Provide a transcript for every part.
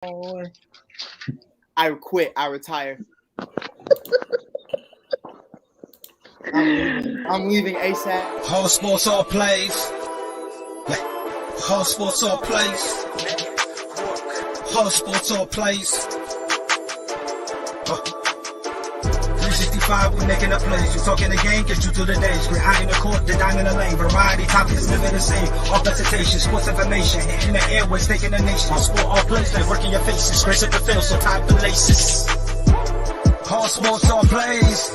I quit. I retire. I'm leaving ASAP. Whole sports all plays. Whole sports all plays. Whole sports all plays. 365, we making up plays. You talking the game, get you to the days. We're high in the court, the dime in the lane. Variety topics living the same. All presentation, sports information. Hitting the airways, taking the nation. All sport, all plays, they working your faces. Grace at the field, so tie the laces. Whole sports all plays.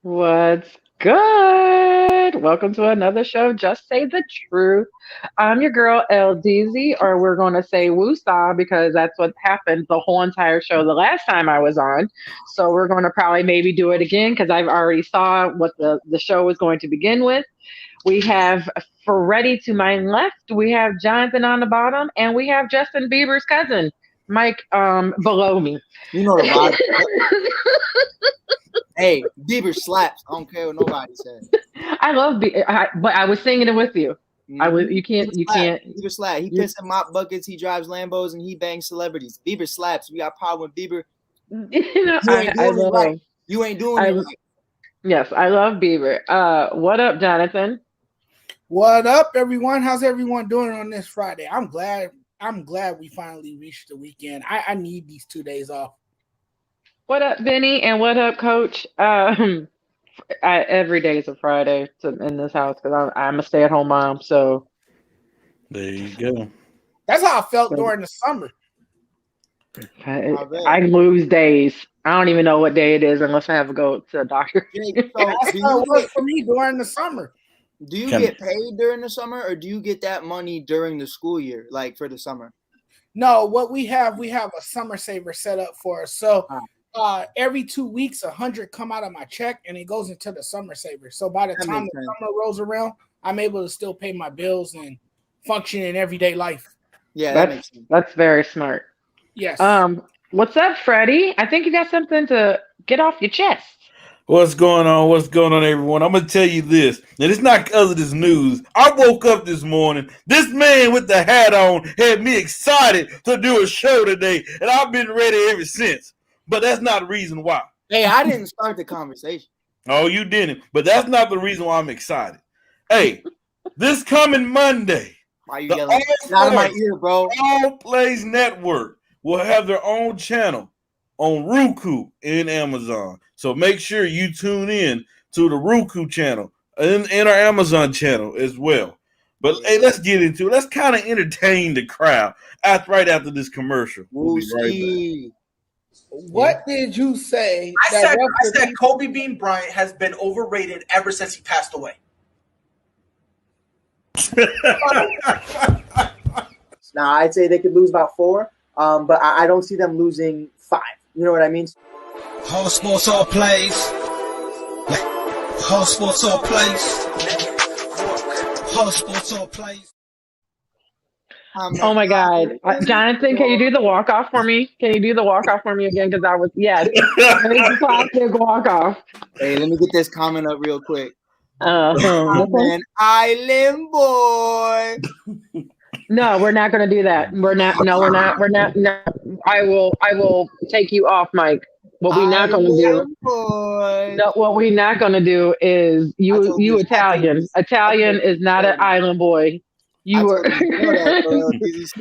What's good? Welcome to another show, Just Say the Truth. I'm your girl, LDZ, or we're going to say Woosah because that's what happened the whole entire show the last time I was on. So we're going to probably maybe do it again because I've already saw what the show was going to begin with. We have Freddie to my left, we have Jonathan on the bottom, and we have Justin Bieber's cousin, Mike, below me. You know the vibe. Hey, Bieber slaps. I don't care what nobody says. I love Bieber, but I was singing it with you. You can't. Bieber slaps. He pisses in mop buckets. He drives Lambos and he bangs celebrities. Bieber slaps. We got power with Bieber. You ain't doing it right. Yes, I love Bieber. What up, Jonathan? What up, everyone? How's everyone doing on this Friday? I'm glad we finally reached the weekend. I need these 2 days off. What up, Benny? And what up, Coach? Every day is a Friday in this house because I'm a stay-at-home mom. So there you go. That's how I felt during the summer. I lose days. I don't even know what day it is unless I have to go to a doctor. That's how it was for me during the summer. Do you get paid during the summer, or do you get that money during the school year, like for the summer? No, what we have a summer saver set up for us. So every 2 weeks, 100 come out of my check and it goes into the summer saver. So by the time the summer rolls around, I'm able to still pay my bills and function in everyday life. Yeah, that's very smart. Yes. What's up, Freddie? I think you got something to get off your chest. What's going on? What's going on, everyone? I'm going to tell you this. And it's not because of this news. I woke up this morning. This man with the hat on had me excited to do a show today. And I've been ready ever since. But that's not the reason why. Hey, I didn't start the conversation. Oh, you didn't. But that's not the reason why I'm excited. Hey, this coming Monday, why you yelling? Out of my ear, bro. All Plays Network will have their own channel on Roku and Amazon. So make sure you tune in to the Roku channel and our Amazon channel as well. But hey, let's get into it. Let's kind of entertain the crowd right after this commercial. We'll be right back. What did you say? I said Kobe Bean Bryant has been overrated ever since he passed away. Now, I'd say they could lose about 4, but I don't see them losing 5. You know what I mean? Whole sports all plays. Whole sports all plays. Whole sports all plays. Oh my God, Jonathan, can you do the walk off for me? Can you do the walk off for me again? Because I was classic walk off. Hey, let me get this comment up real quick. I'm an island boy. No, we're not going to do that. We're not. No, we're not. We're not. No, I will take you off, Mike. What we're not going to do. No, what we're not going to do is you Italian. Italian is not an island boy. You were just because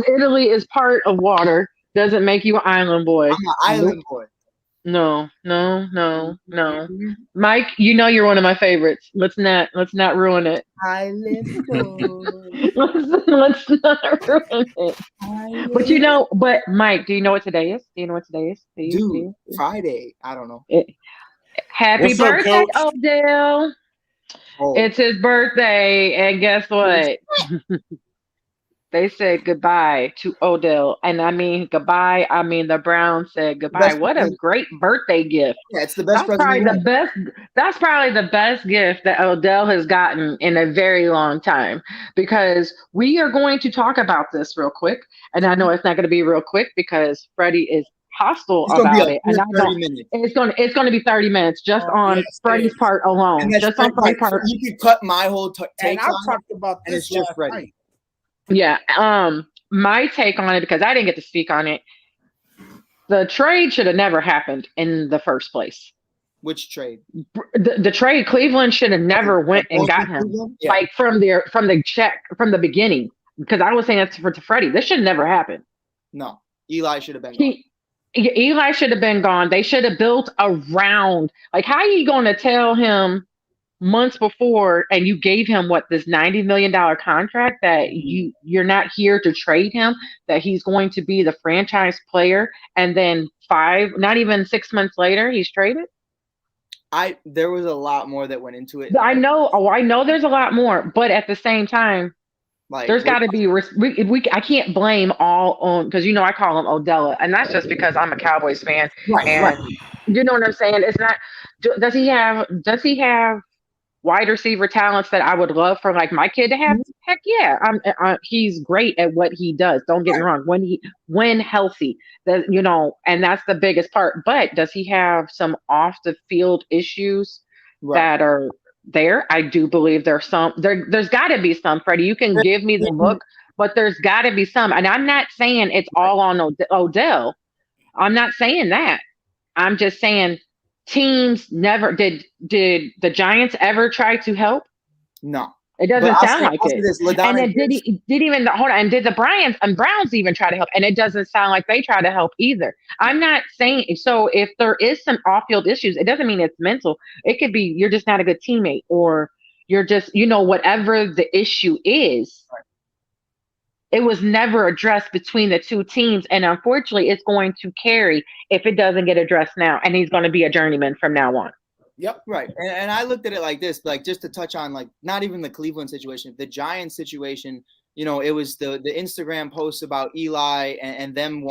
Italy is part of water doesn't make you an island boy. I'm an island boy. No. Mike, you know you're one of my favorites. Let's not ruin it. Island boy. let's not ruin it. But Mike, do you know what today is? Do you know what today is? Dude, Friday. I don't know. Happy birthday, Odell. Oh. It's his birthday, and guess what? They said goodbye to Odell, and I mean goodbye. I mean the Browns said goodbye. What a great birthday gift! Yeah, it's the best. That's probably the best gift that Odell has gotten in a very long time. Because we are going to talk about this real quick, and I know it's not going to be real quick because Freddie is hostile It's gonna be about a it, and I 30 don't. minutes. It's going to be 30 minutes just on yes, it Freddie's is. part alone. And that's Just on Freddie's right. So part. you could cut my whole And takes I on it, talked about and this it's just last Freddie. night. Yeah. My take on it, because I didn't get to speak on it. The trade should have never happened in the first place. Which trade? The trade, Cleveland should have never went and got him. Yeah. Like from the beginning. Because I was saying that's to Freddie. This should never happen. No, Eli should have been gone. Eli should have been gone. They should have built around. Like, how are you going to tell him months before, and you gave him this $90 million contract that you're not here to trade him, that he's going to be the franchise player, and then not even 6 months later, he's traded? There was a lot more that went into it. I know there's a lot more, but at the same time, Like, there's got to be I can't blame all on, because I call him Odella, and that's just because I'm a Cowboys fan, and you know what I'm saying. It's not. Does he have wide receiver talents that I would love for like my kid to have? Heck yeah, he's great at what he does. Don't get me wrong. When healthy, and that's the biggest part. But does he have some off the field issues that are there? I do believe there's some. There's got to be some. Freddie, you can give me the look, but there's got to be some. And I'm not saying it's all on Odell. I'm not saying that. I'm just saying teams never did. Did the Giants ever try to help? No, it doesn't sound like it. And then did the Browns even try to help? And it doesn't sound like they try to help either. I'm not saying so. If there is some off-field issues, it doesn't mean it's mental. It could be you're just not a good teammate, or you're just whatever the issue is. Right. It was never addressed between the two teams, and unfortunately, it's going to carry if it doesn't get addressed now. And he's going to be a journeyman from now on. Yep. Right. And I looked at it like this, like just to touch on like not even the Cleveland situation, the Giants situation, it was the Instagram posts about Eli and them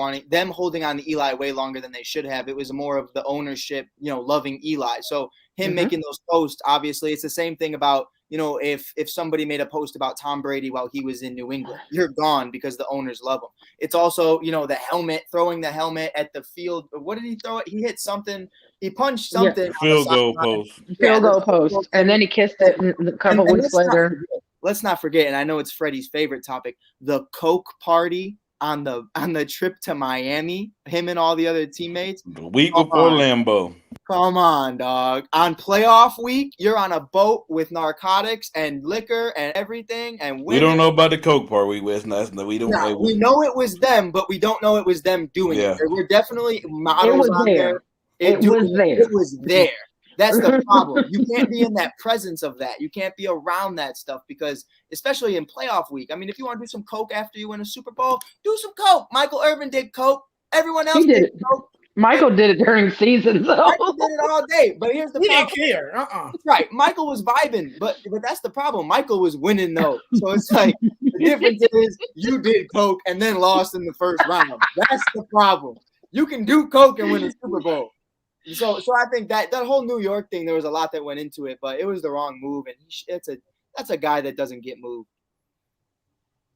holding on to Eli way longer than they should have. It was more of the ownership, loving Eli. So him making those posts, obviously it's the same thing about, if somebody made a post about Tom Brady while he was in New England, you're gone because the owners love him. It's also, the helmet, throwing the helmet at the field. What did he throw it? He hit something. He punched something. Yeah. Field goal post. Field goal post. And then he kissed it a couple weeks later. Let's not forget, and I know it's Freddie's favorite topic, the Coke party on the trip to Miami, him and all the other teammates. The week before Lambeau. Come on, dog. On playoff week, you're on a boat with narcotics and liquor and everything. And women. We don't know about the Coke part. We don't. We know it was them, but we don't know it was them doing it. There were definitely models on there. It was there. That's the problem. You can't be in that presence of that. You can't be around that stuff because, especially in playoff week. I mean, if you want to do some Coke after you win a Super Bowl, do some Coke. Michael Irvin did Coke. Everyone else did Coke. Michael did it during season, though. Michael did it all day. But here's the problem. He didn't care. That's right. Michael was vibing, but that's the problem. Michael was winning though. So it's like the difference is you did Coke and then lost in the first round. That's the problem. You can do Coke and win a Super Bowl. So I think that whole New York thing, there was a lot that went into it, but it was the wrong move, and that's a guy that doesn't get moved.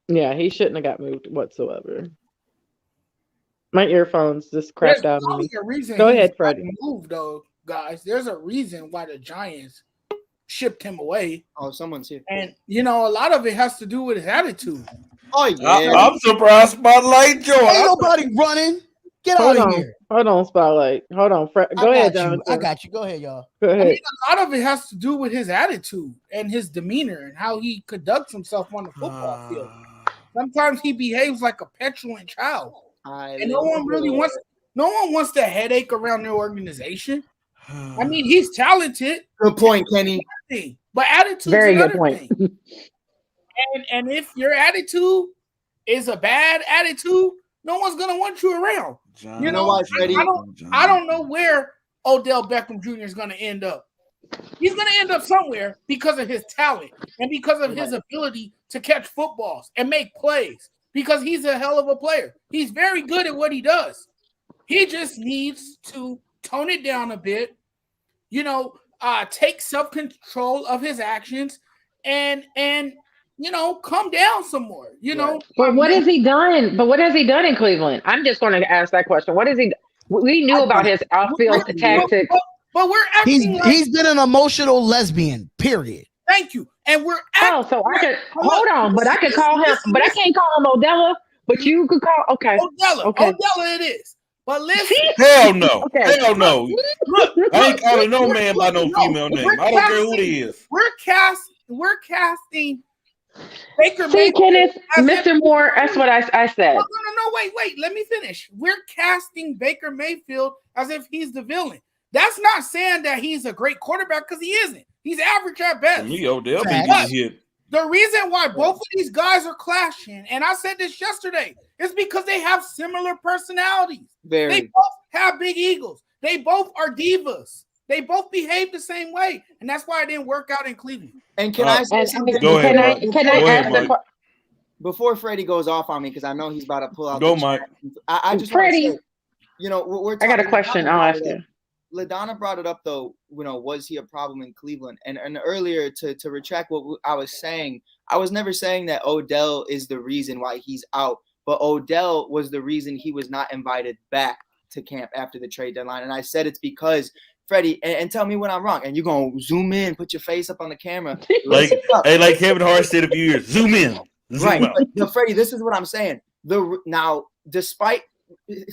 Yeah, he shouldn't have got moved whatsoever. My earphones just crapped out on me. Go ahead, Freddie. Moved though, guys. There's a reason why the Giants shipped him away. Oh, someone's here, and a lot of it has to do with his attitude. Oh yeah, I'm surprised. Spotlight Joe. Ain't nobody running. Get out of here. Hold on, Spotlight. Hold on. Go ahead, Jonathan. I got you. Go ahead, y'all. Go ahead. I mean, a lot of it has to do with his attitude and his demeanor and how he conducts himself on the football field. Sometimes he behaves like a petulant child. And no one wants the headache around their organization. I mean, he's talented. Good point, Kenny. But attitude very good point. and if your attitude is a bad attitude, no one's gonna want you around. You know what, Freddie? I don't know where Odell Beckham Jr. is gonna end up. He's gonna end up somewhere because of his talent and because of his ability to catch footballs and make plays. Because he's a hell of a player. He's very good at what he does. He just needs to tone it down a bit, take self-control of his actions and come down some more, But what has he done? But what has he done in Cleveland? I'm just going to ask that question. What is he? We knew about his outfield tactics. But we're acting he's been an emotional lesbian. Period. Thank you. And we're acting. So I could hold on, but I could call him, but I can't call him Odella. But you could call Odella. Okay. Odella it is. But listen. Hell no. Okay. Hell no. I ain't calling no man by no female name. I don't care who he is. We're casting Baker See, Mayfield. Kenneth, Mr. Moore, that's what I said. No, wait. Let me finish. We're casting Baker Mayfield as if he's the villain. That's not saying that he's a great quarterback because he isn't. He's average at best. Me, Odell be getting hit. The reason why both of these guys are clashing, and I said this yesterday, is because they have similar personalities. They both have big egos. They both are divas. They both behave the same way, and that's why it didn't work out in Cleveland. And can I say something? Go ahead, can I ask the question? Before Freddie goes off on me, because I know he's about to pull out. Go, Mike. I just Freddie. want to say, we're I got a question. I'll ask you. LaDonna brought it up though. Was he a problem in Cleveland? And earlier to retract what I was saying, I was never saying that Odell is the reason why he's out, but Odell was the reason he was not invited back to camp after the trade deadline. And I said it's because Freddie, and tell me when I'm wrong. And you're gonna zoom in, put your face up on the camera. Like Kevin Hart said a few years, zoom in. Right. But Freddie, this is what I'm saying. Despite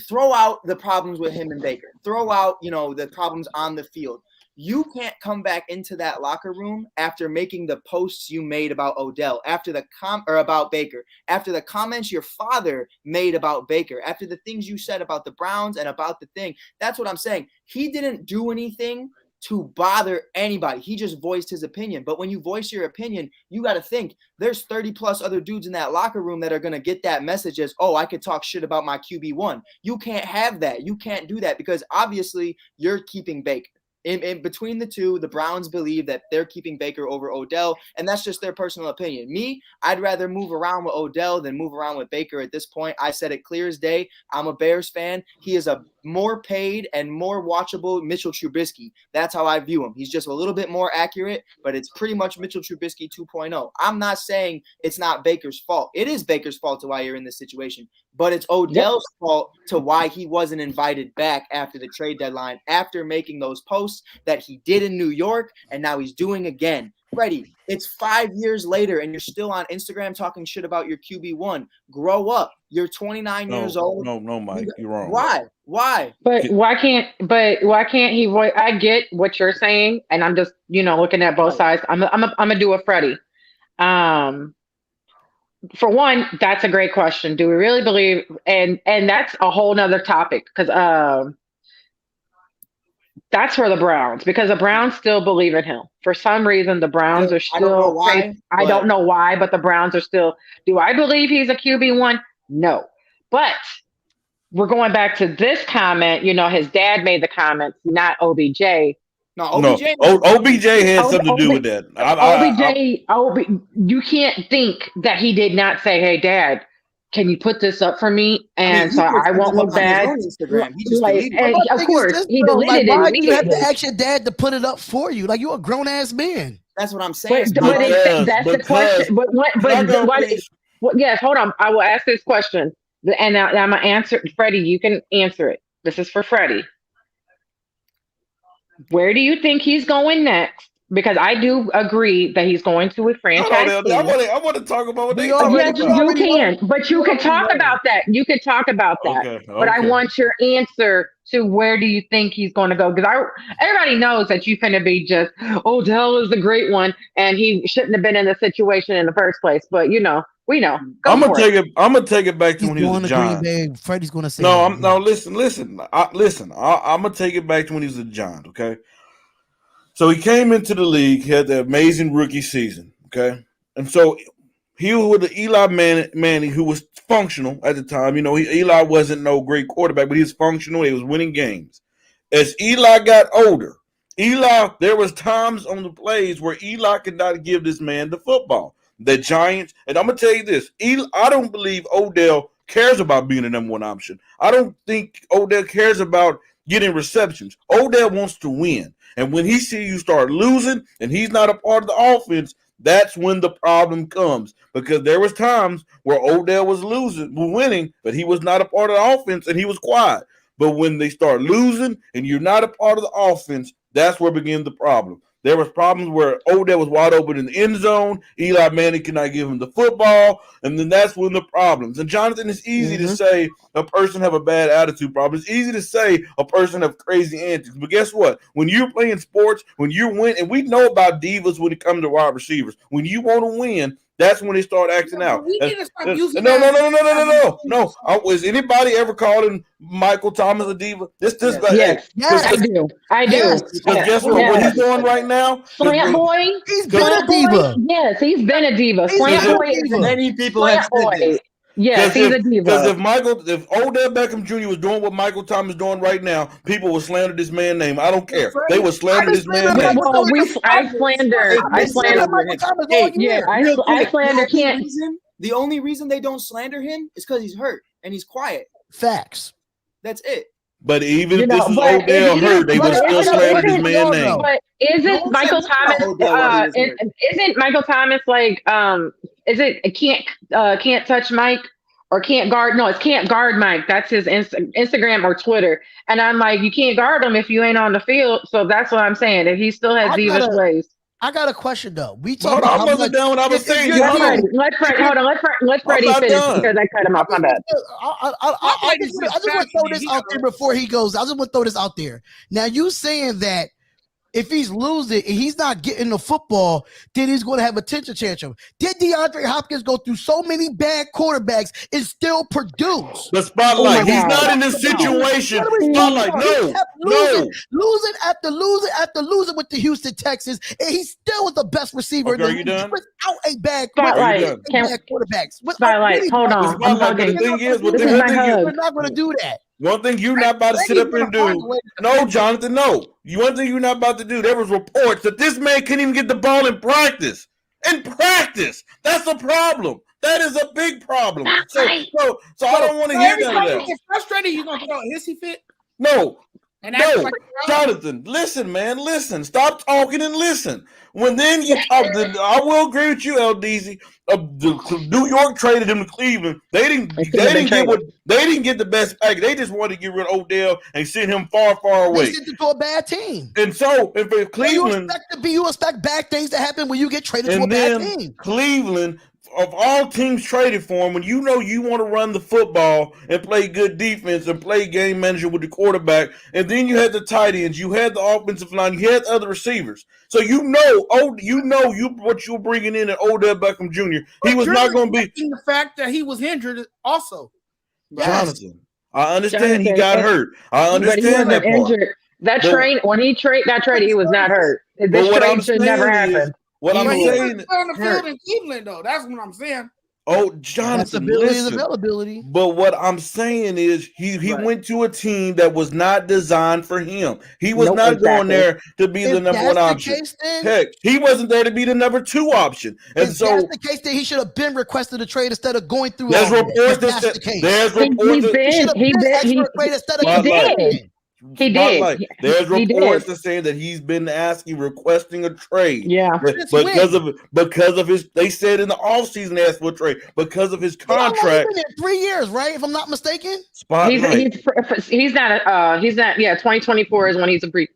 throw out the problems with him and Baker, throw out, the problems on the field. You can't come back into that locker room after making the posts you made about Odell, after the about Baker, after the comments your father made about Baker, after the things you said about the Browns and about the thing. That's what I'm saying. He didn't do anything to bother anybody. He just voiced his opinion. But when you voice your opinion, you got to think there's 30 plus other dudes in that locker room that are going to get that message as, oh, I could talk shit about my QB1. You can't have that. You can't do that because obviously you're keeping Baker. In between the two, the Browns believe that they're keeping Baker over Odell, and that's just their personal opinion. Me, I'd rather move around with Odell than move around with Baker at this point. I said it clear as day. I'm a Bears fan. He is a more paid and more watchable Mitchell Trubisky. That's how I view him. He's just a little bit more accurate, but it's pretty much Mitchell Trubisky 2.0. I'm not saying it's not Baker's fault. It is Baker's fault to why you're in this situation, but it's Odell's fault to why he wasn't invited back after the trade deadline, after making those posts that he did in New York, and now he's doing again. Freddie, it's 5 years later, and you're still on Instagram talking shit about your QB1. Grow up. You're 29 years old. No, Mike, you're wrong. Why? But why can't he voice? I get what you're saying, and I'm just looking at both sides. I'm gonna do a Freddie. For one, that's a great question. Do we really believe? And that's a whole nother topic because that's for the Browns, because the Browns still believe in him. For some reason, the Browns are still. I don't know why, but the Browns are still. Do I believe he's a QB1? No. But we're going back to this comment. His dad made the comments, not OBJ. No, OBJ. OBJ had something to do with that. You can't think that he did not say, "Hey, Dad, can you put this up for me?" And so I won't look bad. And of course, he deleted it. Why do you have to ask your dad to put it up for you? Like, you're a grown ass man. That's what I'm saying. That's the question. Yes, hold on. I will ask this question, and I'm gonna answer. Freddie, you can answer it. This is for Freddie. Where do you think he's going next? Because I do agree that he's going to a franchise. I want to talk about what they Yes, you can, but you can talk about that. You can talk about that. Okay. But I want your answer to where do you think he's going to go? Because everybody knows that you're going to be just, Odell is the great one, and he shouldn't have been in the situation in the first place. But we know. I'm gonna take it back to when he was a Giant. Freddie's gonna say listen. I'm gonna take it back to when he was a Giant. Okay. So he came into the league, he had the amazing rookie season, okay? And so he was with the Eli Manning, who was functional at the time. Eli wasn't no great quarterback, but he was functional. He was winning games. As Eli got older, there was times on the plays where Eli could not give this man the football. The Giants, and I'm going to tell you this, I don't believe Odell cares about being the number one option. I don't think Odell cares about getting receptions. Odell wants to win. And when he sees you start losing and he's not a part of the offense, that's when the problem comes. Because there was times where Odell was winning, but he was not a part of the offense and he was quiet. But when they start losing and you're not a part of the offense, that's where begins the problem. There was problems where Odell was wide open in the end zone. Eli Manning could not give him the football, and then that's when the problems. And Jonathan, it's easy to say a person have a bad attitude problem. It's easy to say a person have crazy antics. But guess what? When you're playing sports, when you win, and we know about divas when it comes to wide receivers. When you want to win, that's when they start acting out. We need to stop using No. Is anybody ever calling Michael Thomas a diva? This guy. Yes, Yes. I do. Yes. Because guess what he's doing right now? Slant Boy. He's been a diva. Yes, he's been a diva. He's Slant been a Boy is diva. Many people have Slant said Boy. this. Yes, he's a diva. Because if Odell Beckham Jr. was doing what Michael Thomas is doing right now, people would slander this man's name. I don't care. They would slander this man's name. Well, I slander. I slander Kent. The only reason they don't slander him is because he's hurt and he's quiet. Facts. That's it. But even if this is Odell hurt, they would still slander this man's name. But isn't Michael Thomas? Isn't Michael Thomas like? Is it can't touch Mike or can't guard? No, it's can't guard Mike. That's his Instagram or Twitter. And I'm like, you can't guard him if you ain't on the field. So that's what I'm saying. If he still has diva ways. I got a question though. We Hold talk on, I wasn't done what I was saying. Let Freddie finish because I cut him off. My bad. I just want to throw this out there before he goes. I just want to throw this out there. Now you saying that if he's losing and he's not getting the football, then he's going to have a temper tantrum. Did DeAndre Hopkins go through so many bad quarterbacks and still produce? The spotlight. He's not in this situation. Spotlight. No. Losing after losing with the Houston Texans, and he still was the best receiver. Okay, are you done? Without a bad quarterbacks. Spotlight. Hold on. I'm hugging. The thing is, we're not going to do that. One thing you're not about to sit up and do. No, Jonathan, no. One thing you're not about to do. There was reports that this man couldn't even get the ball in practice. That's a problem. That is a big problem. So I don't want to hear none of that. It's frustrating. You gonna throw a hissy fit? No. Jonathan, listen, man, listen. Stop talking and listen. When then you talk, I will agree with you, LDZ. The New York traded him to Cleveland. They didn't get the best package. They just wanted to get rid of Odell and send him far, far away. They sent him to a bad team. And so, if Cleveland, you expect bad things to happen when you get traded to a bad team. Cleveland, of all teams traded for him, when you know you want to run the football and play good defense and play game manager with the quarterback, and then you had the tight ends, you had the offensive line, you had other receivers. So what you were bringing in at Odell Beckham Jr. He was not going to be the fact that he was injured also. Jonathan, I understand he got hurt. I understand that part. Injured. When he traded, he was not hurt. This trade should never happen. What I'm saying is on the field in Cleveland, though. That's what I'm saying. Oh, Jonathan, listen. Availability. But what I'm saying is he went to a team that was not designed for him. He was not going there to be the number one option. Heck, he wasn't there to be the number two option. And if so that's the case, then he should have been requested a trade instead of going through. There's reports that he did. There's reports that saying that he's been requesting a trade. Yeah. Because of his, they said in the offseason they asked for a trade because of his contract. He's been there 3 years, right? If I'm not mistaken. He's not 2024 is when he's a free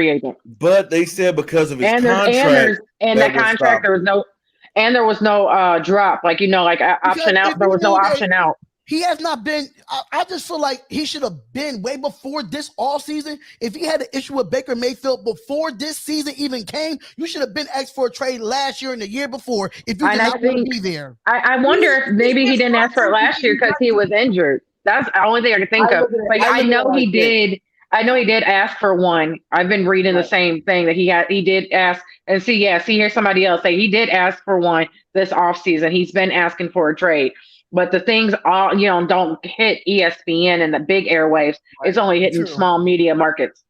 agent. But they said because of his contract. There was no drop, option out. There was no option out. He has not been. I just feel like he should have been way before this all season. If he had an issue with Baker Mayfield before this season even came, you should have been asked for a trade last year and the year before. If you did not want to be there, I wonder if maybe he didn't ask for it last year because he was injured. That's the only thing I can think of. I know he did. I know he did ask for one. I've been reading the same thing that he did ask. And see, here's somebody else say he did ask for one this offseason. He's been asking for a trade. But the things all don't hit ESPN and the big airwaves. Right. It's only hitting small media markets.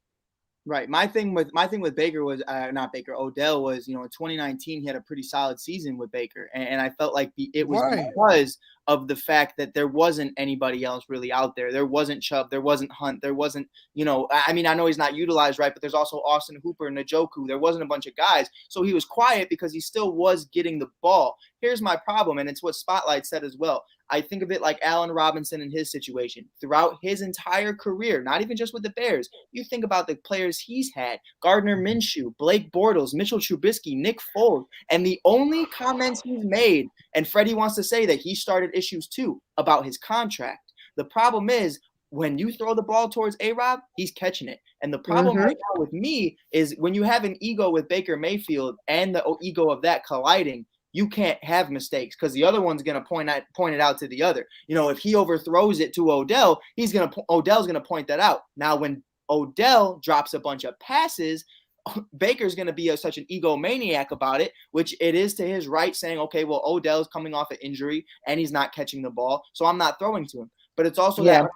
Right. My thing with Baker was not Baker. Odell was in 2019 he had a pretty solid season with Baker, and I felt like it was because of the fact that there wasn't anybody else really out there. There wasn't Chubb. There wasn't Hunt. There wasn't I know he's not utilized right, but there's also Austin Hooper and Njoku. There wasn't a bunch of guys, so he was quiet because he still was getting the ball. here's my problem, and it's what Spotlight said as well. I think of it like Allen Robinson in his situation. Throughout his entire career, not even just with the Bears, you think about the players he's had, Gardner Minshew, Blake Bortles, Mitchell Trubisky, Nick Foles, and the only comments he's made, and Freddie wants to say that he started issues too, about his contract. The problem is, when you throw the ball towards A-Rob, he's catching it. And the problem right now with me is when you have an ego with Baker Mayfield and the ego of that colliding, you can't have mistakes because the other one's going to point it out to the other. You know, if he overthrows it to Odell, Odell's going to point that out. Now, when Odell drops a bunch of passes, Baker's going to be such an egomaniac about it, which it is to his right, saying, okay, well, Odell's coming off an injury and he's not catching the ball, so I'm not throwing to him. But it's also that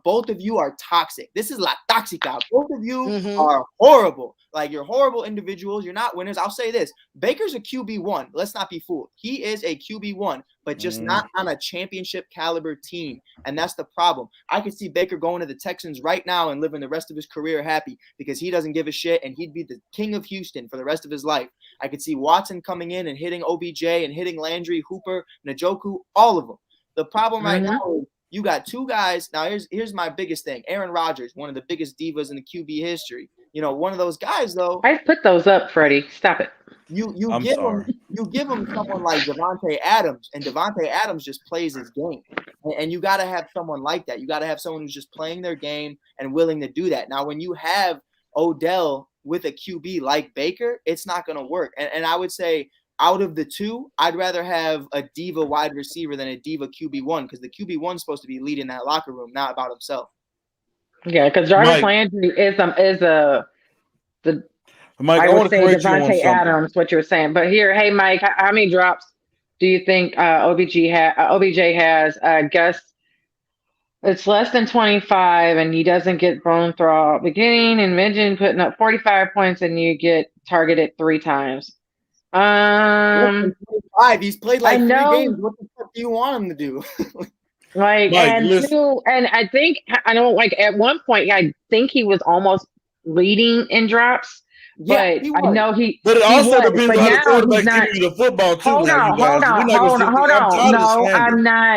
both of you are toxic. This is la toxica. Both of you are horrible. Like, you're horrible individuals. You're not winners. I'll say this. Baker's a QB1. Let's not be fooled. He is a QB1, but just not on a championship caliber team. And that's the problem. I could see Baker going to the Texans right now and living the rest of his career happy because he doesn't give a shit and he'd be the king of Houston for the rest of his life. I could see Watson coming in and hitting OBJ and hitting Landry, Hooper, Njoku, all of them. The problem right now is you got two guys. Now, here's my biggest thing. Aaron Rodgers, one of the biggest divas in the QB history. You know, one of those guys, though. I put those up, Freddie. Stop it. You give him someone like Davante Adams, and Davante Adams just plays his game. And you got to have someone like that. You got to have someone who's just playing their game and willing to do that. Now, when you have Odell with a QB like Baker, it's not going to work. And I would say, out of the two, I'd rather have a diva wide receiver than a diva QB1 because the QB1 is supposed to be leading that locker room, not about himself. Yeah, because Jarvis Landry is Mike, I would say Davante Adams, what you were saying. But here, hey Mike, how many drops do you think OBJ has? Guess it's less than 25, and he doesn't get blown through beginning and mentioned putting up 45 points, and you get targeted 3 times. 5. He's played like 3 games. What the fuck do you want him to do? And I think at one point I think he was almost leading in drops. Yeah, but I know he. But it also depends on the quarterback giving you the football too. Hold on. No,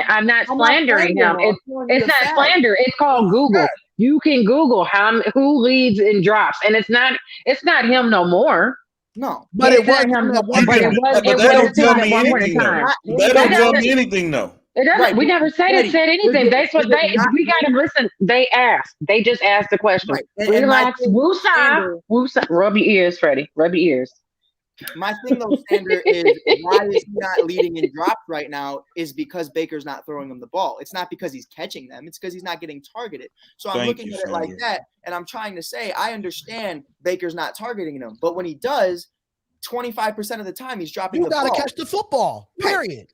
I'm not slandering him. It's not slander. It's called Google. Yeah. You can Google who leads in drops, and it's not him no more. No, but it was him. That don't tell me anything. That don't tell me anything, though. It doesn't. Right. We never said anything. That's what we got to listen. They asked. They just asked the question. Right. Relax. Woosah. Rub your ears, Freddie. Rub your ears. My thing, though, Sander, is why is he not leading in drops right now is because Baker's not throwing him the ball. It's not because he's catching them. It's because he's not getting targeted. So I'm looking at it like that, and I'm trying to say I understand Baker's not targeting him, but when he does, 25% of the time he's dropping the ball. You got to catch the football, period.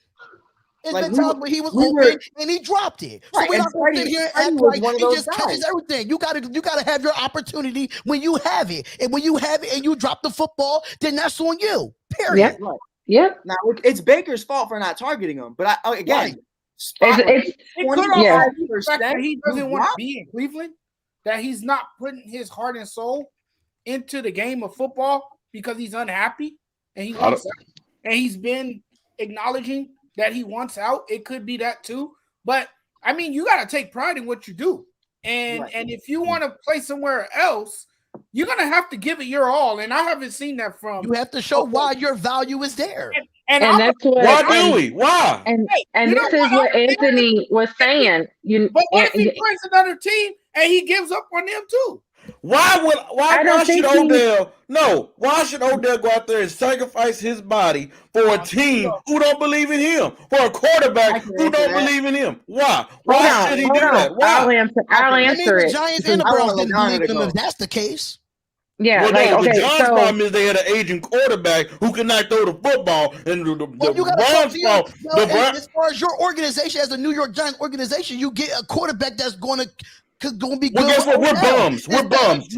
It's been times where he was open and he dropped it. So we're not going to sit here and act like he just catches everything. You gotta have your opportunity when you have it. And when you have it and you drop the football, then that's on you. Period. Yep. Right. Yep. Now it's Baker's fault for not targeting him. But it could that he doesn't want to be in Cleveland, that he's not putting his heart and soul into the game of football because he's unhappy and he wants out. And he's been acknowledging that he wants out. It could be that too. But I mean, you got to take pride in what you do. And if you want to play somewhere else, you're going to have to give it your all. And I haven't seen that from. You have to show why your value is there. And that's what. Why do we? Why? And this is what Anthony was saying. But what if he plays another team and he gives up on them too? Why should Odell go out there and sacrifice his body for a team who don't believe in him, for a quarterback who don't believe in him? Why should he do that? Why? I'll answer it. The Giants and the Browns didn't believe in him if that's the case. Yeah, the Giants' problem is they had an aging quarterback who could not throw the football, and the Browns' fault. As far as your organization, as the New York Giants organization, you get a quarterback that's going to be good. Well, guess what? We're bums. We're bums.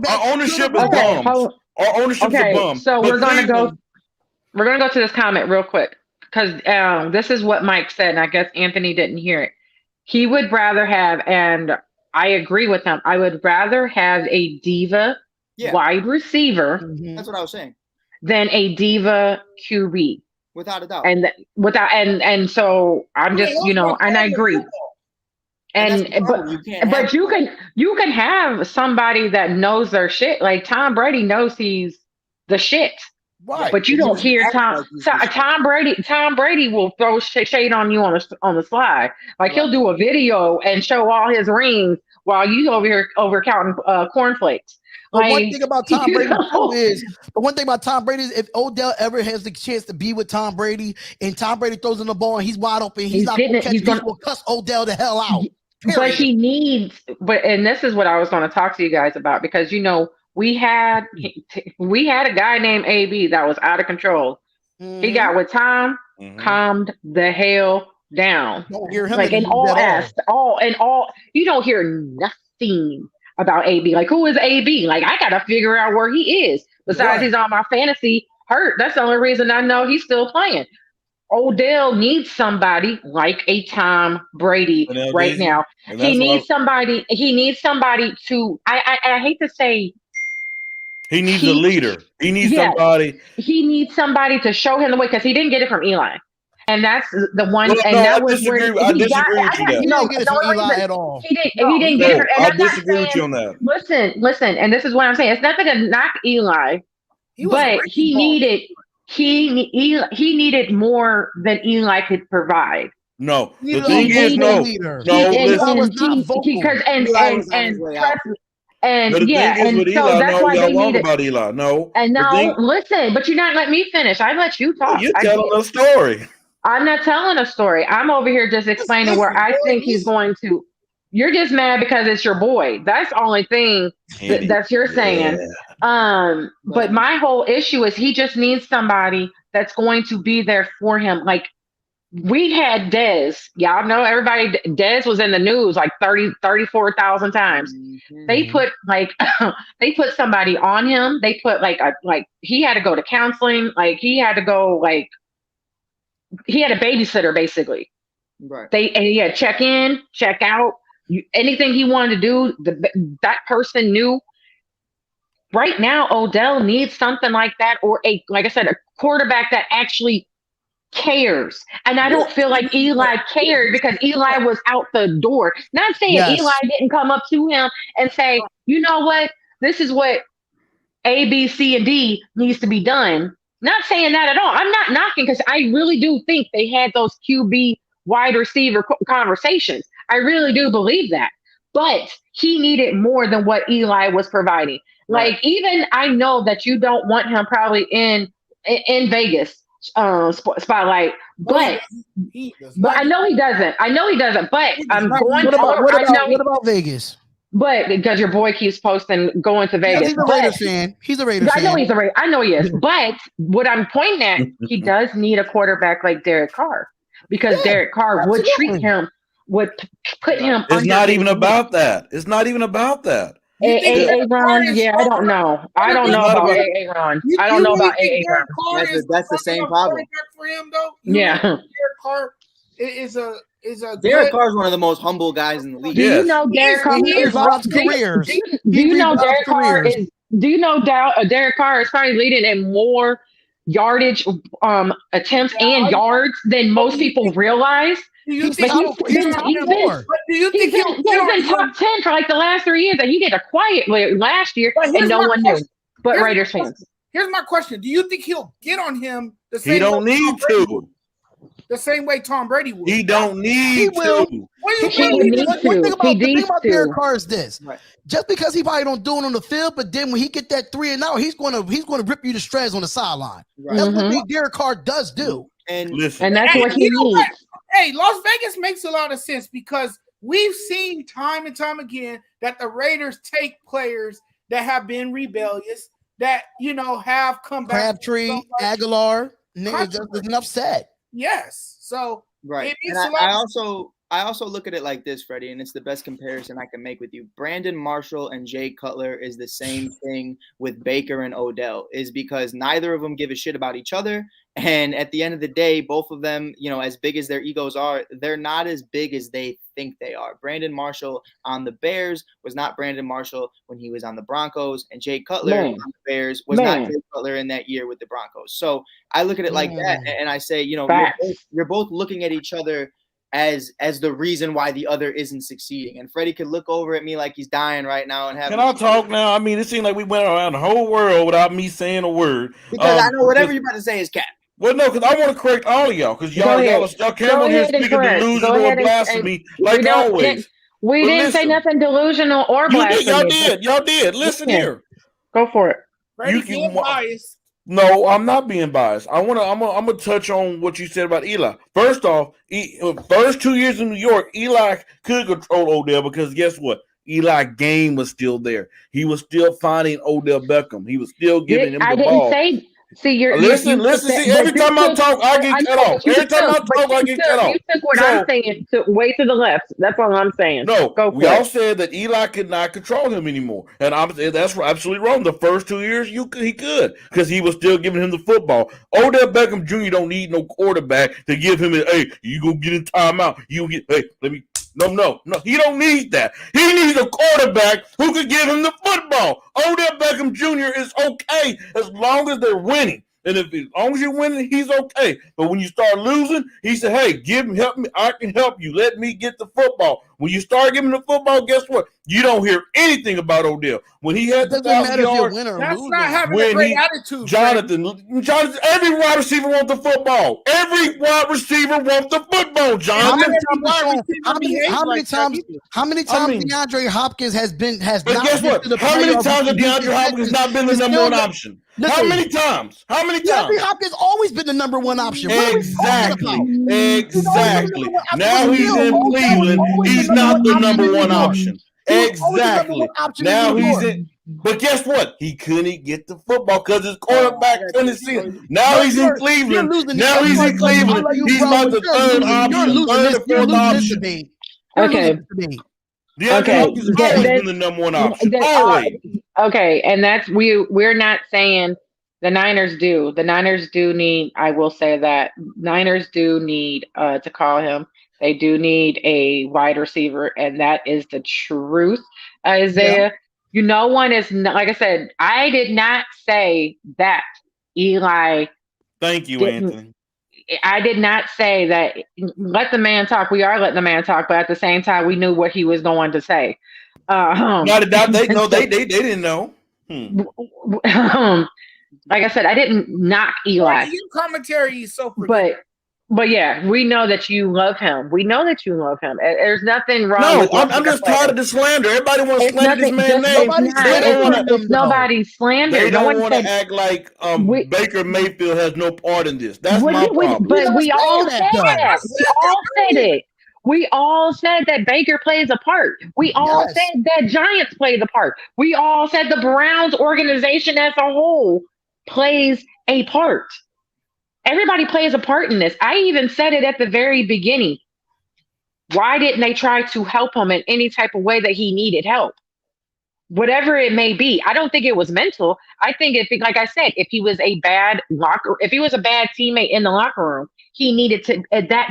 Our ownership is bums. Our ownership is bums. So we're gonna go to this comment real quick because this is what Mike said, and I guess Anthony didn't hear it. He would rather have, and I agree with him. I would rather have a diva wide receiver. That's what I was saying. Than a diva QB. without a doubt. And so I'm just, and I agree. But you can have somebody that knows their shit. Like Tom Brady knows he's the shit. Right. But you don't hear Tom Brady. Tom Brady will throw shade on you on the slide. Like he'll do a video and show all his rings while you over counting cornflakes. But one thing about Tom Brady is if Odell ever has the chance to be with Tom Brady and Tom Brady throws in the ball and he's wide open, he's not going to catch. He will cuss Odell the hell out. But he needs. And this is what I was going to talk to you guys about, because we had a guy named AB that was out of control. He got with Tom, calmed the hell down. Don't hear him like in all you don't hear nothing about AB. Like, who is AB? Like, I gotta figure out where he is. Besides, he's on my fantasy hurt. That's the only reason I know he's still playing. Odell needs somebody like a Tom Brady right now. He needs somebody. He needs somebody to. I hate to say. He needs a leader. He needs somebody. He needs somebody to show him the way, because he didn't get it from Eli. And that's the one. Well, and no, that I was disagree. where I disagree with you. He didn't get it from Eli at all. He didn't get it. And I disagree with you on that. Listen, and this is what I'm saying. It's nothing to knock Eli, but he needed more than Eli could provide. No, the thing is, no. So that's why they needed about Eli. No, and now listen, but you're not letting me finish. I let you talk. You're telling a story. I'm not telling a story. I'm over here just explaining where I think he's going to. You're just mad because it's your boy. That's the only thing that you're saying. But my whole issue is he just needs somebody that's going to be there for him. Like, we had Dez. Y'all know everybody. Dez was in the news like 34,000 times. Mm-hmm. They put somebody on him. They put like he had to go to counseling. Like he had to go he had a babysitter basically. Right. And he had check in, check out. Anything he wanted to do, that person knew. Right now, Odell needs something like that, or like I said, a quarterback that actually cares. And I don't feel like Eli cared, because Eli was out the door. Not saying Eli didn't come up to him and say, you know what, this is what A, B, C, and D needs to be done. Not saying that at all. I'm not knocking, because I really do think they had those QB wide receiver conversations. I really do believe that. But he needed more than what Eli was providing. Like, even I know that you don't want him probably in Vegas spotlight, but I know he doesn't. But I'm going. What about Vegas? But because your boy keeps posting going to Vegas, he's a Raiders fan. He's a Raiders fan. I know he is. But what I'm pointing at, he does need a quarterback like Derek Carr, because Derek Carr would treat him, would put him. It's not even about that. It's not even about that. Aaron, I don't know. I don't know about Aaron. I don't know about Aaron. That's the same problem for him, though. Yeah, Derek Carr is a Derek Carr is one of the most humble guys in the league. Do you know Derek Carr Derek Carr is probably leading in more yardage attempts and yards than most people realize? He's been top 10 for like the last 3 years, and he did a quiet last year, and no one knew. But Raiders fans. Here's my question: do you think he'll get on him the same? He don't need to. The same way Tom Brady would. He don't need to. The thing about Derek Carr is this: just because he probably don't do it on the field, but then when he get that 3 and out, he's gonna rip you to shreds on the sideline. Right. That's what Derek Carr does do. And that's what he needs. Hey, Las Vegas makes a lot of sense, because we've seen time and time again that the Raiders take players that have been rebellious, that have come back. Crabtree, Aguilar, niggas just upset. Yes, so right. And I also look at it like this, Freddie, and it's the best comparison I can make with you. Brandon Marshall and Jay Cutler is the same thing with Baker and Odell, is because neither of them give a shit about each other. And at the end of the day, both of them, you know, as big as their egos are, they're not as big as they think they are. Brandon Marshall on the Bears was not Brandon Marshall when he was on the Broncos, and Jay Cutler on the Bears was not Jay Cutler in that year with the Broncos. So I look at it like that, and I say, you know, you're both looking at each other as the reason why the other isn't succeeding. And Freddie could look over at me like he's dying right now and have. Can I talk now? I mean, it seemed like we went around the whole world without me saying a word. Because I know whatever you're about to say is cap. Well, no, because I want to correct all of y'all, because y'all came on here speaking delusional or blasphemy like always. We didn't say nothing delusional or blasphemy. Y'all did. Listen here. Go for it. Freddie being biased. No, I'm not being biased. I'm gonna touch on what you said about Eli. First off, first 2 years in New York, Eli could control Odell because guess what? Eli game was still there. He was still finding Odell Beckham. He was still giving him the ball. See, you're listen. See, every time I talk, I get cut off. Every time I talk, I get cut off. You took what I'm saying way to the left. That's all I'm saying. No, we all said that Eli could not control him anymore, and that's absolutely wrong. The first 2 years, he could because he was still giving him the football. Odell Beckham Jr. don't need no quarterback to give him hey, you go get in timeout. You get let me. No. He don't need that. He needs a quarterback who can give him the football. Odell Beckham Jr. is okay as long as they're winning. And as long as you're winning, he's okay. But when you start losing, he said, hey, help me. I can help you. Let me get the football. When you start giving the football, guess what? You don't hear anything about Odell. When he had the 1,000 yards, that's not having a great attitude. Jonathan, every wide receiver wants the football. Every wide receiver wants the football, Jonathan. How many times DeAndre Hopkins has but not guess what? How many times has DeAndre Hopkins not been the number one option? How many times? DeAndre Hopkins always been the number one option. Exactly. Now he's in Cleveland. He's not the number one option. Exactly. Now he's in. But guess what? He couldn't get the football because his quarterback couldn't see it. Now he's in Cleveland. He's about the third option. Okay. DeAndre Hopkins has always been the number one option. Always. Okay, and that's we're not saying the Niners do. The Niners do need, I will say that Niners do need to call him. They do need a wide receiver, and that is the truth, Isaiah. Yeah. No one is not, like I said, I did not say that Eli. Thank you, Anthony. I did not say that. Let the man talk. We are letting the man talk, but at the same time, we knew what he was going to say. They didn't know. Like I said, I didn't knock Eli. Your commentary is so but yeah, we know that you love him. We know that you love him. There's nothing wrong. No, I'm just tired of the slander. Everybody wants to slander this man's name. Nobody's slander. They don't want to act like Baker Mayfield has no part in this. That's my problem. But we all said that. We all said it. We all said that Baker plays a part. We all said that Giants plays a part. We all said the Browns organization as a whole plays a part. Everybody plays a part in this. I even said it at the very beginning. Why didn't they try to help him in any type of way that he needed help? Whatever it may be. I don't think it was mental. I think like I said, if he was a bad teammate in the locker room, that needed to be addressed.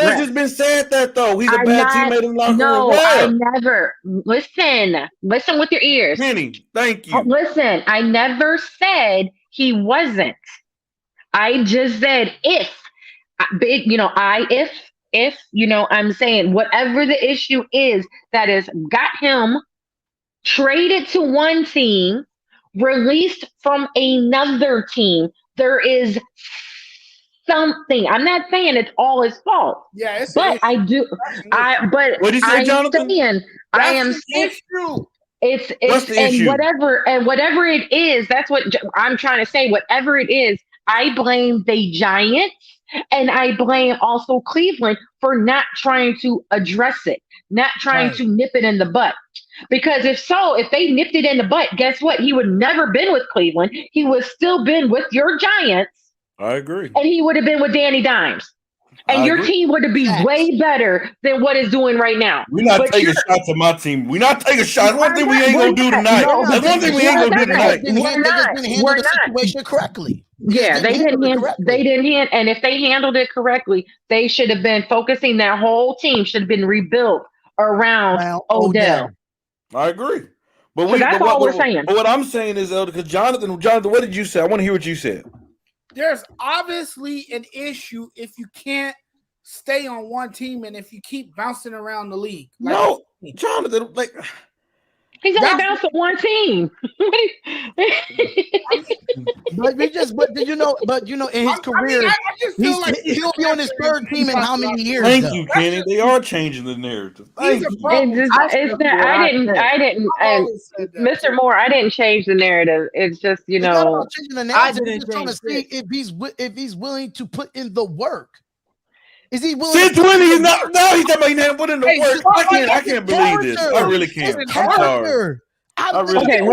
Where's just been said that though? He's a bad teammate in the locker room. No, I never. Listen with your ears. Penny, thank you. Listen, I never said he wasn't. I just said if I'm saying whatever the issue is that has got him traded to one team, released from another team, there is something. I'm not saying it's all his fault. Yeah, but I do. But what did you say, Jonathan? It's true. It's whatever it is. That's what I'm trying to say. Whatever it is, I blame the Giants and I blame also Cleveland for not trying to address it, not trying to nip it in the butt. Because if they nipped it in the butt, guess what? He would never been with Cleveland. He would still been with your Giants. I agree. And he would have been with Danny Dimes. And I your agree. team would be Facts. way better than what it's doing right now. We're not But taking you're- shots at my team. We're not taking shots. One thing we ain't We're gonna do not. tonight. No, That's one thing we ain't gonna do tonight. We're They just not. didn't handle We're the not. situation correctly. Yeah, they didn't and if they handled it correctly, they should have been focusing. Their whole team should have been rebuilt around Well, Odell. I agree. But So that's all we're saying. But what I'm saying is, Elder, because Jonathan, what did you say? I want to hear what you said. There's obviously an issue if you can't stay on one team and if you keep bouncing around the league. Like, No, Jonathan, like He's only bounced on one team. But you know, in his career, I just feel like he'll be on his third team in how many years? thank though? you, Kenny. They are changing the narrative. Thank you. I didn't. And Mr. Moore, I didn't change the narrative. It's just It's not about changing the I narrative. didn't Just trying to change see if he's willing to put in the work. Is he willing? Since to when he's not? Now he's talking about he didn't put in the Hey, work. I can't believe this. I really can't. I'm sorry. Character. I really Okay, can't. I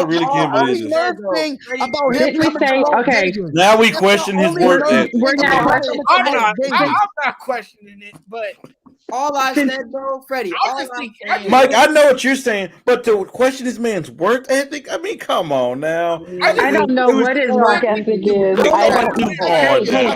really can't believe this. Nerve thing about him Didn't we coming say- to Las okay. Vegas. Now we That's question the his only work nerve ethic. thing We're not about questioning- him I'm coming to not, Las Vegas. I'm not questioning it, but All I said, though, Freddie. I All just I'm think- saying- Mike, I know what you're saying, but to question this man's work ethic, I mean, come on now. I don't know what his work ethic is. I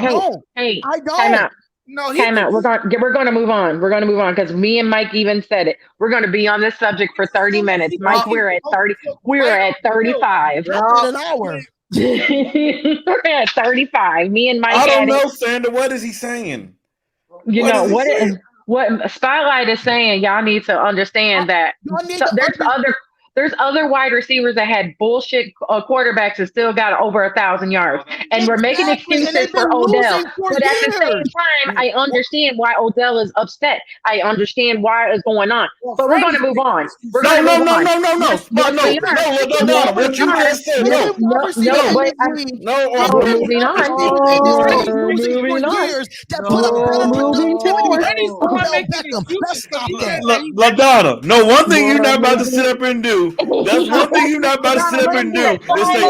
don't. Hey, I don't. time out. no, Time out. We're going to move on. We're going to move on because me and Mike even said it. We're going to be on this subject for 30 minutes. Mike, we're at 30. We're at 35. That's an hour. We're at 35. Me and Mike. I don't had know, it. Sandra. What is he saying? You What know is he what? saying? What Spotlight is saying? Y'all need to understand that Y'all need so to there's other wide receivers that had bullshit quarterbacks and still got over 1,000 yards, and we're making Exactly, and excuses they've for been Odell. losing for But at the same years. time, I understand why Odell is upset. I understand why it's going on. But we're going to move on. We're No. going to move on. No. Yes, we are. No. What you just said, no. We're moving on. Moving on. Years that put up better Moving productivity forward. than Odell Beckham. Let's stop that. LaDonna, no, one thing you're not about to sit up and do. That's one thing you're not about to sit up and do is say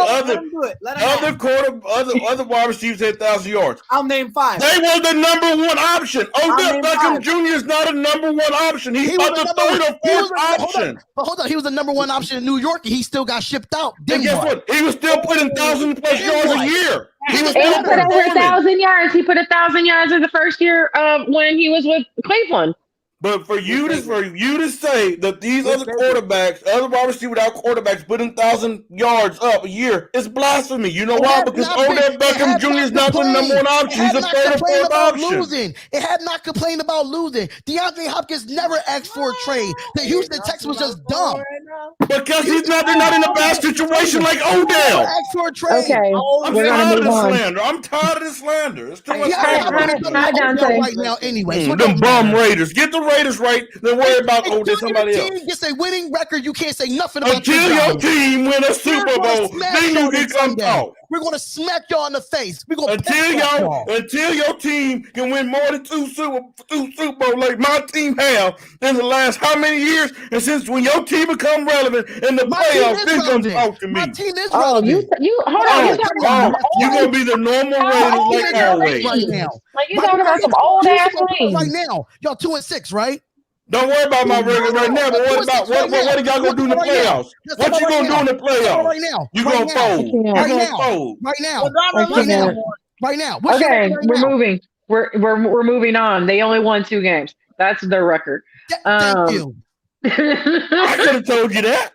other wide receivers had 1,000 yards. I'll name 5. They were the number one option. Odell Beckham Jr. is not a number one option. He's about the third or fourth option. But hold on, he was the number one option in New York, and he still got shipped out. And Then guess what? what? He was still putting 1,000+ yards a year. He was And he still put over performing. 1,000 yards. He put 1,000 yards in the first year when he was with Cleveland. But for you to say that these other quarterbacks, other wide receivers without quarterbacks, putting 1,000 yards up a year is blasphemy. You know why? Because Odell Beckham Jr. is not the number one option. He's a third or fourth option. Losing. It had not complained about losing. DeAndre Hopkins never asked for a trade. The Houston Texans was just dumb. Because they're not in a bad situation like Odell. Asked for a trade. Okay, I'm we're tired gonna of move this on. slander. I'm tired of this slander. It's too much DeAndre slander. Hopkins is better than Odell right now anyway. So it Them don't bum matter. Raiders. Get the Raiders right, then worry about Until your somebody else. team gets a winning record, you can't say nothing about Until your team win a Super We're gonna Bowl, smash then y'all you can this come Sunday. talk. We're gonna smack y'all in the face. We're gonna Until your team can win more than two Super Bowls like my team have in the last how many years? And since when your team become relevant in the playoffs, then come talk to me. My team is Oh, relevant. you hold on. You talking about You're gonna be the normal Raiders like always. right now. like you talking about some old ass Right things. now, y'all 2-6, right? Don't worry about my record right now, but what about what are y'all gonna do in the playoffs? What you gonna do in the playoffs? Right now. You gonna fold. You Right gonna now. fold. Right now. I Right now. can't. Right now. What's your Okay, record right we're now? moving. We're moving on. They only won 2 games. That's their record. Thank you. I could have told you that.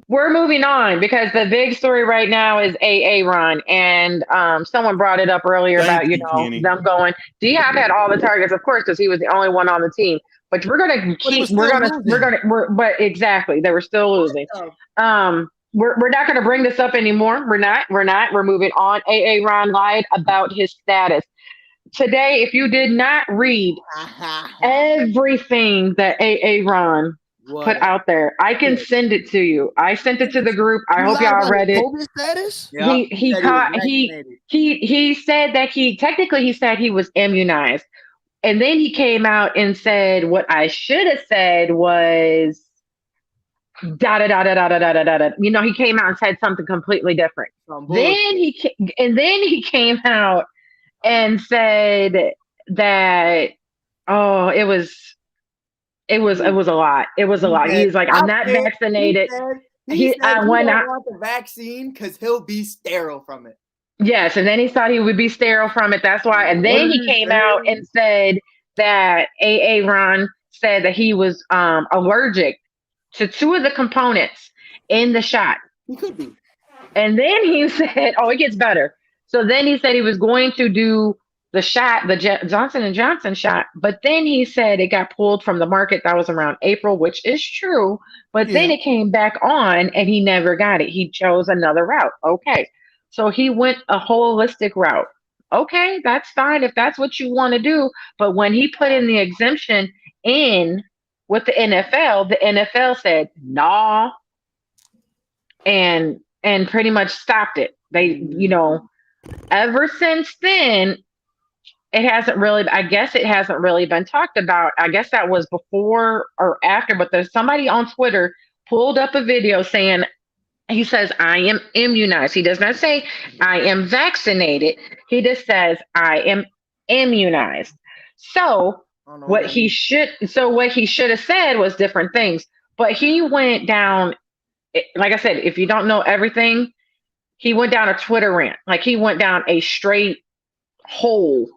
We're moving on because the big story right now is Aaron, and someone brought it up earlier Thank about you, Kenny. them going. D-Hop had all the targets, of course, because he was the only one on the team. But we're gonna keep. But exactly, they were still losing. We're not gonna bring this up anymore. We're not. We're moving on. Aaron lied about his status today. If you did not read everything that Aaron put out there, I can send it to you. I sent it to the group. I hope y'all read it. COVID status? He said that he said he was immunized, and then he came out and said what I should have said was da da da da da da da da da. You know, he came out and said something completely different. Then he came out and said that it was a lot. It was a lot. He's like, I'm not vaccinated. He said he don't want the vaccine because he'll be sterile from it. Yes, and then he thought he would be sterile from it. That's why. And then he came out and said that Ron said that he was allergic to 2 of the components in the shot. He could be. And then he said, it gets better. So then he said he was going to do the shot, the Johnson & Johnson shot. But then he said it got pulled from the market. That was around April, which is true. But then it came back on and he never got it. He chose another route. Okay. So he went a holistic route. Okay, that's fine if that's what you want to do. But when he put in the exemption in with the NFL said, nah, and pretty much stopped it. They, ever since then, it hasn't really been talked about. I guess that was before or after, but there's somebody on Twitter pulled up a video saying, he says, I am immunized. He does not say I am vaccinated. He just says I am immunized. So what he should have said was different things. But he went down, like I said, if you don't know everything, he went down a Twitter rant. Like he went down a straight hole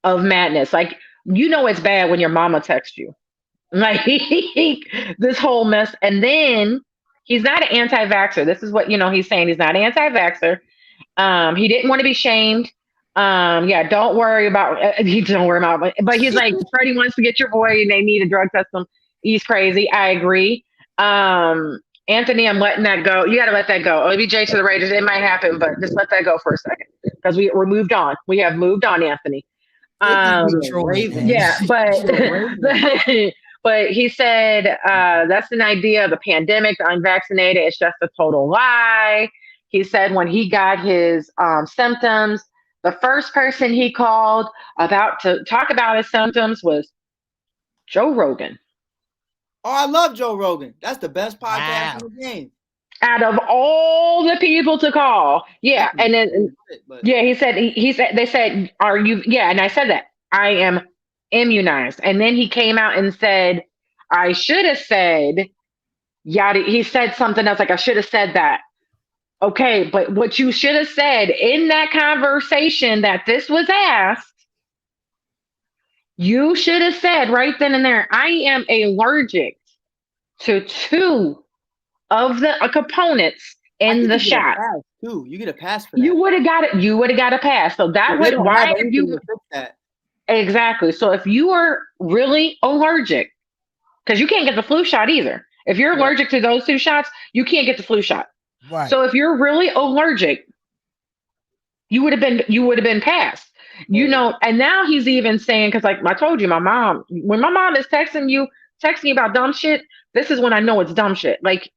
of madness. Like, it's bad when your mama texts you. Like this whole mess. And then he's not an anti-vaxxer. This is what, he's saying. He's not an anti-vaxxer. He didn't want to be shamed. Don't worry about it. But he's like, Freddie wants to get your boy and they need a drug test him. He's crazy. I agree. Anthony, I'm letting that go. You got to let that go. OBJ to the Raiders. It might happen, but just let that go for a second because we're moved on. We have moved on, Anthony. But he said that's an idea of the pandemic, the unvaccinated. It's just a total lie. He said when he got his symptoms, the first person he called about to talk about his symptoms was Joe Rogan. Oh, I love Joe Rogan. That's the best podcast in the game. Out of all the people to call, yeah, and then he said they said, "Are you?" Yeah, and I said that I am immunized, and then he came out and said, "I should have said." Yada. He said something else like, "I should have said that." Okay, but what you should have said in that conversation that this was asked, you should have said right then and there, I am allergic to 2 of the components in the shot. You get a pass for that. You would have got it. You would have got a pass. So that would why if you that. Exactly. So if you are really allergic, because you can't get the flu shot either. If you're allergic to those 2 shots, you can't get the flu shot. Right. So if you're really allergic, you would have been passed. And now he's even saying, because like I told you, when my mom is texting you about dumb shit, this is when I know it's dumb shit. Like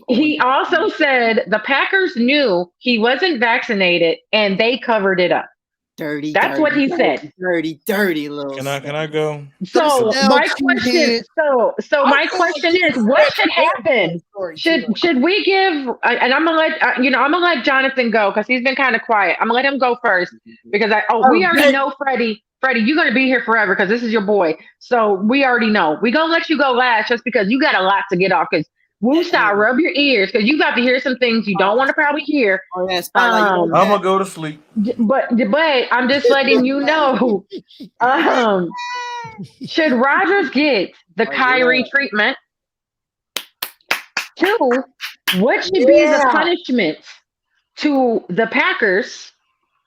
he also said the Packers knew he wasn't vaccinated and they covered it up. Dirty. That's what he said. Dirty little. Can I go? So my question is, what should happen? Should we give? And I'm gonna let Jonathan go because he's been kind of quiet. I'm gonna let him go first because we already know Freddie. Freddie, you're gonna be here forever because this is your boy. So we already know. We're gonna let you go last just because you got a lot to get off. Because Woosah, rub your ears because you got to hear some things you don't want to probably hear. I'm gonna go to sleep. But I'm just letting you know. Should Rodgers get the Kyrie treatment? 2, what should be the punishment to the Packers?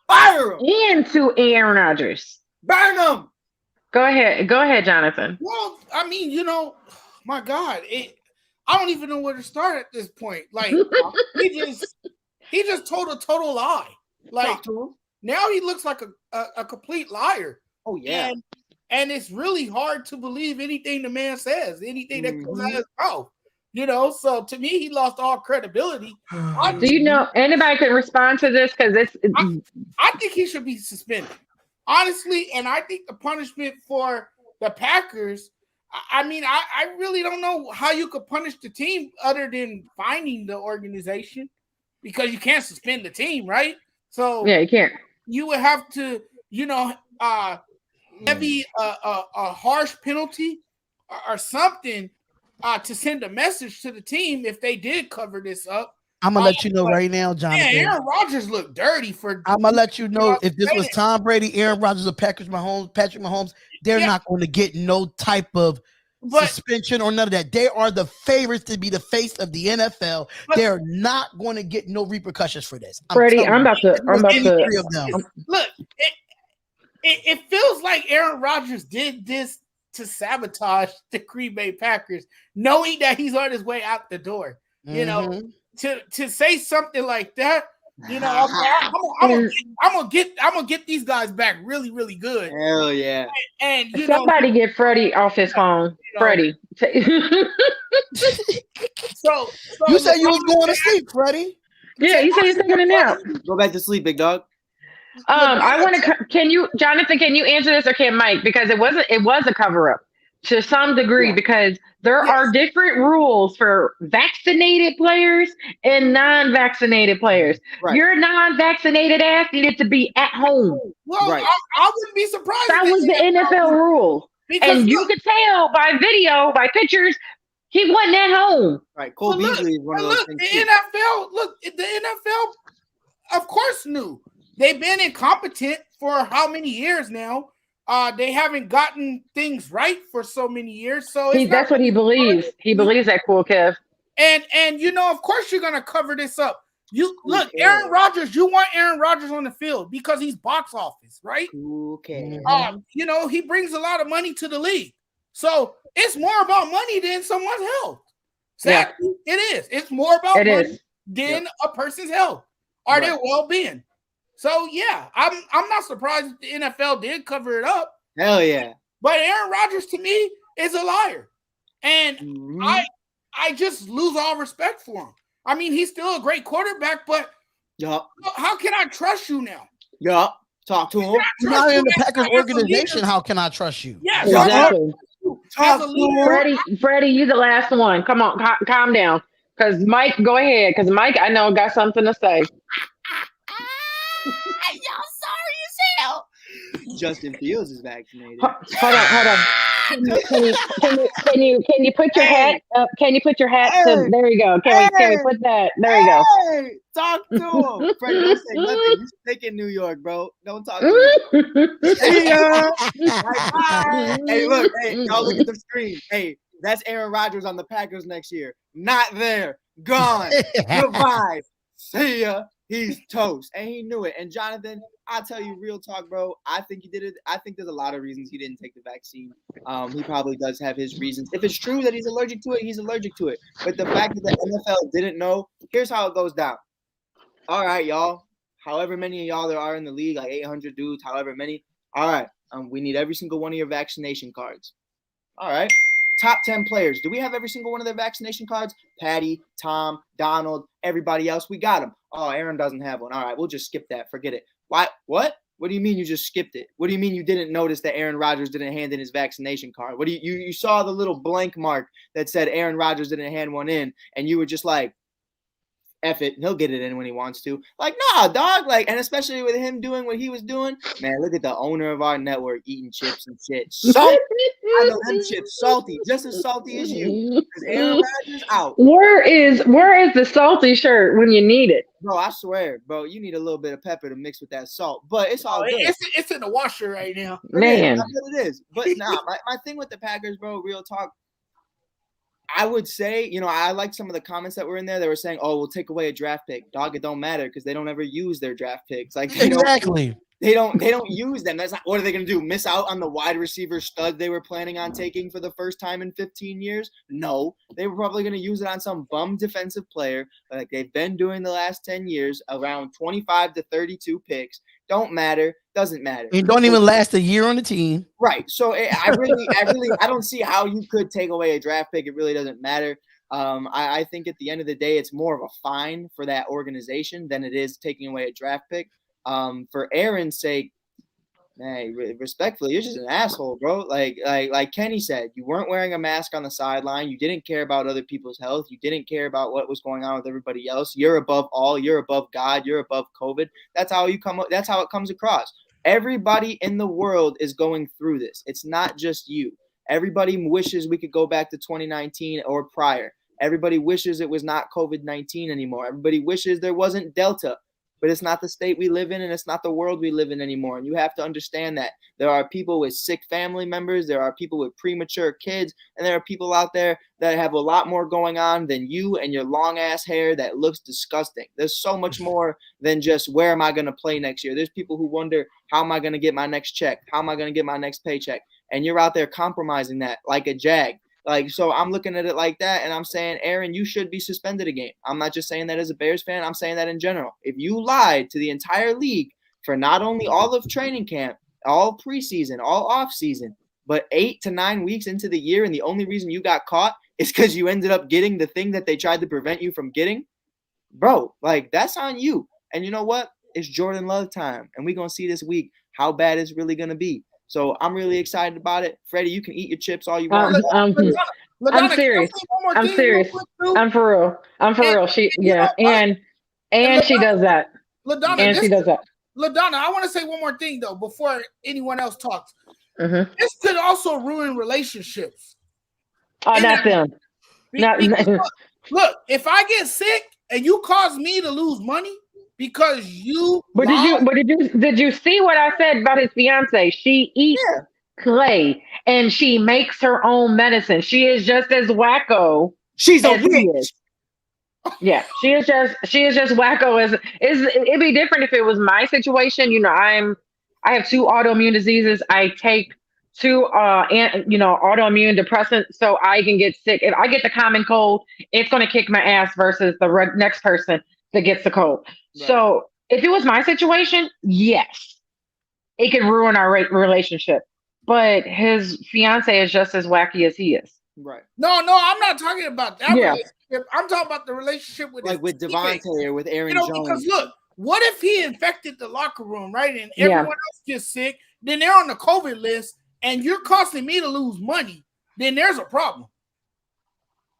Fire him! And to Aaron Rodgers. Burn him! Go ahead, Jonathan. Well, I mean, my God, I don't even know where to start at this point. Like he just told a total lie. Like now he looks like a complete liar. Oh yeah. And it's really hard to believe anything the man says, anything that comes out of his mouth. So to me, he lost all credibility. Do you know anybody can respond to this? Because I think he should be suspended, honestly. And I think the punishment for the Packers, I mean, I really don't know how you could punish the team other than finding the organization because you can't suspend the team, right? So yeah, you can't. you would have to, heavy a harsh penalty or something to send a message to the team if they did cover this up. I'm gonna let you know right now, Jonathan. Man, Aaron Rodgers looked dirty for. I'm gonna let you know if this was Tom Brady, Aaron Rodgers, or Patrick Mahomes, they're not going to get no type of suspension or none of that. They are the favorites to be the face of the NFL. They're not going to get no repercussions for this. Freddie, I'm about to. Look, it feels like Aaron Rodgers did this to sabotage the Green Bay Packers, knowing that he's on his way out the door. You know, to say something like that, I'm gonna get these guys back really, really good. Hell yeah! And somebody get Freddie off his phone. Freddie. So you said you was going to sleep, Freddie. Yeah, you said you're taking a nap. Go back to sleep, big dog. I want to. Can you, Jonathan? Can you answer this, or can Mike? Because it was a cover up to some degree, because there are different rules for vaccinated players and non-vaccinated players. Right. Your non-vaccinated ass needed to be at home. Well, right. I wouldn't be surprised. That was the NFL rule, and you could tell by video, by pictures, he wasn't at home. Right, Cole Beasley is one of those things. The NFL, of course, knew. They've been incompetent for how many years now? They haven't gotten things right for so many years. So that's what he believes. He believes that, Cool Kev. And of course you're gonna cover this up. You look, Aaron Rodgers. You want Aaron Rodgers on the field because he's box office, right? Okay. He brings a lot of money to the league, so it's more about money than someone's health. Exactly, it is. It's more about money than a person's health or their well-being. So yeah, I'm not surprised that the NFL did cover it up. Hell yeah! But Aaron Rodgers to me is a liar, and I just lose all respect for him. I mean, he's still a great quarterback, but how can I trust you now? Talk to him. You're not in the Packers organization. How can I trust you? Yes, exactly. Freddie, you the last one. Come on, calm down. Because Mike, go ahead. Because Mike, I know, got something to say. Y'all sorry as hell. Justin Fields is vaccinated. Hold on. Can you put your hat up? Can you put your hat to? There you go. Can we put that? There you go. Talk to him. Frank, don't say nothing. You stick in New York, bro. Don't talk to him. Hey, look. Hey, y'all look at the screen. Hey, that's Aaron Rodgers on the Packers next year. Not there. Gone. Goodbye. See ya. He's toast, and he knew it. And Jonathan, I'll tell you, real talk, bro. I think he did it. I think there's a lot of reasons he didn't take the vaccine. He probably does have his reasons. If it's true that he's allergic to it, he's allergic to it. But the fact that the NFL didn't know, here's how it goes down. All right, y'all. However many of y'all there are in the league, like 800 dudes, however many. All right, we need every single one of your vaccination cards. All right. Top 10 players. Do we have every single one of their vaccination cards? Patty, Tom, Donald, everybody else. We got them. Oh, Aaron doesn't have one. All right, we'll just skip that. Forget it. Why? What? What do you mean you just skipped it? What do you mean you didn't notice that Aaron Rodgers didn't hand in his vaccination card? What do you saw the little blank mark that said Aaron Rodgers didn't hand one in, and you were just like, F it, he'll get it in when he wants to. Like, nah, dog. Like, and especially with him doing what he was doing, man, look at the owner of our network eating chips and shit. Salty. I know them chips salty, just as salty as you. Because Aaron Rodgers out. Where is the salty shirt when you need it? Bro, I swear, bro, you need a little bit of pepper to mix with that salt. But it's all good. It's in the washer right now. Man. That's what it is. But nah, my thing with the Packers, bro, real talk, I would say, I like some of the comments that were in there. They were saying, "Oh, we'll take away a draft pick." Dog, it don't matter because they don't ever use their draft picks. Like exactly, they don't use them. That's not. What are they gonna do? Miss out on the wide receiver stud they were planning on taking for the first time in 15 years? No, they were probably gonna use it on some bum defensive player like they've been doing the last 10 years, around 25 to 32 picks. Don't matter. Doesn't matter. It don't even last a year on the team. Right. So I don't see how you could take away a draft pick. It really doesn't matter. I think at the end of the day, it's more of a fine for that organization than it is taking away a draft pick. For Aaron's sake, Man, respectfully, you're just an asshole, bro. Like Kenny said, you weren't wearing a mask on the sideline. You didn't care about other people's health. You didn't care about what was going on with everybody else. You're above all. You're above God. You're above COVID. That's how That's how it comes across. Everybody in the world is going through this. It's not just you. Everybody wishes we could go back to 2019 or prior. Everybody wishes it was not COVID-19 anymore. Everybody wishes there wasn't Delta. But it's not the state we live in, and it's not the world we live in anymore. And you have to understand that there are people with sick family members, there are people with premature kids, and there are people out there that have a lot more going on than you and your long ass hair that looks disgusting. There's so much more than just where am I going to play next year. There's people who wonder, how am I going to get my next check? How am I going to get my next paycheck? And you're out there compromising that like a jag. Like, so I'm looking at it like that, and I'm saying, Aaron, you should be suspended a game. I'm not just saying that as a Bears fan. I'm saying that in general. If you lied to the entire league for not only all of training camp, all preseason, all offseason, but 8 to 9 weeks into the year, and the only reason you got caught is because you ended up getting the thing that they tried to prevent you from getting, bro, like, that's on you. And you know what? It's Jordan Love time, and we're going to see this week how bad it's really going to be. So I'm really excited about it. Freddie, you can eat your chips all you want. I'm serious. I'm serious. I'm for real. I'm for real. She, yeah, and she does that. LaDonna, and she does that. LaDonna, I want to say one more thing though before anyone else talks. This could also ruin relationships. Oh, not them. Look, if I get sick and you cause me to lose money because you. But did you see what I said about his fiance? She eats clay and she makes her own medicine. She is just as wacko. She's a witch. Yeah, she is just wacko as is. It'd be different if it was my situation. You know, I have 2 autoimmune diseases. I take 2 autoimmune depressants so I can get sick. If I get the common cold, it's going to kick my ass versus the next person that gets the cold. Right. So if it was my situation, yes, it could ruin our relationship. But his fiance is just as wacky as he is. Right. No, I'm not talking about that relationship. I'm talking about the relationship with Devontae or with Aaron Jones. Because look, what if he infected the locker room, right? And everyone else gets sick, then they're on the COVID list, and you're costing me to lose money, then there's a problem.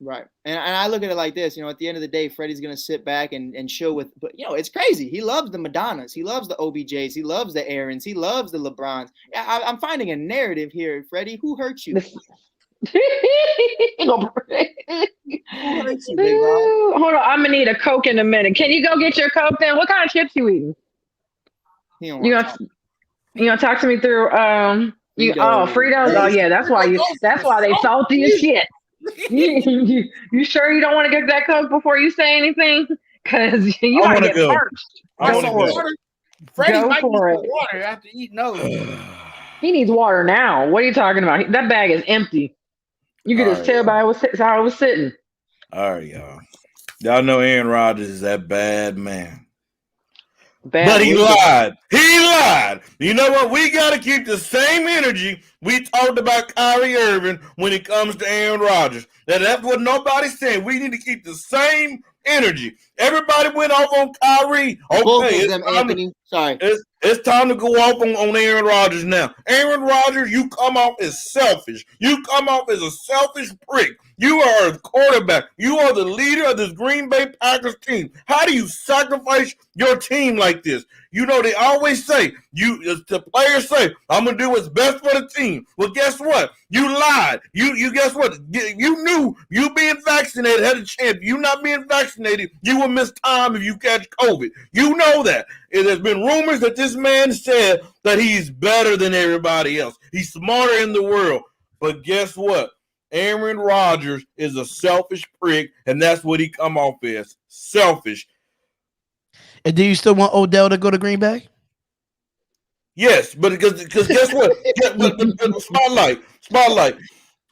Right. And I look at it like this, at the end of the day, Freddie's going to sit back and chill with, but it's crazy. He loves the Madonnas. He loves the OBJs. He loves the Aarons. He loves the LeBrons. Yeah, I'm finding a narrative here, Freddie. Who hurt you? Hold on, I'm gonna need a Coke in a minute. Can you go get your Coke then? What kind of chips you eating? You gonna talk to me through Fritos? Oh yeah, that's why they salty as shit. You sure you don't want to get that Coke before you say anything? Because you want to get first. Freddie might need water after eating those. He needs water now. What are you talking about? That bag is empty. You could just tell by how I was sitting. All right, y'all. Y'all know Aaron Rodgers is that bad man. But he lied. He lied. You know what? We got to keep the same energy we talked about Kyrie Irving when it comes to Aaron Rodgers. That's what nobody's saying. We need to keep the same energy. Everybody went off on Kyrie. Okay, it's time to go off on Aaron Rodgers now. Aaron Rodgers, you come off as selfish. You come off as a selfish prick. You are a quarterback. You are the leader of this Green Bay Packers team. How do you sacrifice your team like this? They always say, the players say, I'm going to do what's best for the team. Well, guess what? You lied. You guess what? You knew you being vaccinated had a chance. You not being vaccinated, you will miss time if you catch COVID. You know that. There's been rumors that this man said that he's better than everybody else. He's smarter in the world. But guess what? Aaron Rodgers is a selfish prick, and that's what he come off as. Selfish. And do you still want Odell to go to Green Bay? Yes, but because guess what? Spotlight.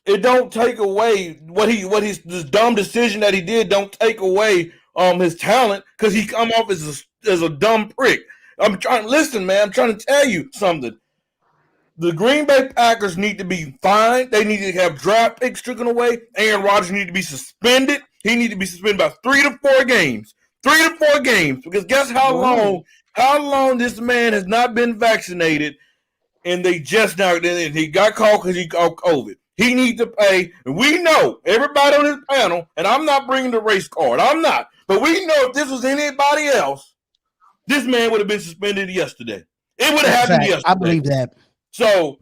It don't take away this dumb decision that he did. Don't take away his talent because he come off as a dumb prick. I'm trying to tell you something. The Green Bay Packers need to be fined. They need to have draft picks stricken away. Aaron Rodgers need to be suspended. He need to be suspended by 3 to 4 games. 3 to 4 games. Because guess how long this man has not been vaccinated. and they just now, and he got called because he got COVID. He needs to pay, and we know, everybody on this panel, and I'm not bringing the race card. I'm not. But we know if this was anybody else, this man would have been suspended yesterday. It would have happened yesterday. I believe that. So,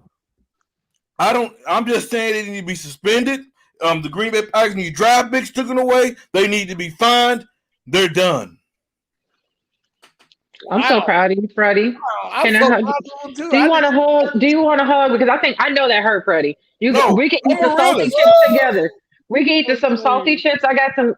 I'm just saying they need to be suspended. The Green Bay Packers need draft picks taken away. They need to be fined. They're done. I'm so proud of you, Freddie. Do you want to hold? Do you want to hug? Because I know that hurt, Freddie. We can eat the salty chips together. We can eat some salty chips. I got some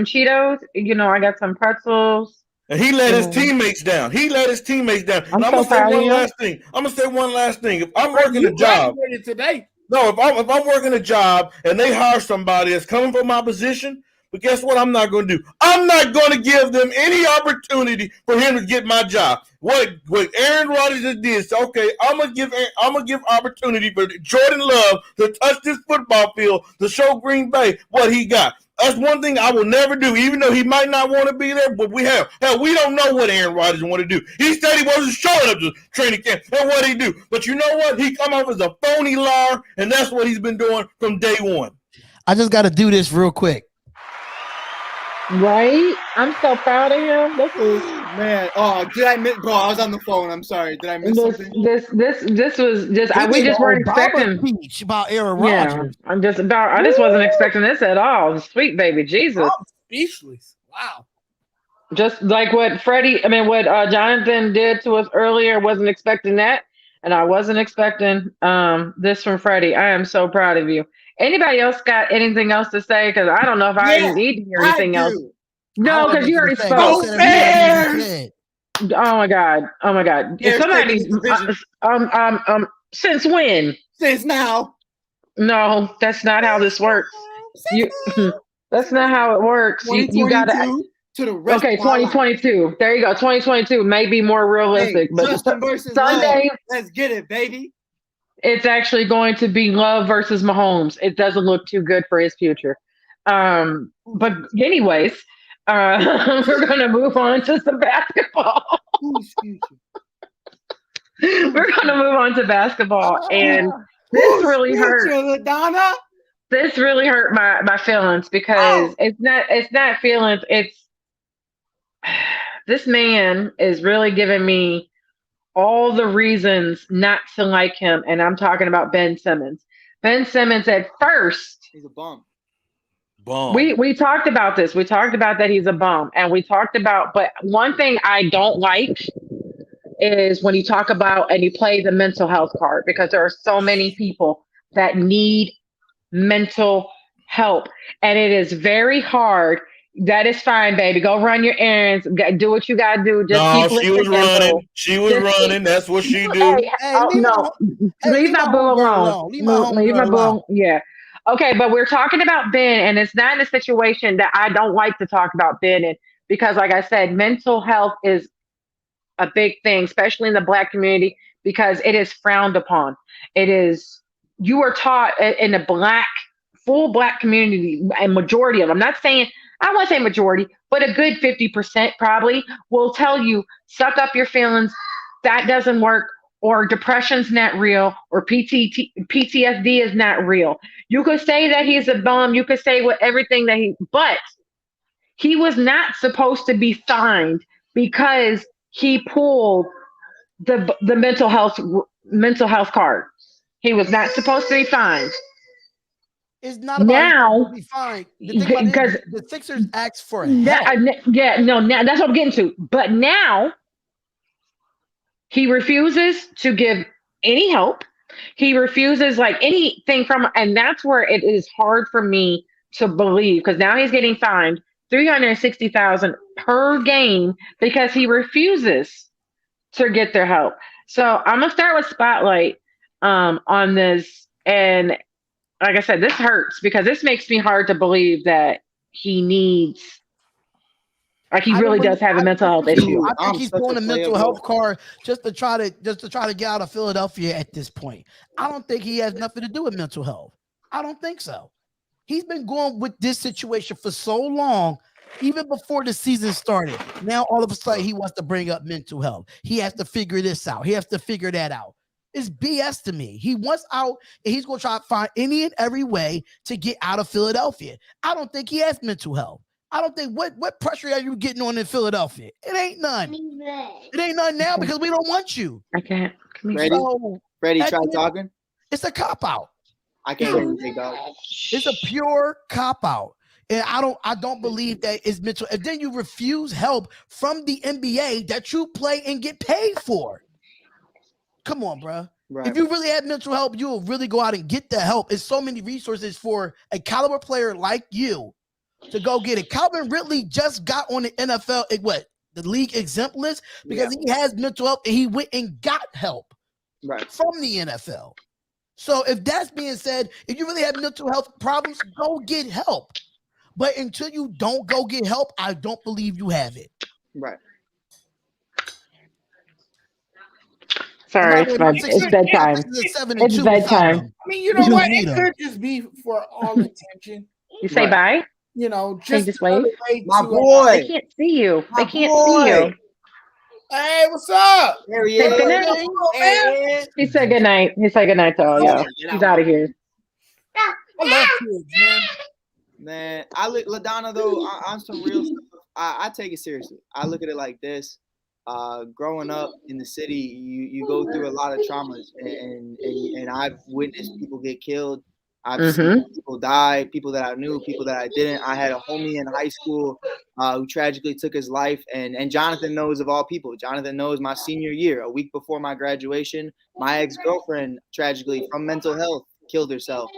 Cheetos. I got some pretzels. And he let his teammates down. And I'm gonna say one last thing. If I'm working a job today. No, if I'm working a job and they hire somebody that's coming from my position, but guess what? I'm not going to do. I'm not going to give them any opportunity for him to get my job. What Aaron Rodgers just did? So, okay, I'm gonna give opportunity for Jordan Love to touch this football field to show Green Bay what he got. That's one thing I will never do, even though he might not want to be there. But we don't know what Aaron Rodgers want to do. He said he wasn't showing up to training camp, and what he do. But you know what? He come off as a phony liar, and that's what he's been doing from day one. I just got to do this real quick. Right? I'm so proud of him. This is man. Oh, did I miss? Bro, I was on the phone. I'm sorry. Did I miss something? This was just. We just weren't expecting. Speech about Aaron Rodgers. I just wasn't expecting this at all. Sweet baby Jesus. I'm speechless. Wow. Just like what Jonathan did to us earlier. Wasn't expecting that, and I wasn't expecting this from Freddie. I am so proud of you. Anybody else got anything else to say? Because I don't know if I need to hear anything else. No, because you already spoke. Oh my god! Since when? Since now. No, that's not how this works. That's not how it works. You got to the rest. Okay, 2022. There you go. 2022 may be more realistic, but Sunday. Let's get it, baby. It's actually going to be Love versus Mahomes. It doesn't look too good for his future. But anyways, we're going to move on to some basketball. We're going to move on to basketball. And this really hurt. This really hurt my feelings because it's not feelings. This man is really giving me all the reasons not to like him, and I'm talking about Ben Simmons. Ben Simmons at first, he's a bum. We talked about this. We talked about that he's a bum, and but one thing I don't like is when you talk about and you play the mental health card, because there are so many people that need mental help, and it is very hard. That is fine, baby. Go run your errands. Do what you gotta do. She was running. She was running. That's what she do. Leave my boo alone. Leave my boo. Yeah. Okay, but we're talking about Ben, and it's not in a situation that I don't like to talk about Ben in, because, like I said, mental health is a big thing, especially in the Black community, because it is frowned upon. You are taught in the full Black community, and majority of them. I won't say majority, but a good 50% probably will tell you, suck up your feelings. That doesn't work, or depression's not real, or PTSD is not real. You could say that he's a bum. You could say but he was not supposed to be fined because he pulled the mental health card. He was not supposed to be fined. It's not about now to be fine. Because the Sixers asked for help. Now that's what I'm getting to. But now he refuses to give any help. He refuses anything and that's where it is hard for me to believe, because now he's getting fined $360,000 per game because he refuses to get their help. So I'm gonna start with Spotlight on this. And like I said, this hurts because this makes me hard to believe that he needs, he really does have a mental health issue. I think he's pulling a mental health card just to try to get out of Philadelphia at this point. I don't think he has nothing to do with mental health. I don't think so. He's been going with this situation for so long, even before the season started. Now all of a sudden he wants to bring up mental health. He has to figure this out. He has to figure that out. It's BS to me. He wants out, and he's going to try to find any and every way to get out of Philadelphia. I don't think he has mental health. I don't think what pressure are you getting on in Philadelphia? It ain't none. It ain't none now because we don't want you. I can't. Freddie, try talking. It's a cop out. I can't hear you, big dog. It's a pure cop out. And I don't believe that is mental. And then you refuse help from the NBA that you play and get paid for. Come on, bro. Right. If you really had mental help, you will really go out and get the help. There's so many resources for a caliber player like you to go get it. Calvin Ridley just got on the NFL, the league exempt list because he has mental health and he went and got help from the NFL. So if that's being said, if you really have mental health problems, go get help. But until you don't go get help, I don't believe you have it. Right. Sorry, it's bedtime. It's bedtime. I mean, you know what? It could just be for all attention. You say bye? You know, just wait. My boy. They can't see you. They can't see you. Hey, what's up? There he is. He said good night. He said good night to all y'all. He's out of here. I love kids, man. Man, LaDonna, though, on some real stuff, I take it seriously. I look at it like this. Growing up in the city, you go through a lot of traumas, and I've witnessed people get killed. I've seen people die, people that I knew, people that I didn't. I had a homie in high school who tragically took his life, and Jonathan knows of all people. Jonathan knows my senior year, a week before my graduation, my ex-girlfriend tragically from mental health killed herself.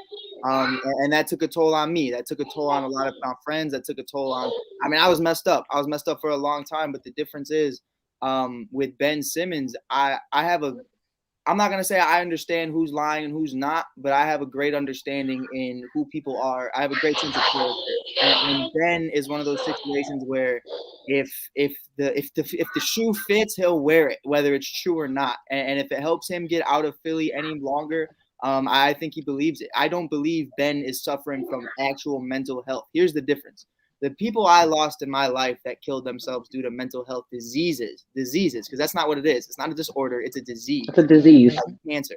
And that took a toll on me. That took a toll on a lot of my friends. That took a toll on, I was messed up. I was messed up for a long time, but the difference is with Ben Simmons, I'm not going to say I understand who's lying and who's not, but I have a great understanding in who people are. I have a great sense of character. And Ben is one of those situations where if the shoe fits, he'll wear it, whether it's true or not. And if it helps him get out of Philly any longer, I think he believes it. I don't believe Ben is suffering from actual mental health. Here's the difference. The people I lost in my life that killed themselves due to mental health diseases, because that's not what it is. It's not a disorder. It's a disease. It's a disease. It's cancer.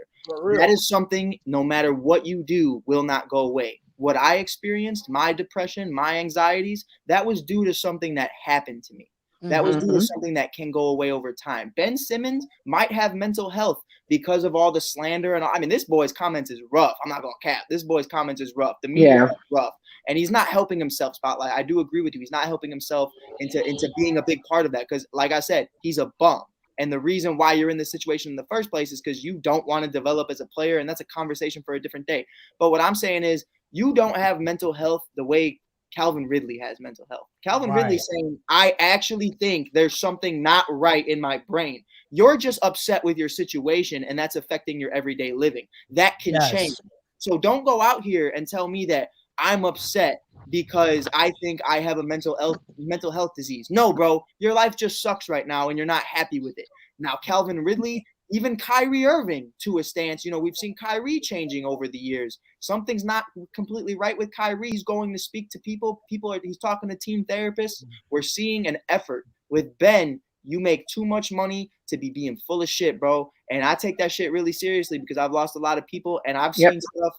That is something, no matter what you do, will not go away. What I experienced, my depression, my anxieties, that was due to something that happened to me. That was due to something that can go away over time. Ben Simmons might have mental health because of all the slander. And this boy's comments is rough. I'm not going to cap. This boy's comments is rough. The media is rough. And he's not helping himself, Spotlight. I do agree with you. He's not helping himself into being a big part of that because, like I said, he's a bum. And the reason why you're in this situation in the first place is because you don't want to develop as a player, and that's a conversation for a different day. But what I'm saying is you don't have mental health the way Calvin Ridley has mental health. Calvin Ridley saying, I actually think there's something not right in my brain. You're just upset with your situation, and that's affecting your everyday living. That can change. So don't go out here and tell me that I'm upset because I think I have a mental health disease. No, bro, your life just sucks right now, and you're not happy with it. Now, Calvin Ridley, even Kyrie Irving to a stance. We've seen Kyrie changing over the years. Something's not completely right with Kyrie. He's going to speak to people. He's talking to team therapists. We're seeing an effort. With Ben, you make too much money to be being full of shit, bro. And I take that shit really seriously because I've lost a lot of people and I've seen stuff.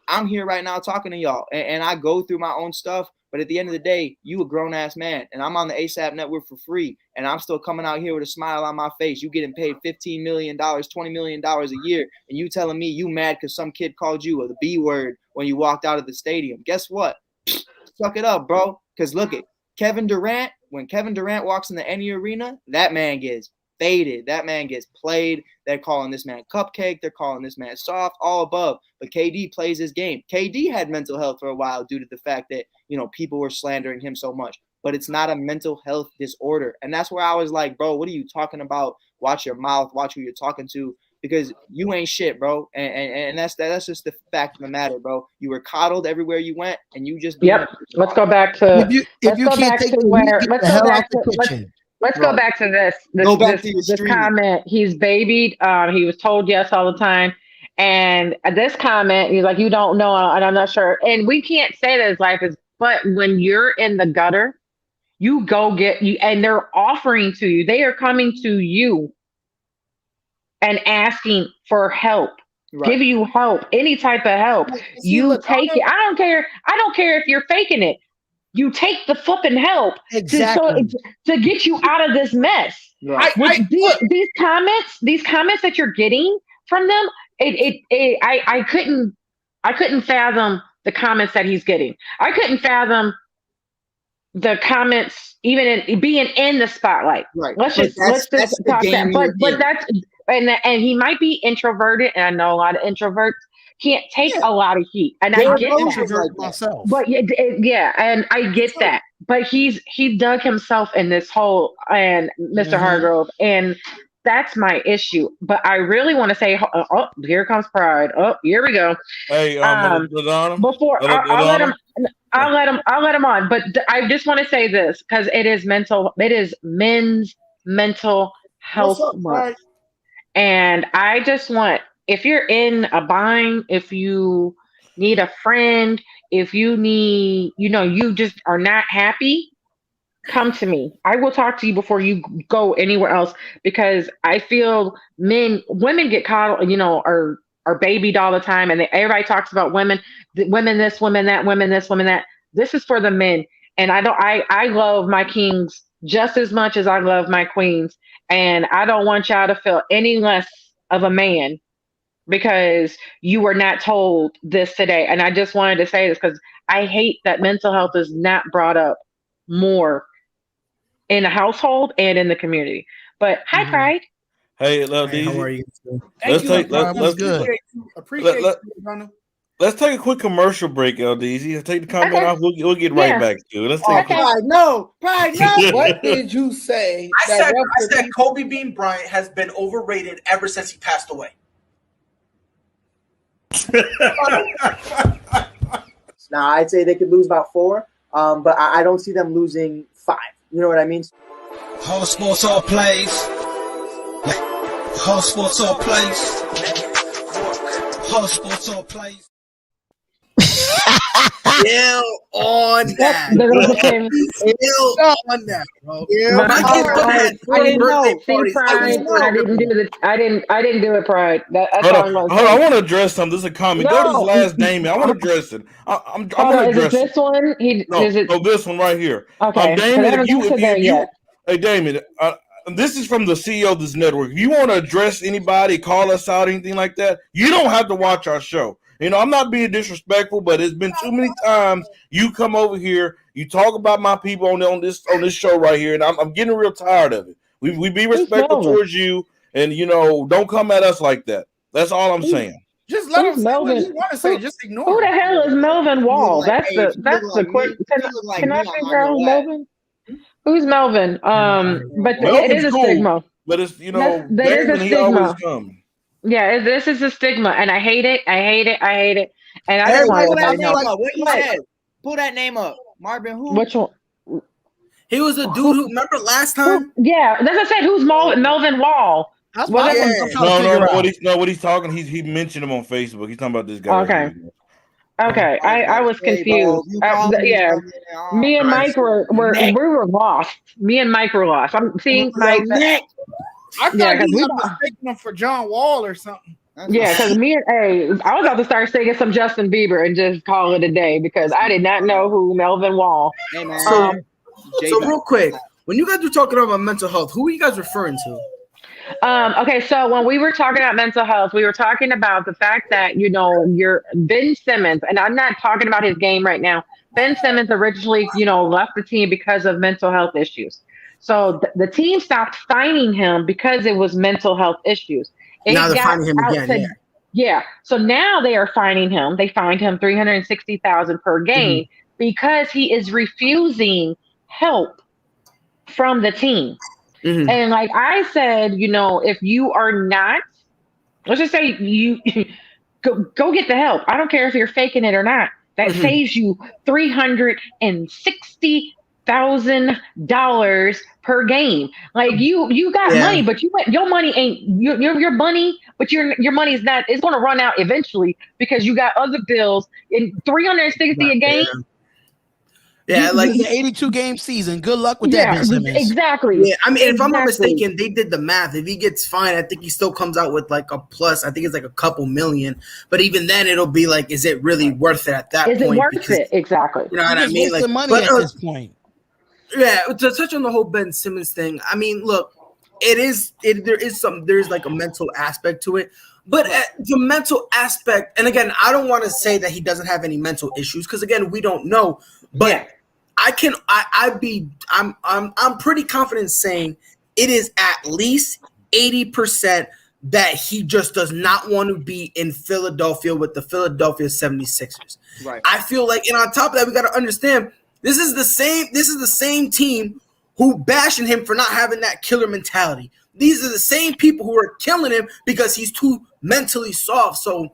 I'm here right now talking to y'all and I go through my own stuff. But at the end of the day, you a grown-ass man, and I'm on the ASAP network for free, and I'm still coming out here with a smile on my face. You getting paid $15 million, $20 million a year, and you telling me you mad because some kid called you the B word when you walked out of the stadium. Guess what? Suck it up, bro, because look at Kevin Durant. When Kevin Durant walks in the any arena, that man gets faded. That man gets played. They're calling this man cupcake. They're calling this man soft, all above. But KD plays his game. KD had mental health for a while due to the fact that, people were slandering him so much. But it's not a mental health disorder. And that's where I was like, bro, what are you talking about? Watch your mouth. Watch who you're talking to. Because you ain't shit, bro. And that's just the fact of the matter, bro. You were coddled everywhere you went, and you just Let's go back to Let's go back to this. This comment. He's babied. He was told yes all the time. And this comment, he's like, you don't know, and I'm not sure. And we can't say that his life is, but when you're in the gutter, you go get you, and they're offering to you. They are coming to you and asking for help. Right. Give you help, any type of help. You take it. I don't care. I don't care if you're faking it. You take the flipping help Exactly. to get you out of this mess. Right. These comments that you're getting from them, I couldn't fathom the comments that he's getting. I couldn't fathom the comments even in being in the spotlight. Right. Let's just talk that. But that's and he might be introverted, and I know a lot of introverts can't take a lot of heat, and I get that. Myself. But yeah, and I get that. But he dug himself in this hole, and Mr. Hargrove, and that's my issue. But I really want to say, oh, here comes Pride. Oh, here we go. Hey, before I'll let him on. But I just want to say this because it is men's mental health month, and I just want, if you're in a bind, if you need a friend, if you need, you just are not happy, come to me. I will talk to you before you go anywhere else, because I feel women get caught, are babied all the time, and everybody talks about women this, women that, women this, women that. This is for the men, and I love my kings just as much as I love my queens, and I don't want y'all to feel any less of a man because you were not told this today. And I just wanted to say this because I hate that mental health is not brought up more in the household and in the community. But hi, Pride. Hey, how are you? Let's take a quick commercial break, LDZ. Take the comment off. We'll get right back to it. Let's take Pride, no. What did you say? I said Kobe Bean Bryant has been overrated ever since he passed away. Now, I'd say they could lose about 4, but I don't see them losing 5. You know what I mean? All sports, all plays. All sports, all plays. All sports, all plays. Still on that. Still on that, bro. I didn't do it, Pride. Hold on, I want to address something. This is a comment. Go to his last name. I want to address it. I'm going to address this one? This one right here. Okay. Damon, hey, Damon, this is from the CEO of this network. If you want to address anybody, call us out, anything like that, you don't have to watch our show. I'm not being disrespectful, but it's been too many times you come over here, you talk about my people on this show right here, and I'm getting real tired of it. We be respectful towards you, and don't come at us like that. That's all I'm saying. Just let him say what you want to say. Just ignore. Who the hell is Melvin Wall? That's the quick. Can I figure out Melvin? Who's Melvin? But it is a stigma. But it's there is a stigma. Yeah, this is a stigma, and I hate it. And I don't want to know. What you said? Pull that name up, Marvin. Who? Which one? He was a dude who remember last time. Yeah, that's what I said. Who's Melvin Wall? That's what he's talking. He mentioned him on Facebook. He's talking about this guy. Okay. I was confused. Me and Mike were lost. Me and Mike were lost. I'm seeing Mike. I thought he was mistaking him for John Wall or something. Yeah, because I was about to start singing some Justin Bieber and just call it a day because I did not know who Melvin Wall. Hey, man. So real quick, when you guys were talking about mental health, who are you guys referring to? Okay, so when we were talking about mental health, we were talking about the fact that you're Ben Simmons, and I'm not talking about his game right now. Ben Simmons originally, left the team because of mental health issues. So the team stopped signing him because it was mental health issues. Now they're finding him again. Yeah. So now they are finding him. They fined him $360,000 per game because he is refusing help from the team. Mm-hmm. And like I said, if you are not, let's just say you go get the help. I don't care if you're faking it or not. That saves you $360,000 per game. Like you got money, but your money ain't your money, but your money is not. It's going to run out eventually because you got other bills. In $360 a game. Yeah, like an 82 game season. Good luck with that, Ben Simmons. Exactly. Yeah, I mean, if I'm not Exactly. mistaken, they did the math. If he gets fined, I think he still comes out with like a plus. I think it's like a couple million. But even then, it'll be like, is it really worth it at that Is point? it worth Because, it? Exactly. you know what I He's mean? wasting Like, money but, at this point. yeah, to touch on the whole Ben Simmons thing, I mean, look, there's like a mental aspect to it, but the mental aspect, and again, I don't want to say that he doesn't have any mental issues because again, we don't know, but I'm pretty confident saying it is at least 80% that he just does not want to be in Philadelphia with the Philadelphia 76ers. Right. I feel like, and on top of that, we got to understand this is the same team who bashing him for not having that killer mentality. These are the same people who are killing him because he's too mentally soft. So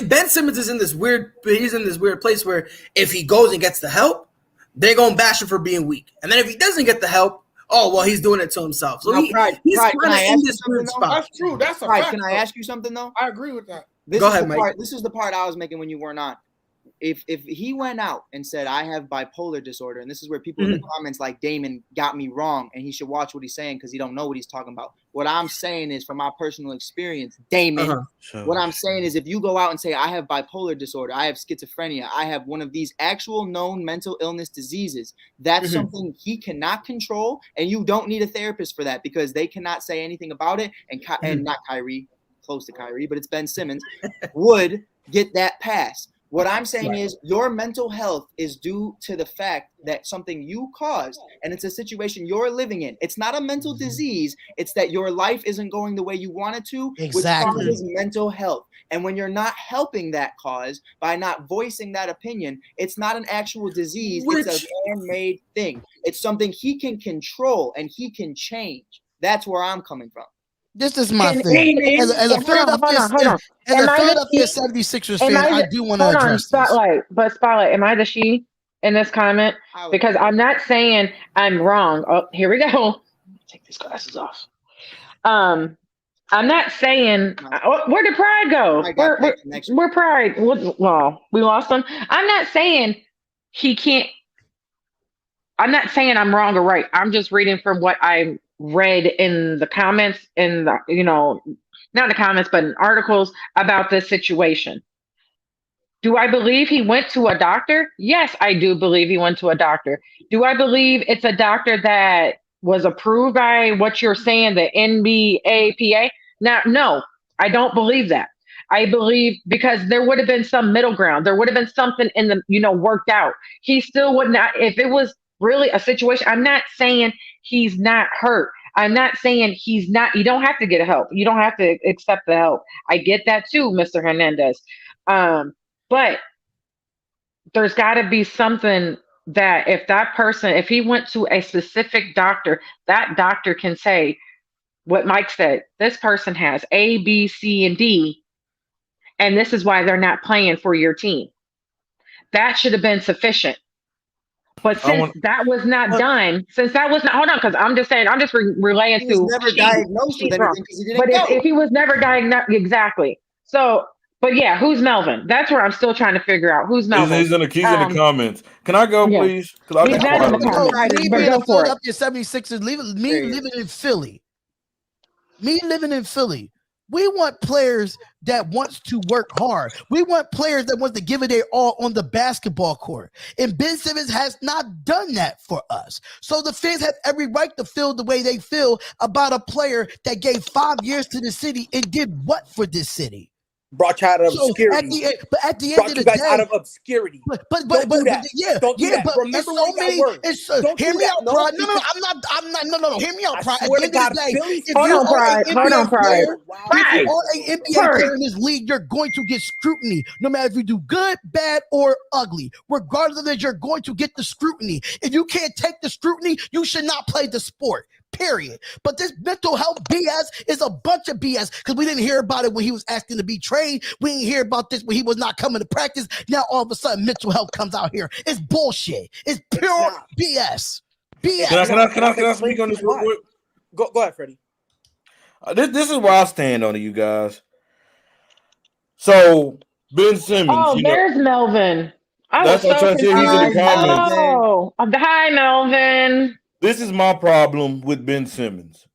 Ben Simmons is in this weird place where if he goes and gets the help, they're gonna bash him for being weak. And then if he doesn't get the help, oh well, he's doing it to himself. So he's kind of in this weird spot. That's true. That's a Pride, fact. can I ask you something though? I agree with that. Go ahead, Mike. This is the part I was making when you were not. If he went out and said, I have bipolar disorder, and this is where people in the comments like Damon got me wrong, and he should watch what he's saying because he don't know what he's talking about. What I'm saying is from my personal experience, Damon, what I'm saying is if you go out and say, I have bipolar disorder, I have schizophrenia, I have one of these actual known mental illness diseases, that's something he cannot control, and you don't need a therapist for that because they cannot say anything about it, and not Kyrie, close to Kyrie, but it's Ben Simmons, would get that pass. What I'm saying is your mental health is due to the fact that something you caused and it's a situation you're living in. It's not a mental disease. It's that your life isn't going the way you want it to, Exactly. which causes mental health. And when you're not helping that cause by not voicing that opinion, it's not an actual disease. It's a man-made thing. It's something he can control and he can change. That's where I'm coming from. This is my thing. As a Philadelphia 76ers fan, I do want to address Spotlight. But Spotlight, am I the she in this comment? Because I'm not saying I'm wrong. Oh, here we go. Take these glasses off. I'm not saying where did Pride go? Where Pride? Well, we lost him. I'm not saying he can't. I'm not saying I'm wrong or right. I'm just reading from what I read in the comments, in the, not in the comments, but in articles about this situation. Do I believe he went to a doctor? Yes, I do believe he went to a doctor. Do I believe it's a doctor that was approved by what you're saying, the NBAPA? Now, no, I don't believe that. I believe because there would have been some middle ground. There would have been something in the, worked out. He still would not, if it was really a situation. I'm not saying he's not hurt. I'm not saying he's not. You don't have to get help. You don't have to accept the help. I get that too, Mr. Hernandez. But there's got to be something that if he went to a specific doctor, that doctor can say what Mike said. This person has A, B, C, and D, and this is why they're not playing for your team. That should have been sufficient. But since that was not done, hold on, because I'm just saying, I'm just relaying to. He was never diagnosed with anything because he didn't But go. if he was never diagnosed, exactly. So, but yeah, who's Melvin? That's where I'm still trying to figure out who's Melvin. He's in the comments. Can I go, please? He's not in the comments. Me being a Philadelphia 76ers, me living in Philly. Me living in Philly. We want players that wants to work hard. We want players that want to give it their all on the basketball court. And Ben Simmons has not done that for us. So the fans have every right to feel the way they feel about a player that gave 5 years to the city and did what for this city? Brought you out of obscurity. At the end of the day, out of obscurity. But remember so many. Hear me out, Pride. No, I'm not. Hear me out, Pride. At the end of the day, if you are an NBA player in this league, you're going to get scrutiny, no matter if you do good, bad, or ugly. Regardless of that, you're going to get the scrutiny. If you can't take the scrutiny, you should not play the sport. Period. But this mental health BS is a bunch of BS because we didn't hear about it when he was asking to be traded. We didn't hear about this when he was not coming to practice. Now all of a sudden mental health comes out here. It's bullshit. It's pure BS. BS. Can I speak on this real quick? Go ahead, Freddie. This is where I stand on it, you guys. So Ben Simmons. Oh, there's Melvin. That's what I'm trying to say. He's in the comments. Oh, hi, Melvin. This is my problem with Ben Simmons.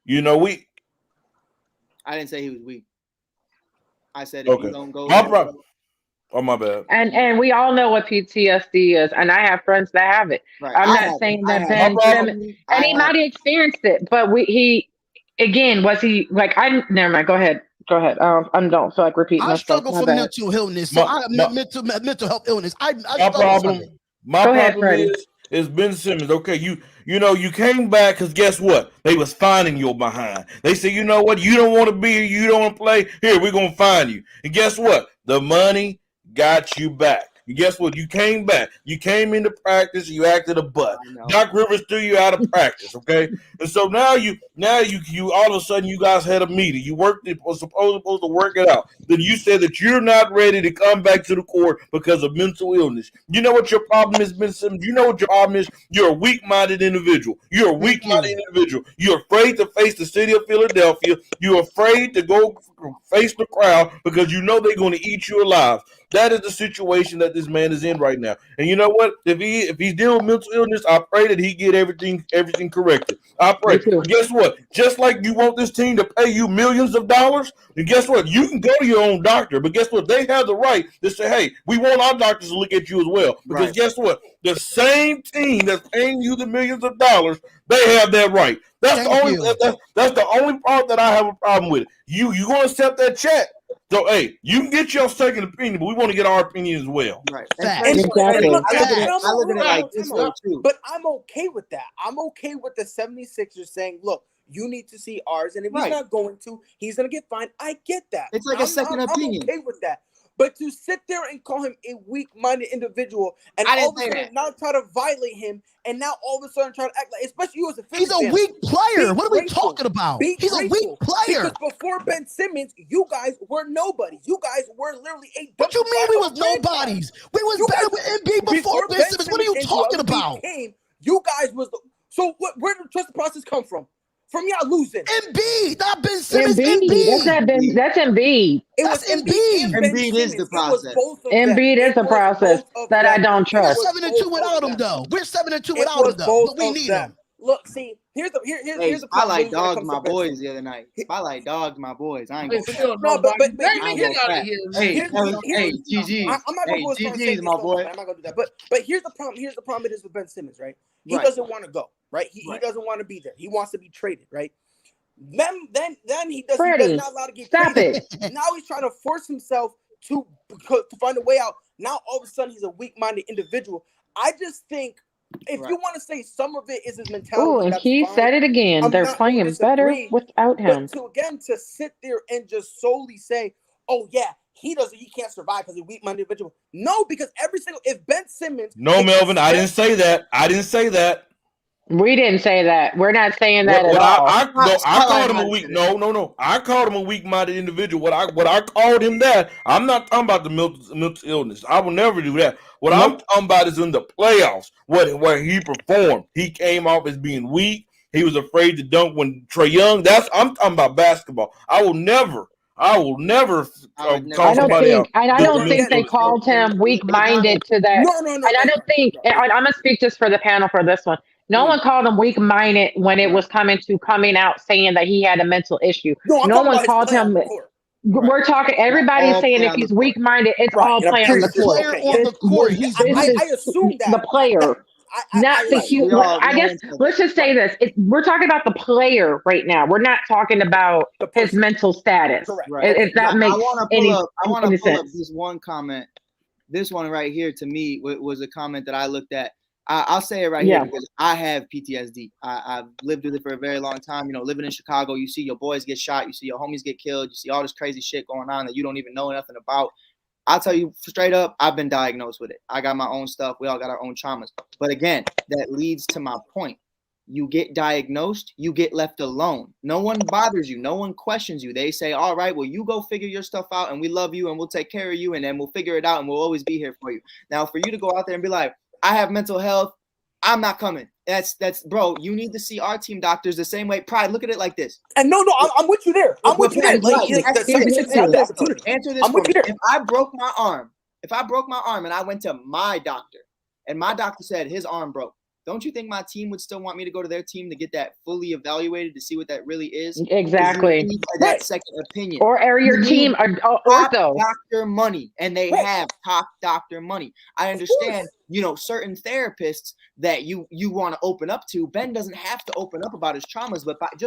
You know, I didn't say he was weak. I said okay. you don't go. My problem. Oh, my bad. And we all know what PTSD is, and I have friends that have it. Right. I'm not saying that Ben Simmons, and he might have experienced it, but he was he like I never mind. Go ahead. I don't feel like repeating I myself. struggle from mental illness, so mental health illness. My problem is Ben Simmons. Okay, you know you came back because guess what? They was finding your behind. They said, you know what? You don't want to be here. You don't want to play. Here, we're gonna find you. And guess what? The money got you back. And guess what? You came back. You came into practice. You acted a butt. Doc Rivers threw you out of practice. Okay, and so now you all of a sudden you guys had a meeting. You was supposed to work it out. Then you said that you're not ready to come back to the court because of mental illness. You know what your problem is, Ben Simmons? You know what your problem is? You're a weak-minded individual. You're a weak-minded individual. You're afraid to face the city of Philadelphia. You're afraid to go face the crowd because you know they're going to eat you alive. That is the situation that this man is in right now. And you know what? If he's dealing with mental illness, I pray that he get everything corrected. I pray. Guess what? Just like you want this team to pay you millions of dollars, and guess what? You can go to your own doctor, but guess what? They have the right to say, hey, we want our doctors to look at you as well. Because guess what? The same team that's paying you the millions of dollars, they have that right. That's the only part that I have a problem with. You going to accept that check. So, hey, you can get your second opinion, but we want to get our opinion as well. Right. I look at it like this way too. But I'm okay with that. I'm okay with the 76ers saying, look, you need to see ours. And if he's not going to, he's going to get fined. I get that. It's like a second opinion. I'm okay with that. But to sit there and call him a weak-minded individual and all of a sudden now try to violate him and now all of a sudden try to act like, especially you as a Phillies fan, he's a weak player. What are we talking about? He's a weak player. Because before Ben Simmons, you guys were nobodies. You guys were literally a. What you mean we was nobodies? We was better with Embiid before Ben Simmons. What are you talking about? You guys was so. Where did the trust process come from? From y'all losing. Embiid, not Ben Simmons. Embiid. That's Embiid. It was Embiid. Embiid is the process. Embiid is the process that I don't trust. We're 7-2 without him, though. We're 7-2 without him, though. But we need him. Look, see, here's the problem. I like dogs, my boys the other night. I like dogs, my boys. I ain't gonna no, but hey, GG. I'm not gonna go GG's my boy. I'm not gonna do that. But here's the problem. Here's the problem. It is with Ben Simmons, right? He doesn't want to go, right? He doesn't want to be there. He wants to be traded, right? Then he does. He's not allowed to get traded. Now he's trying to force himself to find a way out. Now all of a sudden he's a weak-minded individual. I just think if you want to say some of it is his mentality. Oh, and he said it again. They're playing better without him. But to sit there and just solely say, "Oh yeah, he can't survive because he's a weak-minded individual." No, because if Ben Simmons. No, Melvin, I didn't say that. We didn't say that. We're not saying that at all. I called him a weak. No. I called him a weak-minded individual. What I called him that. I'm not talking about the mental illness. I will never do that. What I'm talking about is in the playoffs, where he performed. He came off as being weak. He was afraid to dunk when Trae Young. I'm talking about basketball. I will never call somebody out. And I don't think they called him weak-minded to that. No. And I don't think. I'm gonna speak just for the panel for this one. No one called him weak-minded when it was coming out saying that he had a mental issue. No one called him. We're talking. Everybody's saying if he's weak-minded, it's all playing on the court. I assume that the player, not the human. I guess let's just say this: we're talking about the player right now. We're not talking about his mental status. If that makes any sense. I want to pull up this one comment. This one right here to me was a comment that I looked at. I'll say it right here because I have PTSD. I've lived with it for a very long time. You know, living in Chicago, you see your boys get shot, you see your homies get killed, you see all this crazy shit going on that you don't even know nothing about. I'll tell you straight up, I've been diagnosed with it. I got my own stuff. We all got our own traumas. But again, that leads to my point. You get diagnosed, you get left alone. No one bothers you. No one questions you. They say, all right, well, you go figure your stuff out and we love you and we'll take care of you and then we'll figure it out and we'll always be here for you. Now, for you to go out there and be like, I have mental health, I'm not coming. That's bro. You need to see our team doctors the same way. Pride, look at it like this. And no, I'm with you there. I'm with you there. Answer this. If I broke my arm If I broke my arm and I went to my doctor and my doctor said his arm broke, don't you think my team would still want me to go to their team to get that fully evaluated to see what that really is? Exactly. That second opinion. Or your team ortho. Doctor money, and they have top doctor money. I understand, certain therapists that you want to open up to. Ben doesn't have to open up about his traumas, but by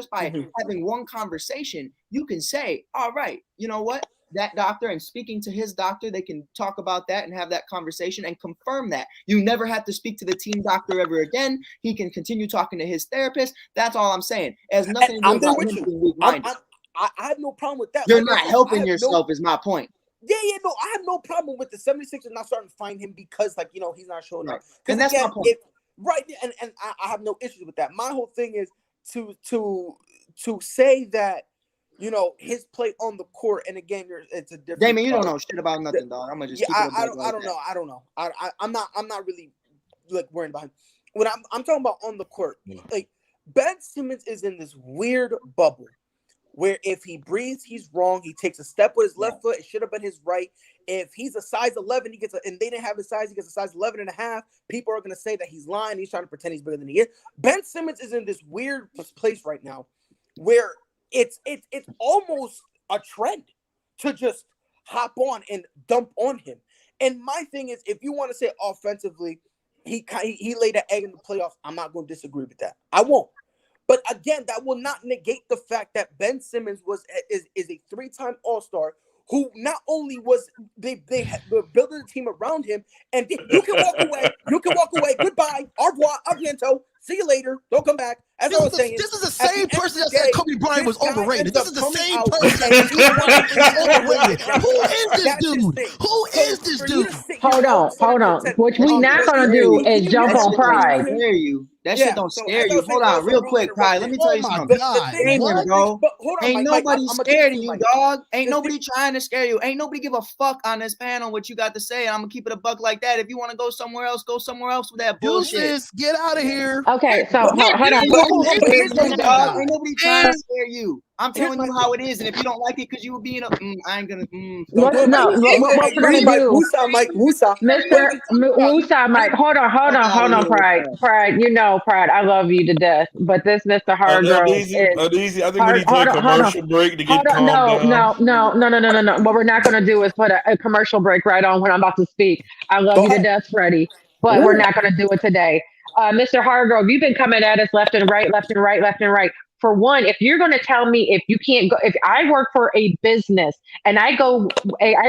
having one conversation, you can say, all right, you know what? That doctor and speaking to his doctor, they can talk about that and have that conversation and confirm that. You never have to speak to the team doctor ever again. He can continue talking to his therapist. That's all I'm saying. As nothing. I'm there with you. I have no problem with that. You're not helping yourself, is my point. Yeah, no, I have no problem with the 76ers not starting to find him because, he's not showing up. And that's my point. And I have no issues with that. My whole thing is to say that, his play on the court, and again, it's a different. Damon, you don't know shit about nothing, dog. I'm gonna just. Yeah, I don't know. I'm not really worried about him. When I'm talking about on the court, Ben Simmons is in this weird bubble where if he breathes, he's wrong. He takes a step with his left foot. It should have been his right. If he's a size 11, and they didn't have his size, he gets a size 11 and a half. People are gonna say that he's lying. He's trying to pretend he's bigger than he is. Ben Simmons is in this weird place right now where it's almost a trend to just hop on and dump on him. And my thing is, if you want to say offensively, he laid an egg in the playoffs, I'm not going to disagree with that. I won't. But again, that will not negate the fact that Ben Simmons is a 3-time All-Star who not only was they were building a team around him, and you can walk away. You can walk away. Goodbye. Au revoir. A bientôt. See you later. Don't come back. As I was saying, this is the same person that said Kobe Bryant was overrated. This is the same person that said overrated. Who is this dude? Hold on. What we're not gonna do is jump on Pride. That shit don't scare you. Hold on, real quick, Pride. Let me tell you something. Damon, bro. Ain't nobody scared of you, dog. Ain't nobody trying to scare you. Ain't nobody give a fuck on this panel what you got to say. I'm gonna keep it a buck like that. If you want to go somewhere else with that bullshit. Get out of here. Okay, so hold on. Ain't nobody trying to scare you. I'm telling you how it is, and if you don't like it because you were being I ain't gonna. What we're gonna do, Mr. Wusa, Mike. Hold on, Pride. Pride. I love you to death, but this Mr. Hargrove is. I think we need to take a commercial break to get calmed down. No. What we're not gonna do is put a commercial break right on when I'm about to speak. I love you to death, Freddie, but we're not gonna do it today. Mr. Hargrove, you've been coming at us left and right. For one, if you're going to tell me if you can't go, if I work for a business and I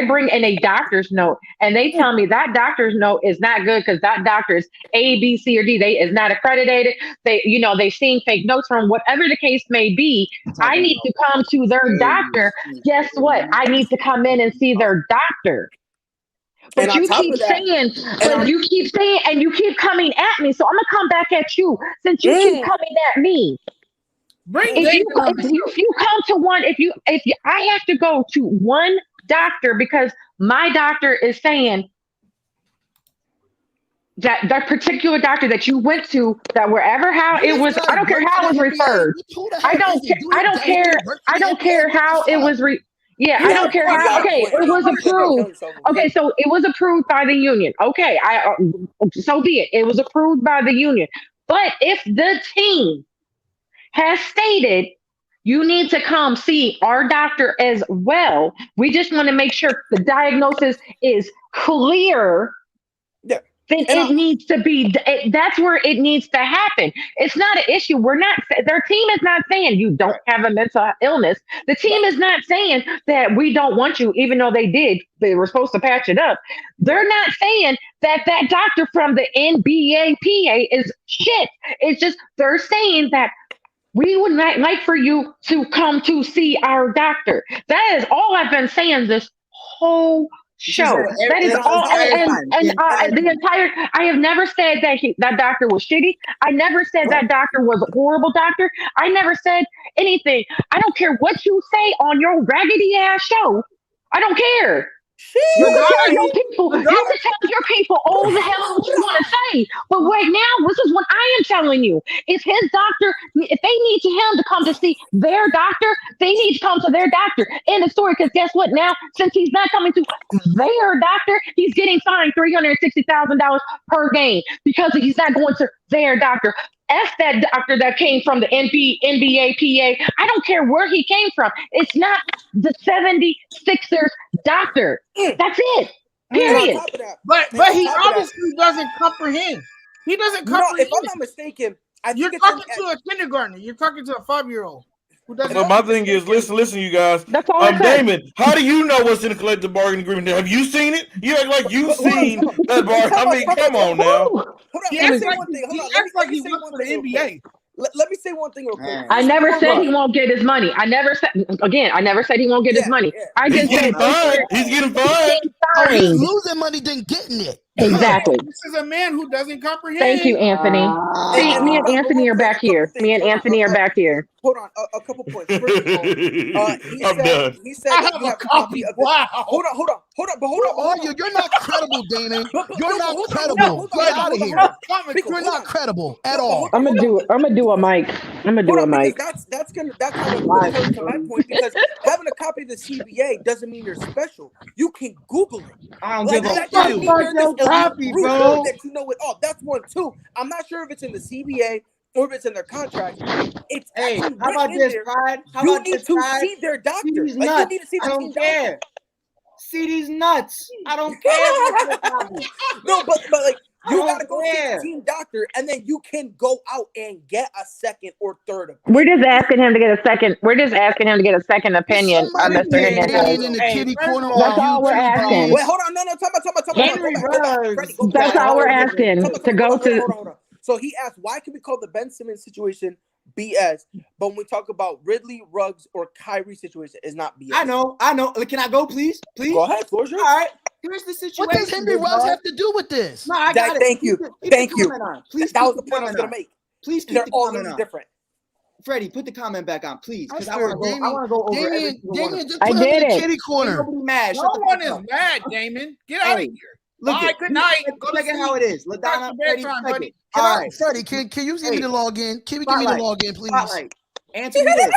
bring in a doctor's note and they tell me that doctor's note is not good because that doctor is A, B, C, or D, they is not accredited. They seen fake notes from whatever the case may be. I need to come to their doctor. Guess what? I need to come in and see their doctor. But you keep saying, and you keep coming at me. So I'm gonna come back at you since you keep coming at me. If you come to one, I have to go to one doctor because my doctor is saying that particular doctor that you went to, that how it was, I don't care how it was referred. I don't care how it was I don't care how. Okay, it was approved. Okay, so it was approved by the union. Okay, so be it. It was approved by the union. But if the team has stated you need to come see our doctor as well, we just want to make sure the diagnosis is clear. Then it needs to be, that's where it needs to happen. It's not an issue. Their team is not saying you don't have a mental illness. The team is not saying that we don't want you, even though they were supposed to patch it up. They're not saying that doctor from the NBAPA is shit. It's just, they're saying that we would like for you to come to see our doctor. That is all I've been saying this whole show. That is all, the entire. I have never said that doctor was shitty. I never said that doctor was a horrible doctor. I never said anything. I don't care what you say on your raggedy ass show. I don't care. You can tell your people. You can tell your people all the hell what you want to say. But right now, this is what I am telling you. If his doctor, if they need him to come to see their doctor, they need to come to their doctor. End of story. Because guess what? Now, since he's not coming to their doctor, he's getting fined $360,000 per game because he's not going to their doctor. F that doctor that came from the NBA, PA. I don't care where he came from. It's not the 76ers doctor. That's it. Period. But he obviously doesn't comprehend. He doesn't comprehend. If I'm not mistaken, you're talking to a kindergartner. You're talking to a 5-year-old. But my thing is, listen, you guys. Damon, how do you know what's in the collective bargaining agreement? Have you seen it? You act like you've seen that bar. I mean, come on now. Hold on. He acts like he works for the NBA. Let me say one thing real quick. I never said he won't get his money. I never said he won't get his money. I just said he's getting fined. He's losing money than getting it. Exactly. This is a man who doesn't comprehend. Thank you, Anthony. See, me and Anthony are back here. Hold on, a couple points. First of all, he said I have a copy. Wow. Hold on. You're not credible, Damon. You're not credible. Get out of here. You're not credible at all. I'm gonna do a mic. That's kind of to my point, because having a copy of the CBA doesn't mean you're special. You can Google it. I don't give a fuck. Copy, bro. That you know it all. That's one too. I'm not sure if it's in the CBA or if it's in their contract. It's how about this, Pride? You need to see their doctor. You need to see I don't care. See these nuts. I don't care. No, but like you gotta go see the team doctor, and then you can go out and get a second or third opinion. We're just asking him to get a second. We're just asking him to get a second opinion on Mr. Hernandez. That's all we're asking. Wait, hold on. No, talk about. That's all we're asking to go to. Hold on. So he asked, why can we call the Ben Simmons situation BS, but when we talk about Ridley, Ruggs, or Kyrie situation, it's not BS? I know. Can I go, please? Go ahead, floor yours. All right. Here's the situation. What does Henry Ruggs have to do with this? No, I got it. Thank you. Please, that was the point I was going to make. Please, they're all really different. Freddie, put the comment back on, please, because I want to go over every Damien, just I put did him in the it. kitty corner. Nobody mad. No one is mad, Damon. Get out of here. Look Bye, good night. Look at how it is. LaDonna, Freddie, buddy. All right. Freddie, can you give me the login? Can you give me the login, please? Answer me this.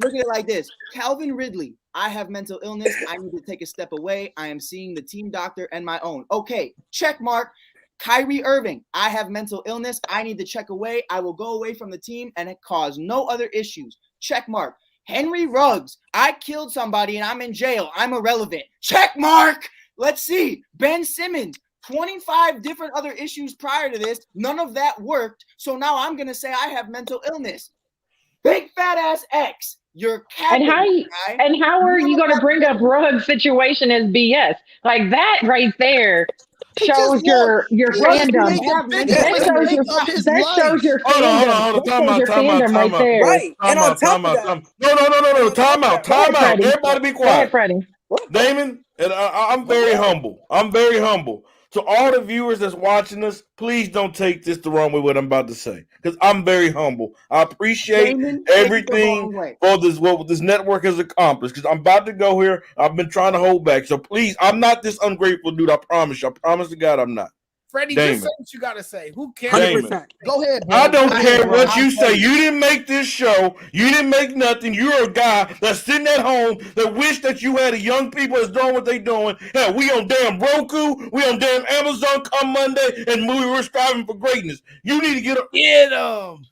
Look at it like this. Calvin Ridley, I have mental illness. I need to take a step away. I am seeing the team doctor and my own. Okay, check mark. Kyrie Irving, I have mental illness. I need to check away. I will go away from the team and cause no other issues. Check mark. Henry Ruggs, I killed somebody and I'm in jail. I'm irrelevant. Check mark. Let's see. Ben Simmons, 25 different other issues prior to this. None of that worked. So now I'm going to say I have mental illness. Big fat ass X. You're and how are you going to bring up Ruggs' situation as BS? Like that right there shows your fandom. That shows your fandom. Time out. Right. And on top of that. No. Time out. Everybody be quiet. Freddie. Damon, and I'm very humble. To all the viewers that's watching us, please don't take this the wrong way what I'm about to say, because I'm very humble. I appreciate everything for what this network has accomplished, because I'm about to go here. I've been trying to hold back. So please, I'm not this ungrateful dude. I promise you. I promise to God I'm not. Freddie, just say what you got to say. Who cares? 100%. Go ahead, bro. I don't care what you say. You didn't make this show. You didn't make nothing. You're a guy that's sitting at home that wish that you had a young people that's doing what they doing. Hell, we on damn Roku. We on damn Amazon come Monday, and we were striving for greatness. You need to get up. Get them.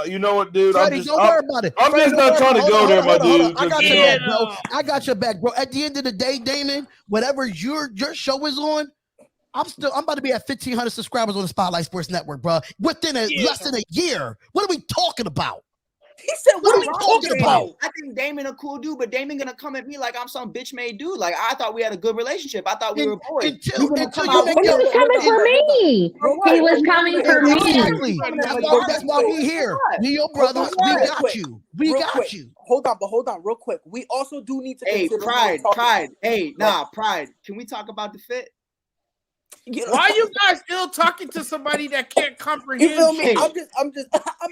You know what, dude? Freddie, don't worry about it. I'm just not trying to go there, my dude. I got your back, bro. I got your back, bro. At the end of the day, Damon, whatever your show is on, I'm about to be at 1,500 subscribers on the Spotlight Sports Network, bro. Within less than a year. What are we talking about? He said, "What are we talking about?" I think Damon a cool dude, but Damon gonna come at me like I'm some bitch made dude. Like I thought we had a good relationship. I thought we were boys. He was coming for me. He was coming for me. Exactly. That's why we here. Me, your brother. We got you. We got you. Hold on, real quick. We also do need to. Hey, Pride. Hey, Pride. Can we talk about the fit? Why are you guys still talking to somebody that can't comprehend? You feel me? Hey. I'm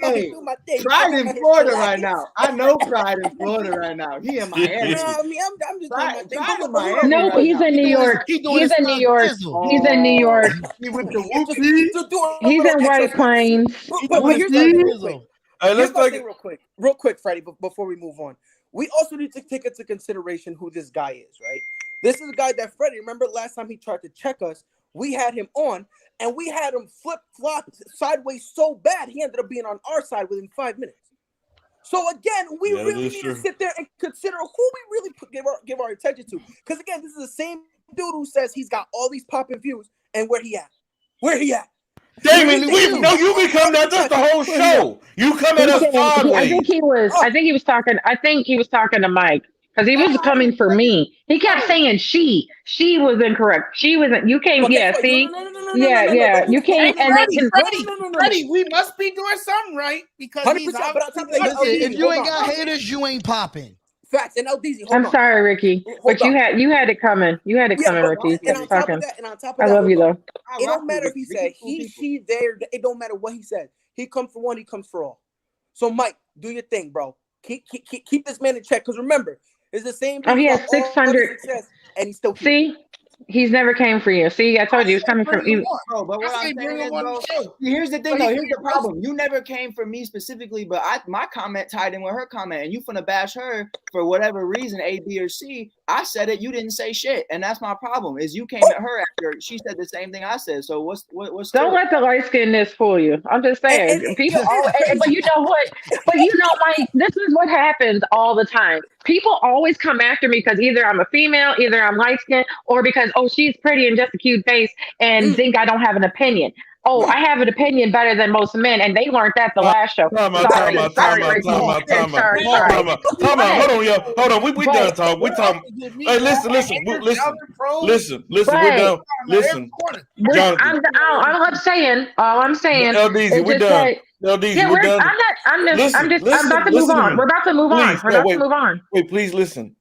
out here doing my thing. Pride in Florida right now. I know Pride in Florida right now. He in Miami. You know what I mean? I'm just doing my thing. Pride in Miami. No, right he's now. in New York. He's in New York. He's in New York. He with the whoopie. He's in White Plains. But here's the thing real quick. Let's take it real quick, Freddie, before we move on. We also need to take into consideration who this guy is, right? This is a guy that Freddie, remember last time he tried to check us, we had him on, and we had him flip-flop sideways so bad, he ended up being on our side within 5 minutes. So again, we really need to sit there and consider who we really give our attention to. Because again, this is the same dude who says he's got all these popping views, and where he at? Where he at? Damon, you become that just the whole show. You come at us sideways. I think he was talking to Mike because he was coming for me. He kept saying she was incorrect. She wasn't. You came. Yeah. See. Yeah. You came and Freddie, we must be doing something right because he's if you ain't got haters, you ain't popping. Facts and LDZ. I'm sorry, Ricky, but you had it coming. You had it coming, Ricky. And on top of that, I love you though. It don't matter if he said he, she, there. It don't matter what he said. He comes for one. He comes for all. So Mike, do your thing, bro. Keep this man in check. Because remember, it's the same. Oh, he has 600. And he's still see. He's never came for you. See, I told you he was coming from you. Bro, but what I'm saying is, bro, here's the thing, though. Here's the problem. You never came for me specifically, but my comment tied in with her comment, and you finna bash her for whatever reason, A, B, or C. I said it. You didn't say shit, and that's my problem. Is you came at her after she said the same thing I said. So what's? Don't let the light skinness fool you. I'm just saying. People always, but you know what? But you know, like this is what happens all the time. People always come after me because either I'm a female, either I'm light skinned, or because she's pretty and just a cute face and think I don't have an opinion. I have an opinion better than most men, and they learned that the last show. Time out. Hold on. We done talking. We talking. Hey, listen. We're done. Listen. All I'm saying. LDZ, we're done. LDZ, we're done. I'm about to move on. We're about to move on. We're about to move on. Wait, please listen.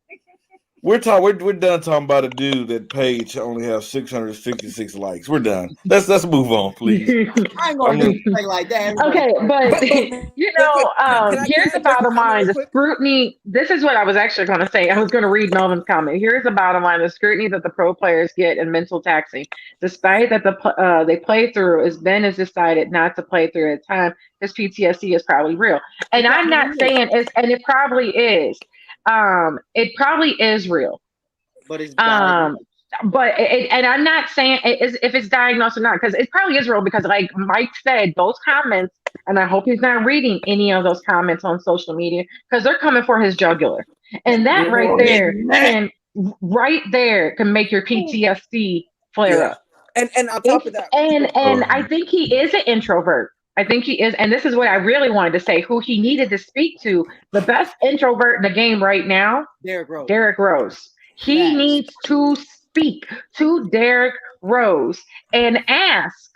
We're done talking about a dude that page only has 666 likes. We're done. Let's move on, please. I ain't gonna do anything like that. Okay, but here's the bottom line: the scrutiny. This is what I was actually going to say. I was going to read Melvin's comment. Here's the bottom line: the scrutiny that the pro players get in mental taxing, despite that they play through, as Ben has decided not to play through at time. His PTSD is probably real, and I'm not saying it's, and it probably is. It probably is real, but it's and I'm not saying if it's diagnosed or not, because it probably is real. Because like Mike said, those comments, and I hope he's not reading any of those comments on social media because they're coming for his jugular, and that right there can make your PTSD flare up. And on top of that, and I think he is an introvert. I think he is, and this is what I really wanted to say, who he needed to speak to. The best introvert in the game right now, Derrick Rose. He needs to speak to Derrick Rose and ask,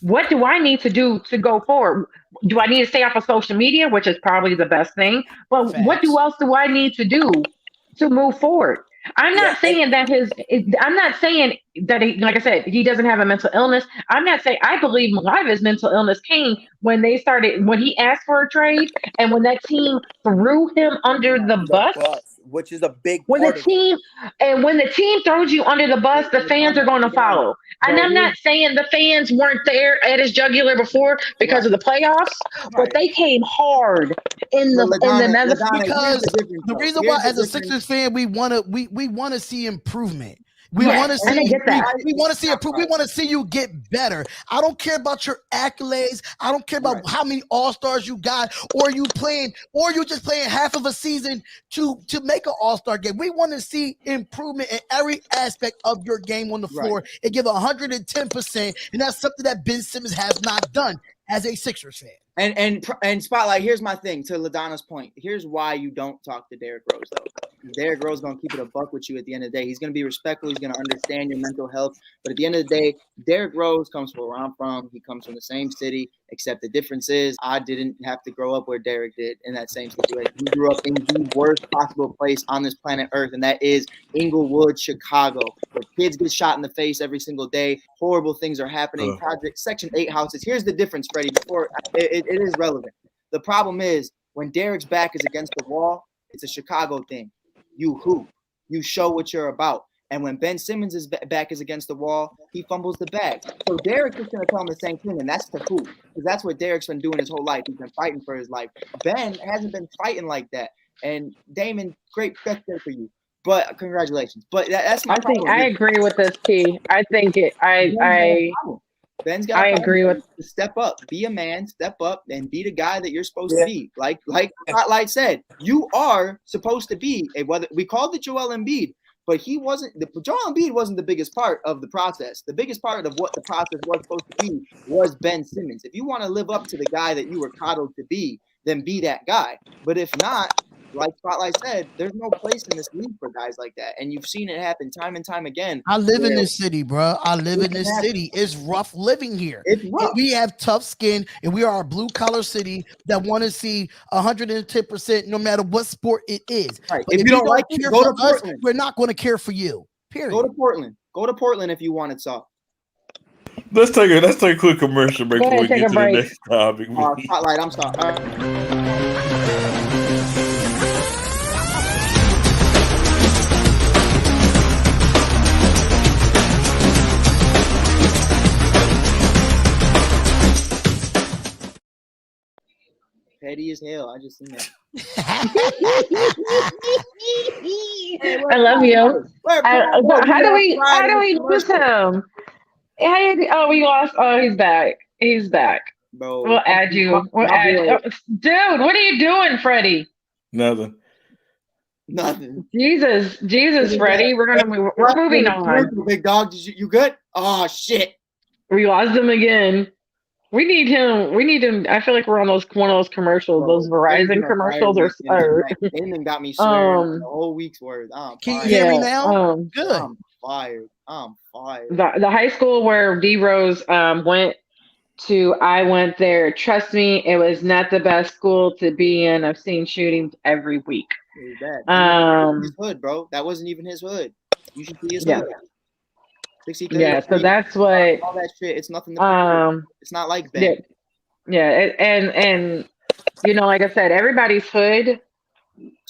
what do I need to do to go forward? Do I need to stay off of social media, which is probably the best thing? But what else do I need to do to move forward? I'm not saying that he, like I said, he doesn't have a mental illness. I'm not saying, I believe a lot of his mental illness came when he asked for a trade and when that team threw him under the bus. Which is a big when the team throws you under the bus, the fans are going to follow. And I'm not saying the fans weren't there at his jugular before because of the playoffs, but they came hard in the because the reason why, as a Sixers fan, we want to see improvement. We want to see we want to see improvement. We want to see you get better. I don't care about your accolades. I don't care about how many all-stars you got, or you just playing half of a season to make an all-star game. We want to see improvement in every aspect of your game on the floor and give 110%, and that's something that Ben Simmons has not done as a Sixers fan. And Spotlight, here's my thing to LaDonna's point. Here's why you don't talk to Derrick Rose, though. Derrick Rose gonna keep it a buck with you at the end of the day. He's gonna be respectful. He's gonna understand your mental health. But at the end of the day, Derrick Rose comes from where I'm from. He comes from the same city, except the difference is I didn't have to grow up where Derrick did in that same situation. He grew up in the worst possible place on this planet Earth, and that is Inglewood, Chicago, where kids get shot in the face every single day. Horrible things are happening. Project Section 8 houses. Here's the difference, Freddie. Before it is relevant. The problem is when Derrick's back is against the wall, it's a Chicago thing. You hoop. You show what you're about. And when Ben Simmons' back is against the wall, he fumbles the bag. So Derrick is going to tell him the same thing, and that's the hoop. Because that's what Derrick's been doing his whole life. He's been fighting for his life. Ben hasn't been fighting like that. And Damon, great respect there for you. But congratulations. But that's my problem. I agree with this, T. I think Ben's got I agree with step up, be a man, step up, and be the guy that you're supposed to be. Like Spotlight said, you are supposed to be whether we called it Joel Embiid, but he wasn't. Joel Embiid wasn't the biggest part of the process. The biggest part of what the process was supposed to be was Ben Simmons. If you want to live up to the guy that you were coddled to be, then be that guy. But if not, like Spotlight said, there's no place in this league for guys like that. And you've seen it happen time and time again. I live in this city, bro. I live in this city. It's rough living here. It's rough. We have tough skin, and we are a blue-collar city that want to see 110% no matter what sport it is. Right. But If you don't like it, go to Portland. We're not going to care for you. Period. Go to Portland. Go to Portland if you want it soft. Let's take a quick commercial break Go before we ahead, get take to a the break. next topic. Spotlight, I'm sorry. Petty as hell. I just seen that. I love you. How do we lose him? We lost. Oh, he's back. He's back. Bro, We'll add you. Dude, what are you doing, Freddie? Nothing. Jesus, Freddie. We're moving on. Big dog, you good? Oh shit. We lost him again. We need him. I feel like we're on one of those commercials, those Verizon commercials, or Damon got me swearing the whole week's worth. Can you hear me now? Good. I'm fired. The high school where D Rose went to, I went there. Trust me, it was not the best school to be in. I've seen shootings every week. His hood, bro. That wasn't even his hood. You should see his hood. Yeah, so that's what all that shit. It's nothing. It's not like that. And like I said, everybody's hood.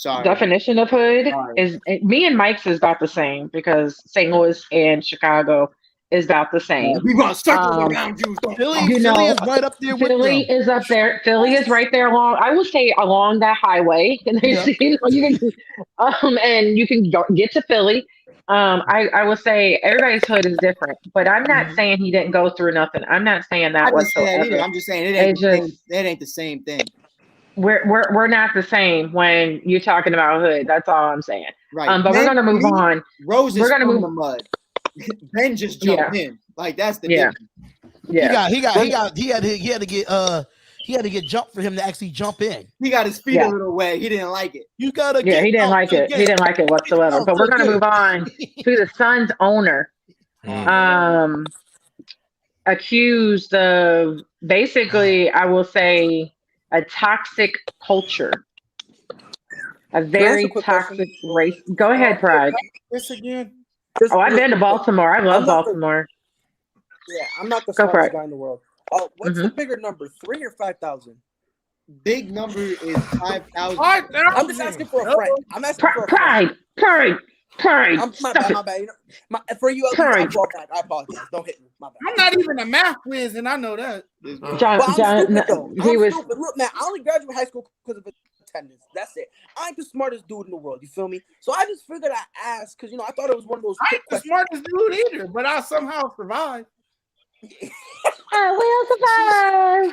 Definition of hood is me and Mike's is about the same because St. Louis and Chicago is about the same. We run circles around you. Philly is right up there with Philly them. is up there. Philly is right there I would say along that highway. And you can, and you can get to Philly. I will say everybody's hood is different, but I'm not saying he didn't go through nothing. I'm not saying that whatsoever. I'm just saying it ain't the same thing. We're not the same when you're talking about hood. That's all I'm saying. Right. But we're gonna move on. Rose is from the mud. Ben just jumped in. Like that's the difference. Yeah. He had to get jumped for him to actually jump in. He got his feet a little wet. He didn't like it. You gotta. Yeah, he didn't like it. He didn't like it whatsoever. But we're gonna move on to the Suns owner, accused of basically, I will say, a toxic culture, a very toxic race. Go ahead, Pride. This again. I've been to Baltimore. I love Baltimore. Yeah, I'm not the smartest guy in the world. Oh, what's the bigger number, 3 or 5,000? Big number is 5,000. I'm just asking for a friend. I'm asking for a Pride. My bad. For you, I apologize. Don't hit me. My bad. I'm not even a math whiz, and I know that. Look, man, I only graduated high school because of attendance. That's it. I ain't the smartest dude in the world. You feel me? So I just figured I'd ask because I thought it was one of those. I ain't the smartest dude either, but I'll somehow survive. I will survive.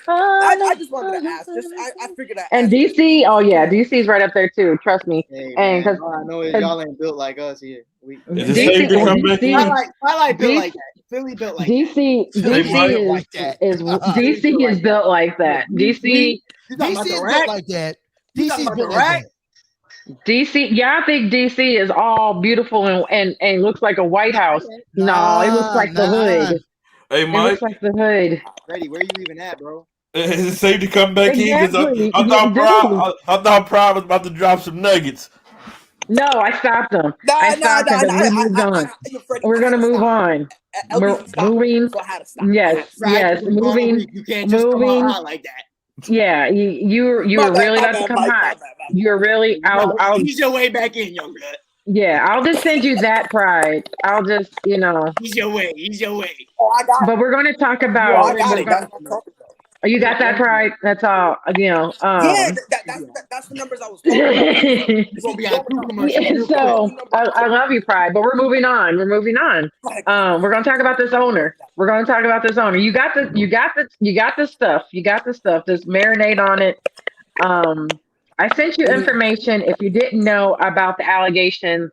I just wanted to ask. I figured that. And DC, DC's right up there too. Trust me. Hey, and because I know y'all ain't built like us here. I like built like that. Philly built like DC is built like that. DC is built like that. DC is built like that. DC, yeah, I think DC is all beautiful and looks like a White House. No, it looks like the hood. Hey, It Mike. looks like the hood. Freddie, where you even at, bro? Is it safe to come back in? Exactly. I thought Pride was about to drop some nuggets. No, I stopped them. I stopped them. We're gonna move on. Moving. Yes. Moving. You can't just come out hot like that. Yeah, you were really about to come hot. You're really. I'll ease your way back in, young blood. Yeah, I'll just send you that Pride. I'll just, Ease your way. Oh, I got But we're going to talk about. I got it. That's what I'm talking about. You got that Pride? That's all. Yeah, that's the numbers I was talking about. So I love you, Pride. But we're moving on. We're going to talk about this owner. You got the stuff. Just marinate on it. I sent you information if you didn't know about the allegations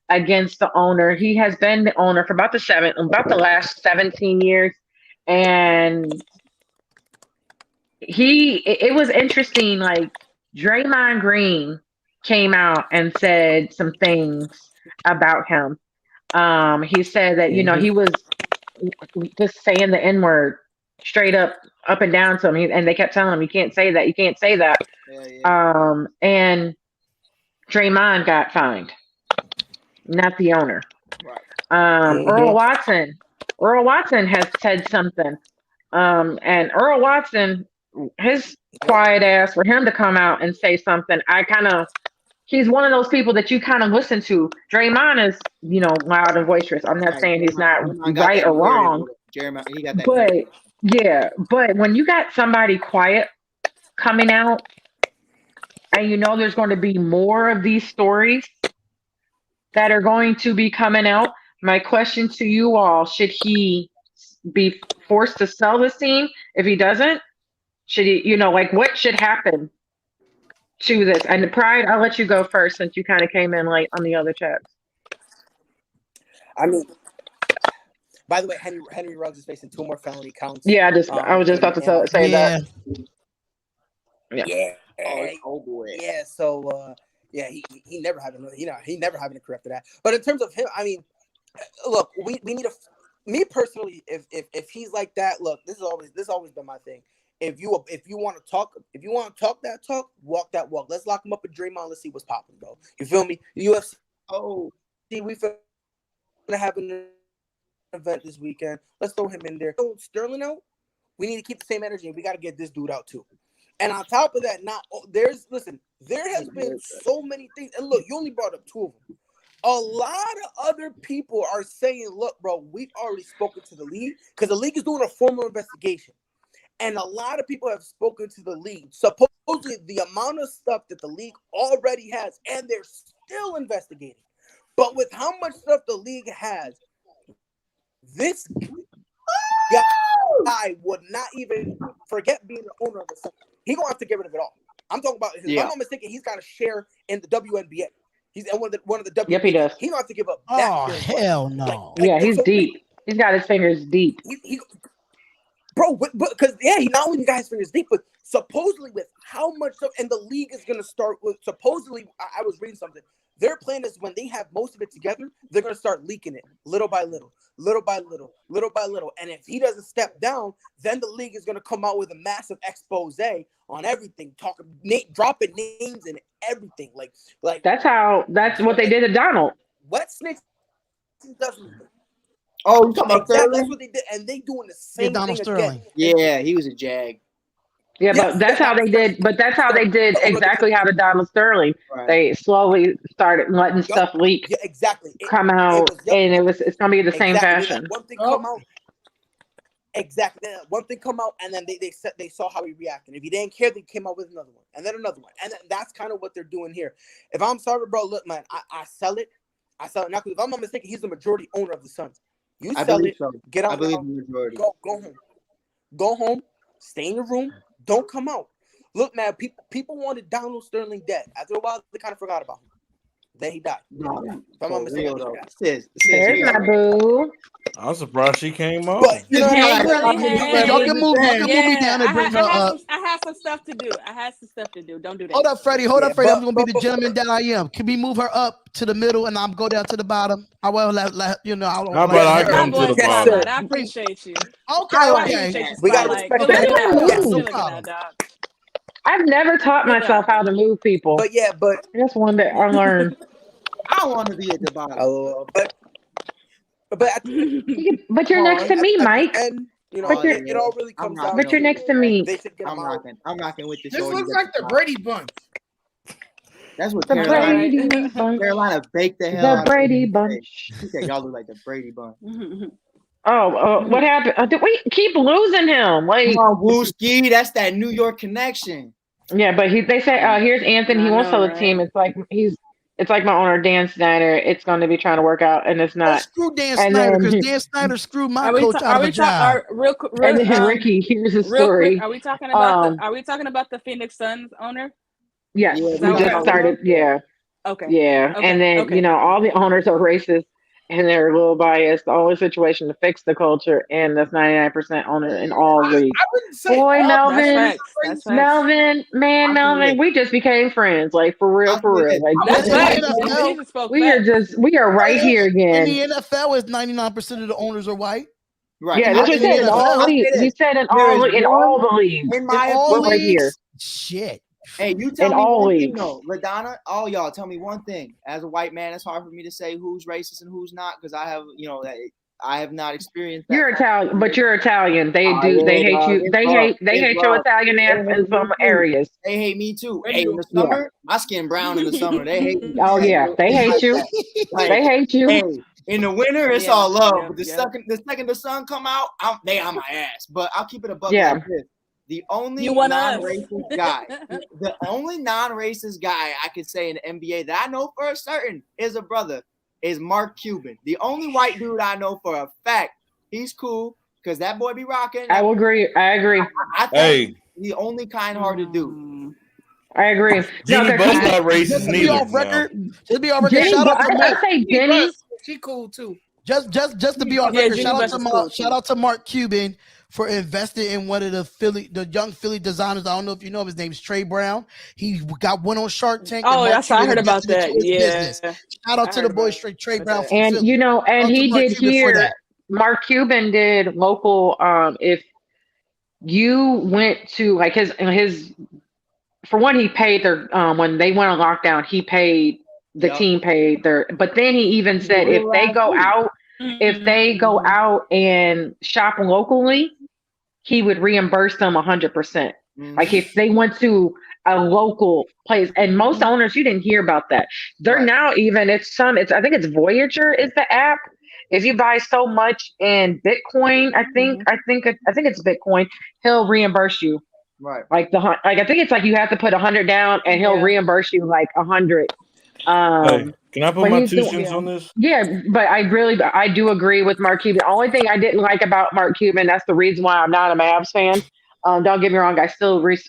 against the owner. He has been the owner for about the last 17 years, and it was interesting. Like Draymond Green came out and said some things about him. He said that he was just saying the N-word straight up and down to him, and they kept telling him, you can't say that. Yeah. And Draymond got fined, not the owner. Right. Earl Watson has said something, and Earl Watson, his quiet ass, for him to come out and say something, he's one of those people that you kind of listen to. Draymond is, loud and boisterous. I'm not saying he's not right or wrong. Jeremiah, he got that. But when you got somebody quiet coming out, and there's going to be more of these stories that are going to be coming out, my question to you all, should he be forced to sell this team? If he doesn't, should he, what should happen to this? And the Pride, I'll let you go first since you kind of came in late on the other chats. I mean, by the way, Henry Ruggs is facing 2 more felony counts. Yeah, I was just about to say that. Yeah. Oh boy. Yeah. So he never had another. He never having a career after that. But in terms of him, I mean, look, we need me personally. If he's like that, look, this has always been my thing. If you want to talk that talk, walk that walk. Let's lock him up with Draymond. Let's see what's popping, bro. You feel me? The UFC. Oh, see, we feel gonna have an event this weekend. Let's throw him in there. Throw Sterling out. We need to keep the same energy, and we got to get this dude out too. And on top of that, there has been so many things. And look, you only brought up 2 of them. A lot of other people are saying, look, bro, we've already spoken to the league because the league is doing a formal investigation. And a lot of people have spoken to the league. Supposedly, the amount of stuff that the league already has, and they're still investigating. But with how much stuff the league has, this guy would not even forget being the owner of the Suns. He's going to have to get rid of it all. I'm talking about, if I'm not mistaken, he's got a share in the WNBA. He's one of the WNBA. Yep, he does. He's going to have to give up that. Oh, hell no. He's deep. He's got his fingers deep. Bro, because he not only got his fingers deep, but supposedly with how much stuff, and the league is going to start with, supposedly, I was reading something. Their plan is when they have most of it together, they're going to start leaking it little by little. And if he doesn't step down, then the league is going to come out with a massive expose on everything, dropping names and everything. Like that's what they did to Donald. What snakes doesn't. Oh, you talking about Sterling? That's what they did, and they doing the same thing Sterling. Again. Yeah, he was a jag. Yeah, but that's how they did. But that's how they did exactly how to Donald Sterling. Right. They slowly started letting stuff leak. Yeah, exactly. Come out, and it's gonna be the same fashion. One thing come out. Exactly. One thing come out, and then they saw how he reacted. If he didn't care, they came out with another one, and then another one, and that's kind of what they're doing here. If I'm sorry, bro, look, man, I sell it. Now, because if I'm not mistaken, he's the majority owner of the Suns. You sell it. So. Get out. Go home. Go home. Stay in your room. Don't come out. Look, man, people wanted Donald Sterling dead. After a while, they kind of forgot about him. Then he died. No, If I'm not mistaken, he died. There's my boo. I'm surprised she came on. But you know, Y'all can move me down and bring her up. I have some stuff to do. Don't do that. Hold up, Freddie. I'm gonna be the gentleman that I am. Can we move her up to the middle and I'm go down to the bottom? I will let you know. How about I come to the bottom? I appreciate you. Okay. We got to respect that. I've never taught myself how to move people. But yeah, but just one day I learned. I want to be at the bottom. But you're next to me, Mike. And you know, it all really comes down. But you're next to me. I'm rocking with this. This looks like the Brady Bunch. That's what the Brady Carolina baked the hell out the Brady Bunch. He said y'all look like the Brady Bunch. What happened? Did we keep losing him? Like, come on, Wooski, that's that New York connection. Yeah, but they say here's Anthony. He won't sell the team. It's like my owner Dan Snyder. It's going to be trying to work out, and it's not. Screw Dan Snyder because Dan Snyder screwed my coach out of a job. And then Ricky, here's the story. Quick, are we talking about the Phoenix Suns owner? Yes, we just started. Yeah. Okay. Yeah, okay. And then all the owners are racist and they're a little biased. The only situation to fix the culture, and that's 99% owner in all leagues. Boy, Melvin, Melvin, we just became friends. Like for real. Like we are right here again. In the NFL, is 99% of the owners are white. Right. Yeah, that's what he said. In all leagues. He said in all the leagues. In my opinion, right here. Shit. Hey, you tell me one thing though, LaDonna. All y'all tell me one thing. As a white man, it's hard for me to say who's racist and who's not because I have not experienced that. You're Italian, but you're Italian. They hate you. They hate your Italian ass in some areas. They hate me too. Hey, in the summer, my skin brown in the summer. They hate me. Oh yeah, they hate you. They hate you. Hey, in the winter, it's all love. But the second the sun come out, they on my ass. But I'll keep it above like this. The only non-racist guy, the only non-racist guy I could say in the NBA that I know for a certain is a brother is Mark Cuban. The only white dude I know for a fact he's cool because that boy be rocking. I will agree. I agree. I think the only kind-hearted dude. I agree. Jenny Buck's not racist neither. Just be on record. Shout out to Mark. Jenny. She cool too. Just to be on record. Shout out to Mark Cuban for investing in one of the young Philly designers. I don't know if you know him. His name's Trey Brown. He one on Shark Tank. Oh, I heard about that. Yeah. Shout out to the boy Trey Brown. And Philly. And he did here. Mark Cuban did local. If you went to like his, for one, he paid their when they went on lockdown. He paid the team paid their. But then he even said if they go out. If they go out and shop locally, he would reimburse them 100%. Like if they went to a local place, and most owners, you didn't hear about that. They're now even I think it's Voyager is the app. If you buy so much in Bitcoin, I think it's Bitcoin, he'll reimburse you. Right. Like I think it's like you have to put 100 down, and he'll reimburse you like 100. Hey, can I put my 2 cents on this? Yeah, but I do agree with Mark Cuban. The only thing I didn't like about Mark Cuban, that's the reason why I'm not a Mavs fan. Don't get me wrong, I still like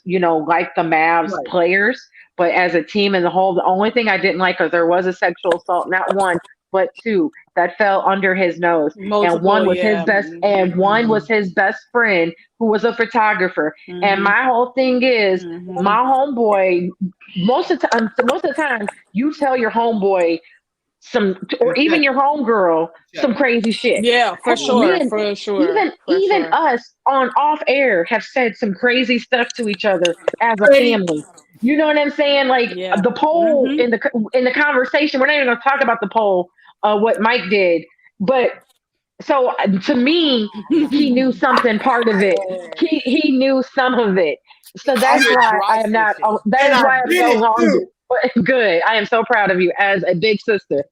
the Mavs players, but as a team as a whole, the only thing I didn't like was there was a sexual assault, not one, but 2 that fell under his nose. And one was his best, and one was his best friend who was a photographer. And my whole thing is my homeboy, most of the time you tell your homeboy or even your homegirl some crazy shit. Yeah, for sure. Even us on off air have said some crazy stuff to each other as a family. You know what I'm saying? Like the poll in the conversation, we're not even gonna talk about the poll, what Mike did, but so to me, he knew something, part of it. He knew some of it. So that's why I am not. That is why I'm so long. Good. I am so proud of you as a big sister.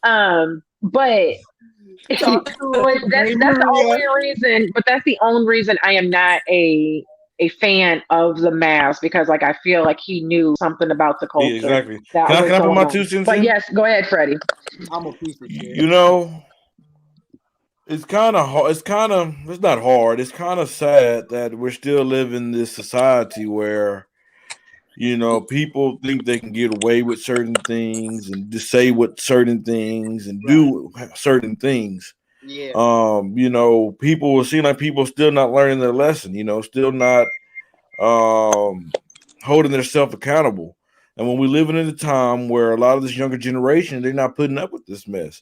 But that's the only reason. But that's the only reason I am not a fan of the Mavs, because like I feel like he knew something about the culture. Yeah, exactly. Can I put my 2 cents? But yes, go ahead, Freddie. I'm a piece of shit. It's kind of hard. It's not hard. It's kind of sad that we're still living in this society where You know, people think they can get away with certain things and just say what certain things and do certain things. Yeah. You know, people will seem like people still not learning their lesson, you know, still not holding themselves accountable. And when we living in a time where a lot of this younger generation, they're not putting up with this mess.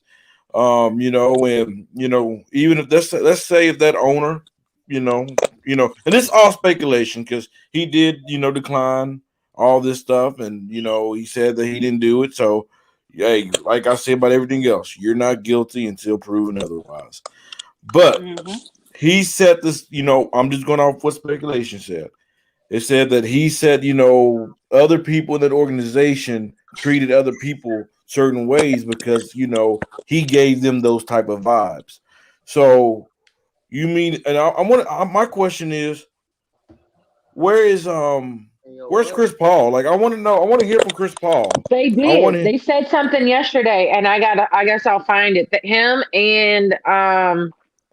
You know, and you know, even if let's say if that owner, you know, and it's all speculation because he did, you know, decline all this stuff, and you know, he said that he didn't do it. So, hey, like I said about everything else, you're not guilty until proven otherwise. But he said this, you know, I'm just going off what speculation said. It said that he said, you know, other people in that organization treated other people certain ways because, you know, he gave them those type of vibes. So you mean, and my question is, where's Chris Paul? Like, I want to know. I want to hear from Chris Paul. They did. They said something yesterday, and I guess I'll find it. That him and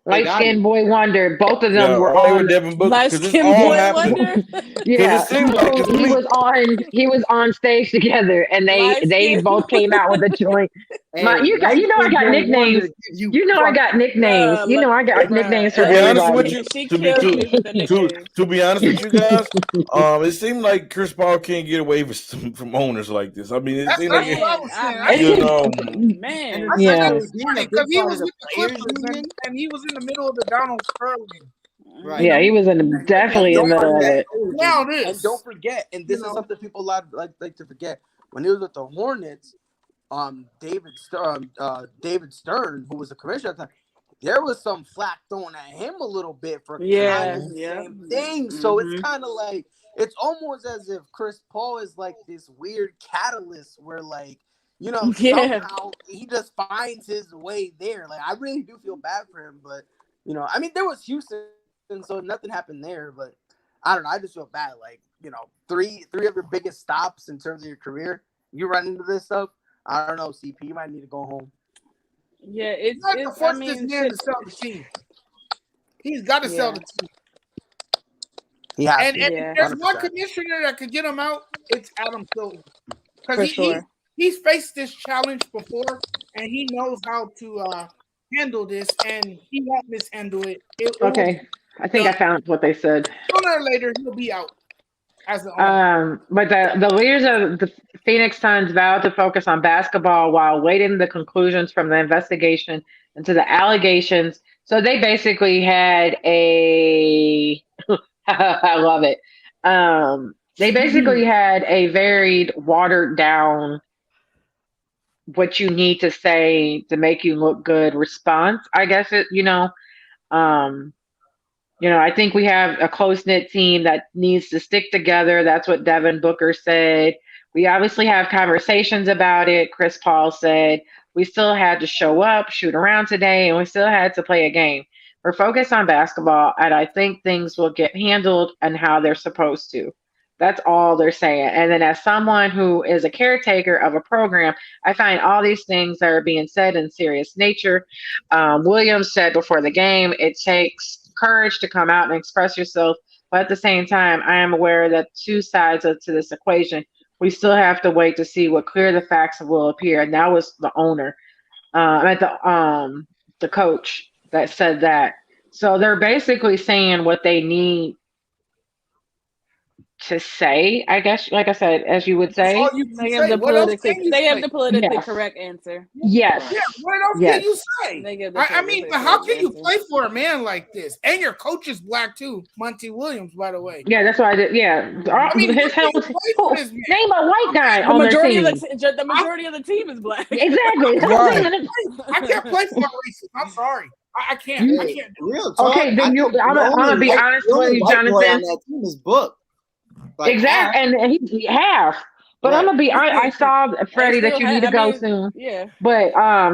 Light Skinned Boy Wonder, both of them were on Devin Booker. Light Skinned Boy Wonder. Yeah, he was on stage together, and they both came out with a joint. Hey, you know I got nicknames. You know I got nicknames. You know I got nicknames for everybody. To be honest with you guys, it seemed like Chris Paul can't get away from owners like this. I mean, it seemed like you know, man, yeah, because he was with the Clippers and he was in the middle of the Donald Sterling. Right. Yeah, he was And definitely in the middle of it. Now this, and don't forget, and this is something people like to forget. When he was with the Hornets, David Stern, who was the commissioner at the time, there was some flack thrown at him a little bit for kind of the same thing. So it's kind of like, it's almost as if Chris Paul is like this weird catalyst where, like, you know, somehow he just finds his way there. Like, I really do feel bad for him, but, you know, I mean, there was Houston, so nothing happened there, but I don't know. I just feel bad. Like, you know, three of your biggest stops in terms of your career, you run into this stuff. I don't know, CP, you might need to go home. Yeah, it's got to force this man to sell the team. He's got to sell the team. And if there's 100%. One commissioner that could get him out, it's Adam Silver. Because he's faced this challenge before, and he knows how to handle this, and he won't mishandle it. Okay, I think I found what they said. Sooner or later, he'll be out. But the leaders of the Phoenix Suns vowed to focus on basketball while waiting the conclusions from the investigation into the allegations. So they basically had a I love it. They basically had a very watered down what you need to say to make you look good response. I guess I think we have a close-knit team that needs to stick together. That's what Devin Booker said. We obviously have conversations about it. Chris Paul said we still had to show up, shoot around today, and we still had to play a game. We're focused on basketball, and I think things will get handled and how they're supposed to. That's all they're saying. And then as someone who is a caretaker of a program, I find all these things that are being said in serious nature. Williams said before the game, it takes courage to come out and express yourself. But at the same time, I am aware that two sides to this equation. We still have to wait to see what clear the facts will appear. And that was the owner, the coach that said that. So they're basically saying what they need to say, I guess, like I said, as you would say. They have the politically correct answer. Yes. Yeah, what else can you say? I mean, but how can you play for a man like this? And your coach is black too, Monty Williams, by the way. Yeah, that's why I did. Yeah. I mean, name a white guy on their team. The majority of the team is black. Exactly. I can't play for a racist. I'm sorry. I can't. I can't do it. Okay, then I'm gonna be honest with you, Jonathan. That team is booked. Like exactly, and he's half. But I'm gonna be. I saw Freddie that you need to go soon. Yeah. But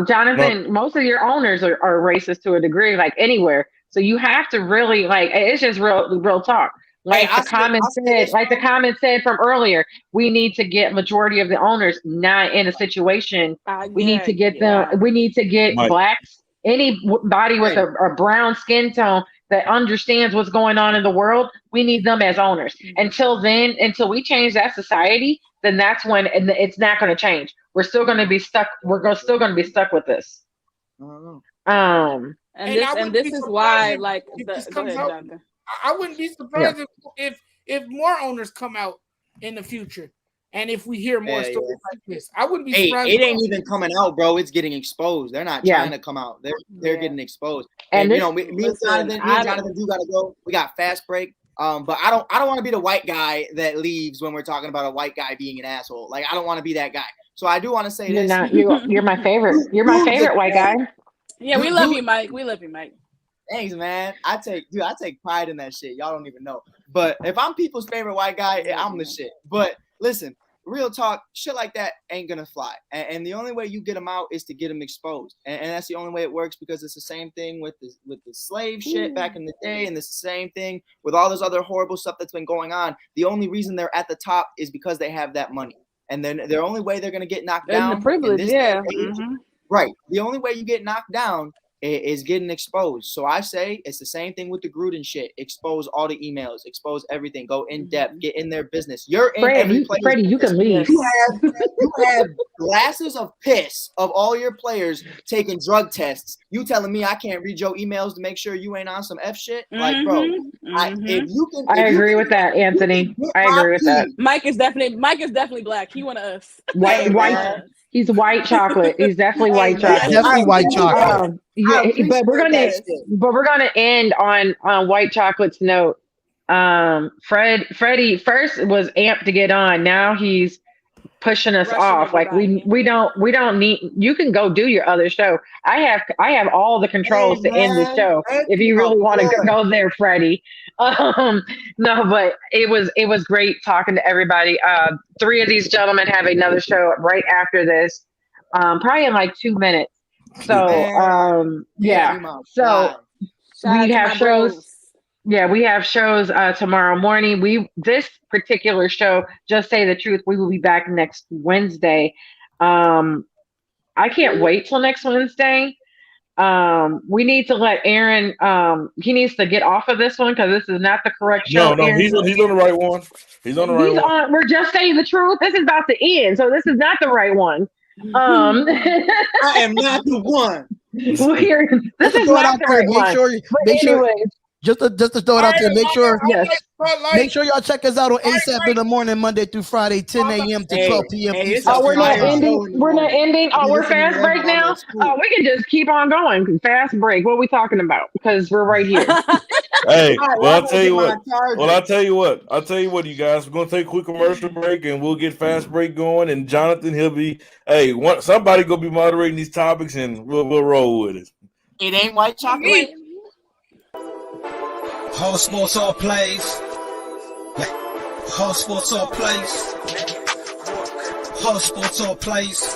Jonathan, most of your owners are racist to a degree, like anywhere. So you have to really it's just real talk. Like the comment said from earlier, we need to get majority of the owners not in a situation. We need to get them. We need to get blacks. Anybody with a brown skin tone that understands what's going on in the world. We need them as owners. Until then, until we change that society, then that's when it's not going to change. We're still going to be stuck. Still going to be stuck with this. And this is why, like, go ahead, Jonathan. I wouldn't be surprised if more owners come out in the future, and if we hear more stories like this. I wouldn't be surprised. It ain't even coming out, bro. It's getting exposed. They're not trying to come out. They're getting exposed. And this, you know, me and Jonathan do gotta go. We got fast break. But I don't want to be the white guy that leaves when we're talking about a white guy being an asshole. Like, I don't want to be that guy. So I do want to say you're this. You're my favorite. You're my favorite white guy. Yeah, we love you, Mike. We love you, Mike. Thanks, man. I take pride in that shit. Y'all don't even know. But if I'm people's favorite white guy, I'm the shit. But listen, real talk, shit like that ain't gonna fly. And the only way you get them out is to get them exposed. And that's the only way it works, because it's the same thing with the slave shit back in the day, and it's the same thing with all this other horrible stuff that's been going on. The only reason they're at the top is because they have that money. And then the only way they're gonna get knocked down, the privilege, right. The only way you get knocked down is getting exposed. So I say it's the same thing with the Gruden shit. Expose all the emails, expose everything, go in depth, get in their business. You're in every place. Freddie, you can leave. You have glasses of piss of all your players taking drug tests. You telling me I can't read your emails to make sure you ain't on some F shit? Like, bro, if you can, I agree with that, Anthony. I agree with that. Mike is definitely black. He one of us. White. He's white chocolate. He's definitely white chocolate. Definitely white chocolate. But we're gonna end on white chocolate's note. Freddie first was amped to get on. Now he's pushing us off. Like we don't need. You can go do your other show. I have all the controls to end the show if you really want to go there, Freddie. No, but it was great talking to everybody. 3 of these gentlemen have another show right after this, probably in like 2 minutes. So so we have shows. Yeah, we have shows tomorrow morning. This particular show, Just Say the Truth, we will be back next Wednesday. I can't wait till next Wednesday. We need to let Aaron. He needs to get off of this one because this is not the correct show. No, he's on the right one. He's on the right one. We're Just Saying the Truth. This is about to end, so this is not the right one. I am not the one. This is not the right one. Make sure. Just to throw it out there, make sure y'all check us out on ASAP in the morning, Monday through Friday, 10 a.m. to 12 p.m. We're not ending. We're fast break now. We can just keep on going. Fast break. What are we talking about? Because we're right here. Hey, well, I'll tell you what, you guys. We're gonna take a quick commercial break, and we'll get fast break going. And Jonathan, he'll be somebody gonna be moderating these topics, and we'll roll with it. It ain't white chocolate. Whole sports all plays. Whole sports all plays. Whole sports all plays.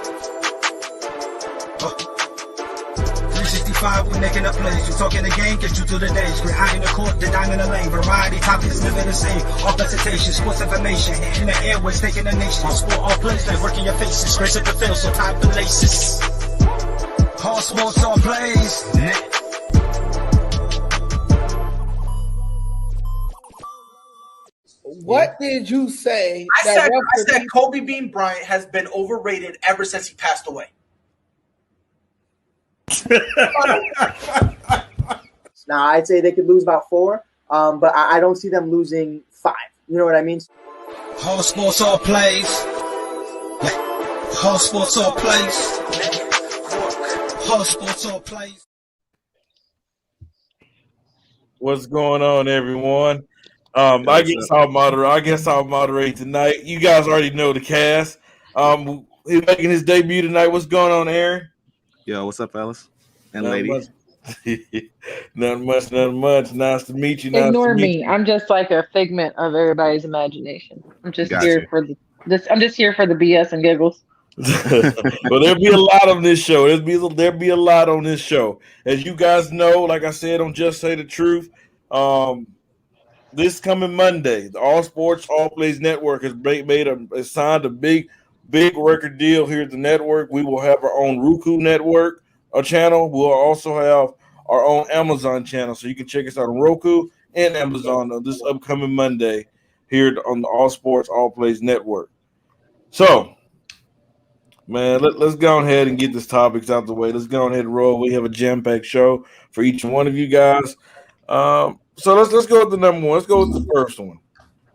365, we making up plays. You talking the game, get you through the days. We're high in the court, the dime in the lane. Variety topics, living the same. All presentation, sports information. Hitting the airways, taking the nation. Sport all plays, like working your faces. Grace at the field, so tie the laces. Whole sports all plays. What did you say? I said Kobe Bean Bryant has been overrated ever since he passed away. Nah, I'd say they could lose about 4, but I don't see them losing 5. You know what I mean? Whole sports all plays. Whole sports all plays. Whole sports all plays. What's going on, everyone? I guess I'll moderate tonight. You guys already know the cast. He's making his debut tonight. What's going on, Aaron? Yo, what's up, fellas and ladies? Nothing much. Nice to meet you. Ignore me. I'm just like a figment of everybody's imagination. I'm just here for this. I'm just here for the BS and giggles. Well, there'll be a lot on this show. There'll be a lot on this show. As you guys know, like I said on Just Say the Truth, this coming Monday, the All Sports All Plays Network has signed a big record deal here at the network. We will have our own Roku network channel. We'll also have our own Amazon channel. So you can check us out on Roku and Amazon on this upcoming Monday here on the All Sports, All Plays Network. So, man, let's go ahead and get this topics out the way. Let's go ahead and roll. We have a jam-packed show for each one of you guys. So let's go with the number one. Let's go with the first one.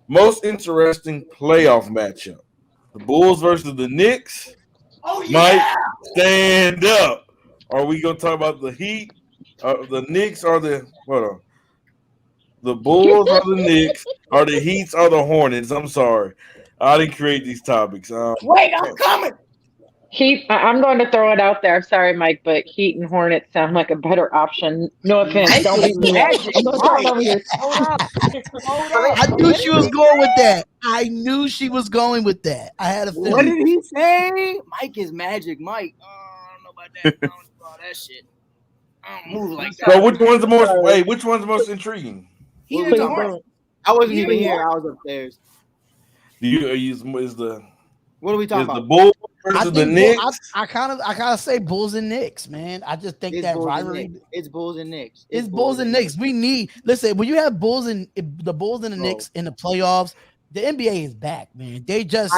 Most interesting playoff matchup. The Bulls versus the Knicks. Oh, yeah. Mike, stand up. Are we going to talk about the Heat, the Knicks, or the – hold on. The Bulls or the Knicks, or the Heats or the Hornets? I'm sorry. I didn't create these topics. Wait, I'm coming. Heat. I'm going to throw it out there. I'm sorry, Mike, but Heat and Hornets sound like a better option. No offense. Don't be mean. I knew she was going with that. I knew she was going with that. I had a feeling. What did he say? Mike is magic. Mike. Oh, I don't know about that. I don't know about that shit. I don't move like that. So which one's the most? Wait, which one's the most intriguing? I wasn't even here. I was upstairs. What are we talking about? The Bulls versus the Knicks. I kind of say Bulls and Knicks, man. I just think that rivalry. It's Bulls and Knicks. It's Bulls and Knicks. We need listen. When you have the Bulls and the Knicks in the playoffs, the NBA is back, man. They just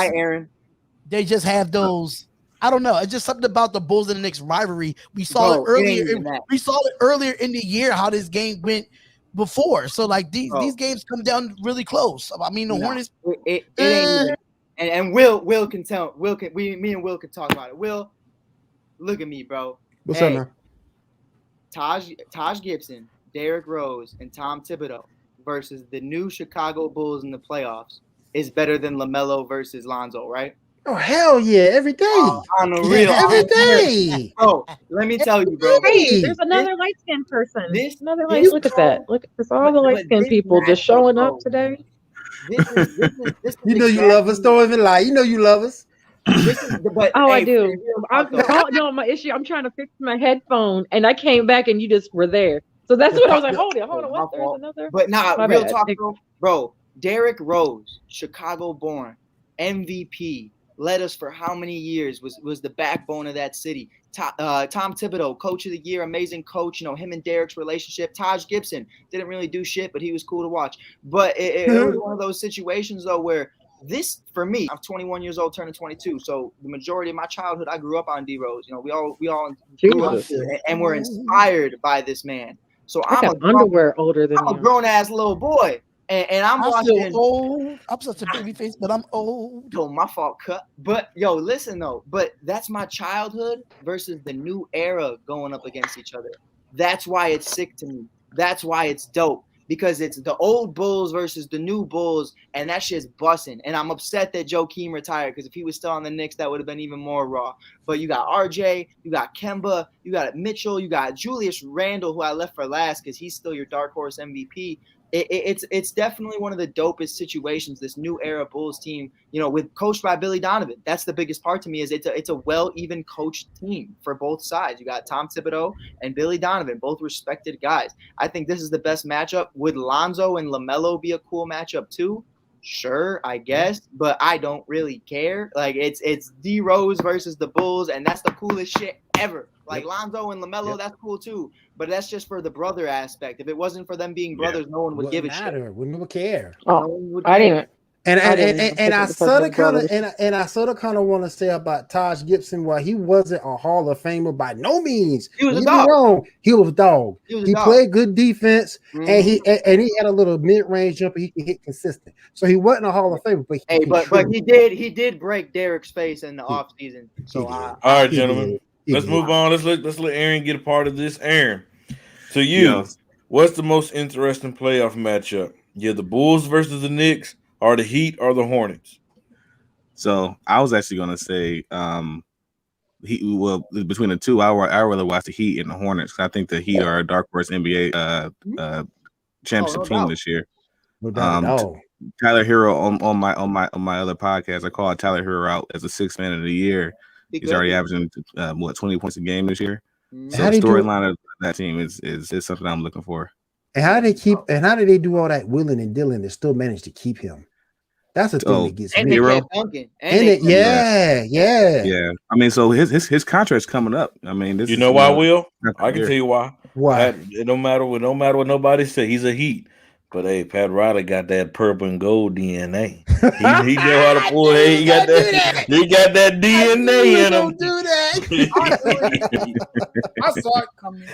They just have those. I don't know. It's just something about the Bulls and the Knicks rivalry. We saw it earlier. We saw it earlier in the year how this game went before. So like these games come down really close. I mean the Hornets. It ain't even. And Will can tell. Me and Will can talk about it. Will, look at me, bro. What's up, man? Taj Gibson, Derrick Rose, and Tom Thibodeau versus the new Chicago Bulls in the playoffs is better than LaMelo versus Lonzo, right? Oh hell yeah! Every day. On the real, every day. Oh, let me tell you, bro. Hey, there's another light skinned person. Look at that. Look at all the light skinned people just showing up today. This you know you love us. Don't even lie. You know you love us. I do. My issue. I'm trying to fix my headphone, and I came back, and you just were there. So that's what I was like. Hold on. What? There's another. But real talk, bro. Derrick Rose, Chicago-born, MVP, led us for how many years? Was the backbone of that city. Tom Thibodeau, coach of the year, amazing coach. You know, him and Derrick's relationship. Taj Gibson didn't really do shit, but he was cool to watch. But it was one of those situations, though, where this, for me, I'm 21 years old, turning 22. So the majority of my childhood, I grew up on D Rose. You know, we all grew up and we're inspired by this man. So I'm a grown ass little boy. And I'm watching. Old. I'm such a baby face, but I'm old. Yo, my fault, cut. But yo, listen though. But that's my childhood versus the new era going up against each other. That's why it's sick to me. That's why it's dope. Because it's the old Bulls versus the new Bulls, and that shit's busting. And I'm upset that Joakim retired, because if he was still on the Knicks, that would have been even more raw. But you got RJ, you got Kemba, you got Mitchell, you got Julius Randle, who I left for last because he's still your dark horse MVP. It's definitely one of the dopest situations, this new era Bulls team, you know, with coached by Billy Donovan. That's the biggest part to me, is it's a well even coached team for both sides. You got Tom Thibodeau and Billy Donovan, both respected guys. I think this is the best matchup. Would Lonzo and LaMelo be a cool matchup too? Sure, I guess, but I don't really care. Like it's D Rose versus the Bulls, and that's the coolest shit ever. Like Lonzo and LaMelo, that's cool too. But that's just for the brother aspect. If it wasn't for them being brothers, no one would give a shit. Wouldn't even care. I didn't. And I sort of kind of want to say about Taj Gibson, while he wasn't a Hall of Famer by no means, he was a dog. He was a dog. He played good defense, and he had a little mid-range jumper he could hit consistent. So he wasn't a Hall of Famer, but he did break Derrick's face in the offseason. So all right, gentlemen. Let's move on. Let's let Aaron get a part of this. Aaron, to you, what's the most interesting playoff matchup? Yeah, the Bulls versus the Knicks, or the Heat, or the Hornets? So I was actually going to say, between the two, I rather watch the Heat and the Hornets. I think the Heat are a dark horse NBA championship team this year. Tyler Hero on my other podcast, I called Tyler Hero out as the sixth man of the year. He's already averaging 20 points a game this year. So the storyline of that team is something I'm looking for. And how do they do all that willing and dealing and still manage to keep him? That's the thing that gets me. Yeah. I mean, so his contract's coming up. I mean, you know why, Will? I can tell you why. What? It don't matter what nobody say. He's a Heat. But hey, Pat Riley got that purple and gold DNA. He know how to pull it. He got that. He got that DNA in him. Don't do that. I saw it coming.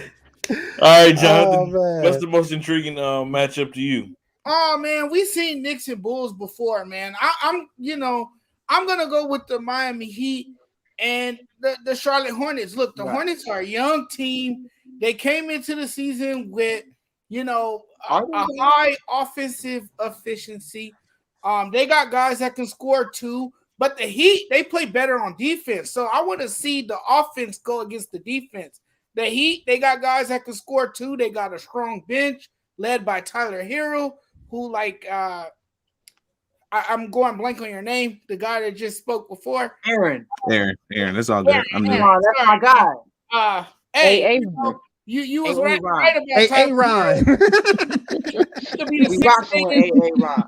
All right, Jonathan. What's the most intriguing matchup to you? Oh man, we seen Knicks and Bulls before, man. I'm gonna go with the Miami Heat and the Charlotte Hornets. Look, the Hornets are a young team. They came into the season with a high offensive efficiency. They got guys that can score too, but the Heat, they play better on defense. So I want to see the offense go against the defense. The Heat, they got guys that can score too. They got a strong bench led by Tyler Hero, who I'm going blank on your name. The guy that just spoke before. Aaron. That's all good. I'm there. That's my guy. Hey, you was right about Hey, Ron.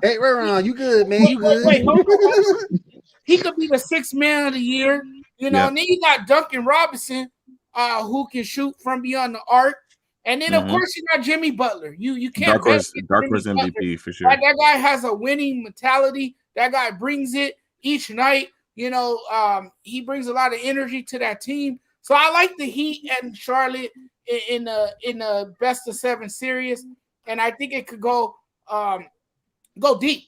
Hey, Ron, you good, man? You good? Wait, hold on. He could be the sixth man of the year. And then you got Duncan Robinson, who can shoot from beyond the arc. And then, of course, you got Jimmy Butler. You can't Dark Horse MVP for sure. That guy has a winning mentality. That guy brings it each night. He brings a lot of energy to that team. So I like the Heat and Charlotte in the best of 7 series, and I think it could go deep.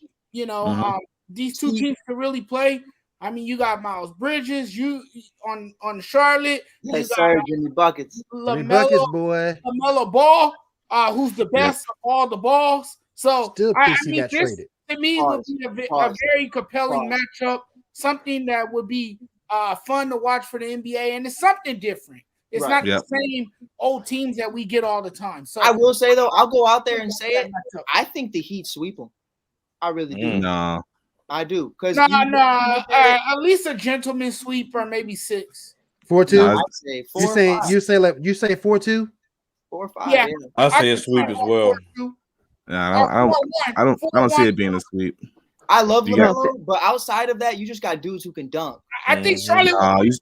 These two teams could really play. I mean, you got Miles Bridges, you on Charlotte. Yes, sir, Jimmy Buckets. LaMelo Ball, who's the best of all the balls. So I mean, this to me would be a very compelling matchup. Something that would be fun to watch for the NBA, and it's something different. It's not the same old teams that we get all the time. So I will say though, I'll go out there and say it. I think the Heat sweep them. I really do. No, I do. Because at least a gentleman sweep or maybe 6. 4-2. You say 4-2. 4 or 5. Yeah, I say a sweep as well. I don't see it being a sweep. I love LaMelo, but outside of that, you just got dudes who can dunk. I think Charlotte.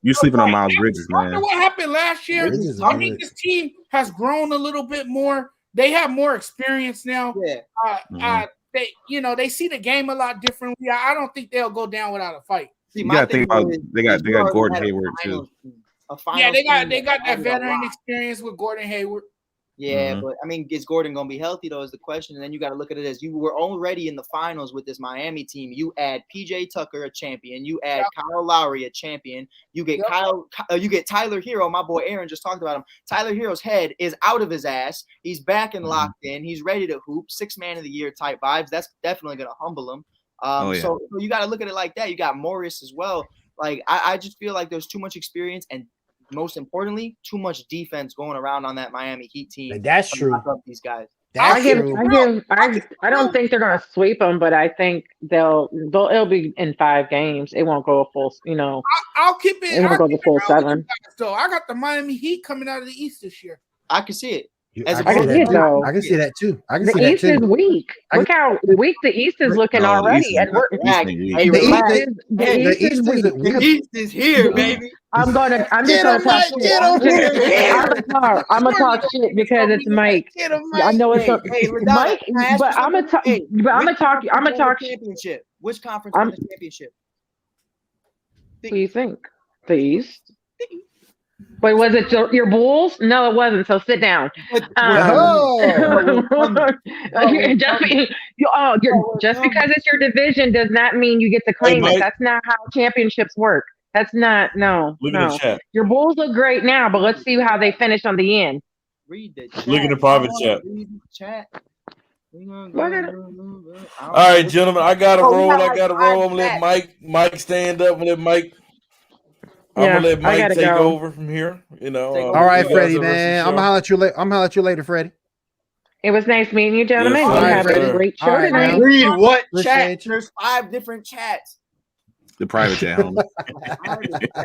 You sleeping on Miles Bridges, man. After what happened last year, I think this team has grown a little bit more. They have more experience now. Yeah. They see the game a lot differently. I don't think they'll go down without a fight. You gotta think about they got Gordon Hayward too. They got that veteran experience with Gordon Hayward. Yeah, but I mean, is Gordon going to be healthy though? Is the question. And then you got to look at it as you were already in the finals with this Miami team. You add PJ Tucker, a champion. You add Kyle Lowry, a champion. You get you get Tyler Hero. My boy Aaron just talked about him. Tyler Hero's head is out of his ass. He's back and locked in. He's ready to hoop. 6th man of the year type vibes. That's definitely going to humble him. So you got to look at it like that. You got Morris as well. Like I just feel like there's too much experience and, most importantly, too much defense going around on that Miami Heat team. That's true. These guys. I don't think they're gonna sweep them, but I think it'll be in 5 games. It won't go a full. I'll keep it. It won't go the full 7. So I got the Miami Heat coming out of the East this year. I can see it. I can see that too. The East is weak. Look how weak the East is looking already. And the East is here, baby. I'm just gonna talk shit. I'm gonna talk shit because it's Mike. I know it's Mike, but I'm gonna talk championship. Which conference won the championship? What do you think? The East. Wait, was it your Bulls? No, it wasn't. So sit down. Just because it's your division does not mean you get to claim it. That's not how championships work. That's not no. Your Bulls look great now, but let's see how they finish on the end. Look in the private chat. All right, gentlemen, I gotta roll. I'm gonna let Mike stand up and let Mike. I'm gonna let Mike take over from here. All right, Freddie, man. I'm gonna holler at you later, Freddie. It was nice meeting you, gentlemen. Yes, you have a great show tonight. Read what chat? There's 5 different chats. The private chat, homie.